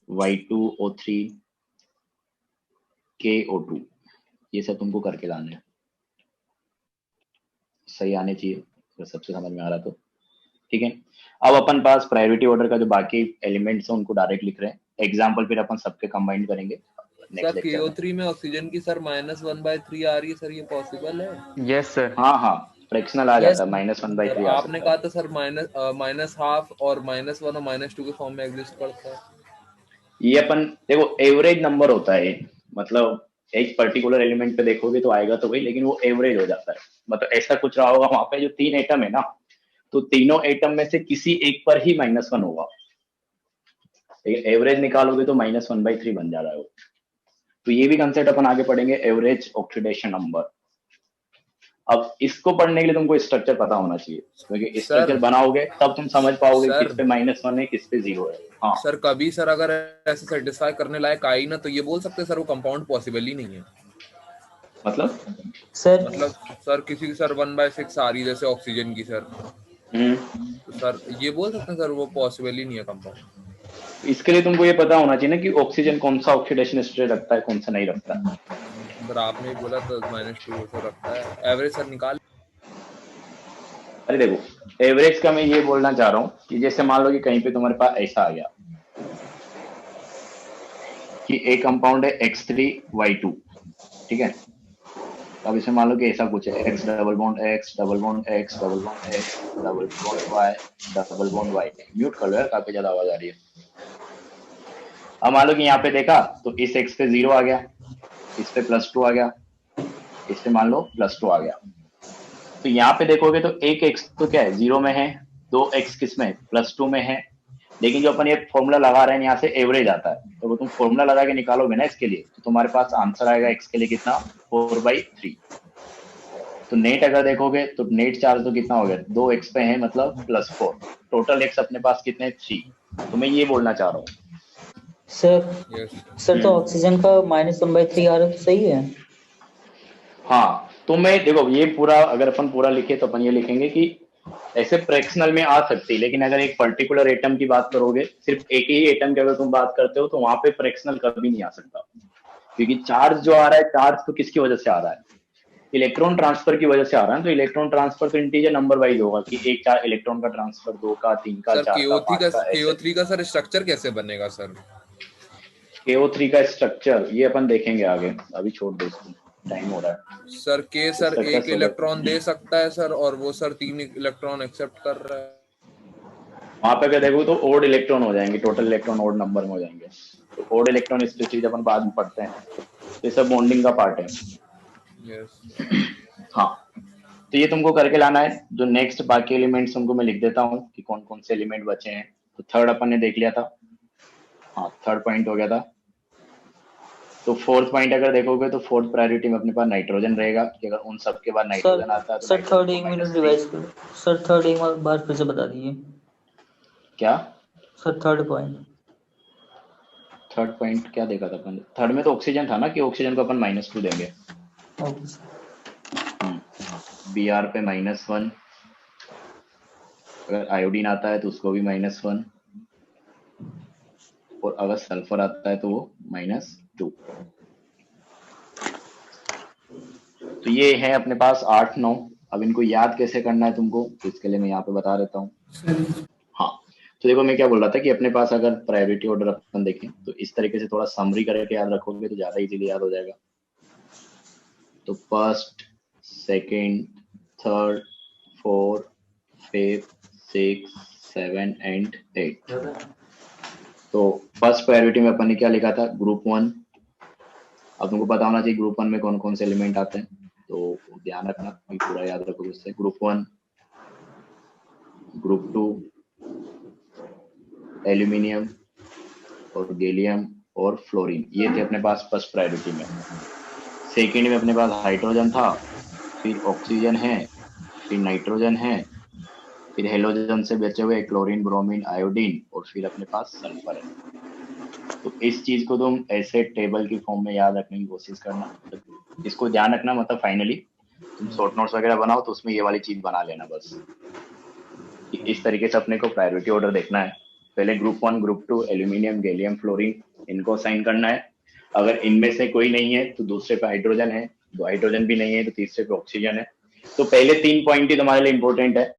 Y2O3 KO2, ये सब तुमको करके लाना है। सही आने चाहिए अगर सबसे समझ में आ रहा तो, ठीक है। अब अपन पास प्रायोरिटी ऑर्डर का जो बाकी एलिमेंट्स हैं उनको डायरेक्ट लिख रहे हैं। एग्जाम्पल फिर अपन सबके कंबाइन करेंगे सर। KO3 में ऑक्सीजन की सर -1/3 आ रही है सर, ये पॉसिबल है? Yes sir. हाँ फ्रैक्शनल आ जाता है, -1/3 आपने कहा था सर -½ और -1 और -2 के फॉर्म में एग्जिस्ट करता है। ये अपन देखो एवरेज नंबर होता है, मतलब एक पर्टिकुलर एलिमेंट पे देखोगे तो आएगा तो वही, लेकिन वो एवरेज हो जाता है। मतलब ऐसा कुछ रहा होगा वहां पे जो 3 एटम है ना, तो तीनों एटम में से किसी एक पर ही -1 होगा, लेकिन एवरेज निकालोगे तो -1/3 बन जा रहा है वो। तो ये भी कंसेप्ट अपन आगे पढ़ेंगे, एवरेज ऑक्सीडेशन नंबर। अब इसको पढ़ने के लिए तुमको स्ट्रक्चर पता होना चाहिए, क्योंकि स्ट्रक्चर बनाओगे तब तुम समझ पाओगे किस पे -1 है किस पे 0 है। हाँ सर, कभी सर अगर ऐसे सेटिस्फाई करने लायक आई ना, तो ये बोल सकते हैं सर वो कंपाउंड पॉसिबल ही नहीं है। मतलब सर किसी की सर 1/6 आ रही है जैसे ऑक्सीजन की सर, तो सर ये बोल सकते हैं सर वो पॉसिबल ही नहीं है कंपाउंड। इसके लिए तुमको ये पता होना चाहिए ना कि ऑक्सीजन कौन सा ऑक्सीडेशन स्टेट रखता है कौन सा नहीं रखता है। सर आपने बोला तो -2 तो रखता है। एवरेज सर निकाल। अरे देखो एवरेज का मैं ये बोलना चाह रहा हूँ कि जैसे मान लो कि कहीं पे तुम्हारे पास ऐसा आ गया कि एक कंपाउंड है X3Y2, ठीक है। अब इसमें मान लो कि ऐसा कुछ है X double bond X double bond X double bond X double bond Y double bond Y। Mute कर लो यार, काफी ज्यादा आवाज आ रही है। अब मान लो कि यहाँ पे देखा तो इस X पे 0 आ गया, इस पे +2 आ गया, इस पे मान लो +2 आ गया। तो यहाँ पे देखोगे तो एक X तो क्या है 0 में है, 2 X किस में +2 में है, लेकिन जो अपन ये फॉर्मूला लगा रहे हैं यहाँ से एवरेज आता है, तो वो तुम फॉर्मूला लगा के निकालोगे ना इसके लिए, तो तुम्हारे पास आंसर आएगा X के लिए कितना 4/3। तो नेट अगर देखोगे तो नेट चार्ज तो कितना हो गया 2 X पे है मतलब +4, टोटल X अपने पास कितने 3। तो मैं ये बोलना चाह रहा हूँ सर तो ऑक्सीजन का -1/3 आ रहा तो सही है। हाँ तो मैं देखो ये पूरा अगर अपन पूरा लिखे तो अपन ये लिखेंगे कि ऐसे फ्रैक्शनल में आ सकती है, लेकिन अगर एक पर्टिकुलर एटम की बात करोगे, सिर्फ एक ही एटम की अगर तुम बात करते हो तो वहां पे फ्रैक्शनल कभी नहीं आ सकता, क्योंकि चार्ज जो आ रहा है चार्ज तो किसकी वजह से आ रहा है, इलेक्ट्रॉन ट्रांसफर की वजह से आ रहा है। तो इलेक्ट्रॉन ट्रांसफर तो इंटीजर नंबर वाइज होगा कि 1 4 इलेक्ट्रॉन का ट्रांसफर, 2 का 3 का 4 का 5 का। KO3 का सर स्ट्रक्चर कैसे बनेगा सर? KO3 का स्ट्रक्चर ये अपन देखेंगे आगे, अभी छोड़ दो इसको, टाइम हो रहा है। सर K सर 1 इलेक्ट्रॉन दे सकता है सर, और वो सर 3 इलेक्ट्रॉन एक्सेप्ट कर रहा है। वहां पे अगर देखो तो ओड इलेक्ट्रॉन हो जाएंगे, टोटल इलेक्ट्रॉन ओड नंबर में हो जाएंगे। तो ओड इलेक्ट्रॉन स्पेसिफिक अपन बाद में पढ़ते हैं, तो ये सब बॉन्डिंग का पार्ट है। हाँ तो ये तुमको करके लाना है। जो नेक्स्ट बाकी एलिमेंट्स तुमको मैं लिख देता हूँ कि कौन कौन से एलिमेंट बचे हैं। तो थर्ड अपन ने देख लिया था, हाँ थर्ड पॉइंट हो गया था। तो फोर्थ पॉइंट अगर देखोगे तो फोर्थ प्रायोरिटी में अपने पास नाइट्रोजन रहेगा कि अगर उन सब के बाद नाइट्रोजन आता है तो सर थर्ड एक मिनट रिवाइज करो सर, थर्ड एक बार फिर से बता दीजिए। क्या sir third point? Third point क्या देखा था अपन? थर्ड में तो ऑक्सीजन था ना कि ऑक्सीजन को अपन -2 देंगे। Br पे -1, अगर आयोडीन आता है तो उसको भी -1, और अगर सल्फर आता है तो वो -2। तो ये है अपने पास 8-9। अब इनको याद कैसे करना है तुमको, तो इसके लिए मैं यहाँ पे बता देता हूँ। हाँ, तो देखो मैं क्या बोल रहा था कि अपने पास अगर प्रायोरिटी ऑर्डर अपन देखें तो इस तरीके से थोड़ा समरी करके याद रखोगे तो ज्यादा इजीली याद हो जाएगा। तो first, second, third, fourth, fifth, 6, 7 and 8। तो फर्स्ट प्रायोरिटी में अपन ने क्या लिखा था? ग्रुप 1। अब तुमको पता होना चाहिए ग्रुप 1 में कौन कौन से एलिमेंट आते हैं, तो ध्यान रखना कि पूरा याद रखोगे उससे। ग्रुप 1, ग्रुप 2, एल्यूमिनियम और गैलियम और फ्लोरीन, ये थे अपने पास फर्स्ट प्रायोरिटी में। सेकेंड में अपने पास हाइड्रोजन था, फिर ऑक्सीजन है, फिर नाइट्रोजन है, फिर हेलोजन से बचे हुए क्लोरीन, ब्रोमीन, आयोडीन, और फिर अपने पास सल्फर है। तो इस चीज को तुम ऐसे टेबल की फॉर्म में याद रखने की कोशिश करना। इसको ध्यान रखना, मतलब फाइनली तुम शॉर्ट नोट्स वगैरह बनाओ तो उसमें ये वाली चीज बना लेना बस। इस तरीके से अपने को प्रायोरिटी ऑर्डर देखना है। पहले group 1, group 2, aluminium, gallium, fluorine, इनको असाइन करना है। अगर इनमें से कोई नहीं है तो दूसरे पे हाइड्रोजन है, दो हाइड्रोजन भी नहीं है तो तीसरे पे ऑक्सीजन है। तो पहले 3 पॉइंट ही तुम्हारे लिए इंपॉर्टेंट है।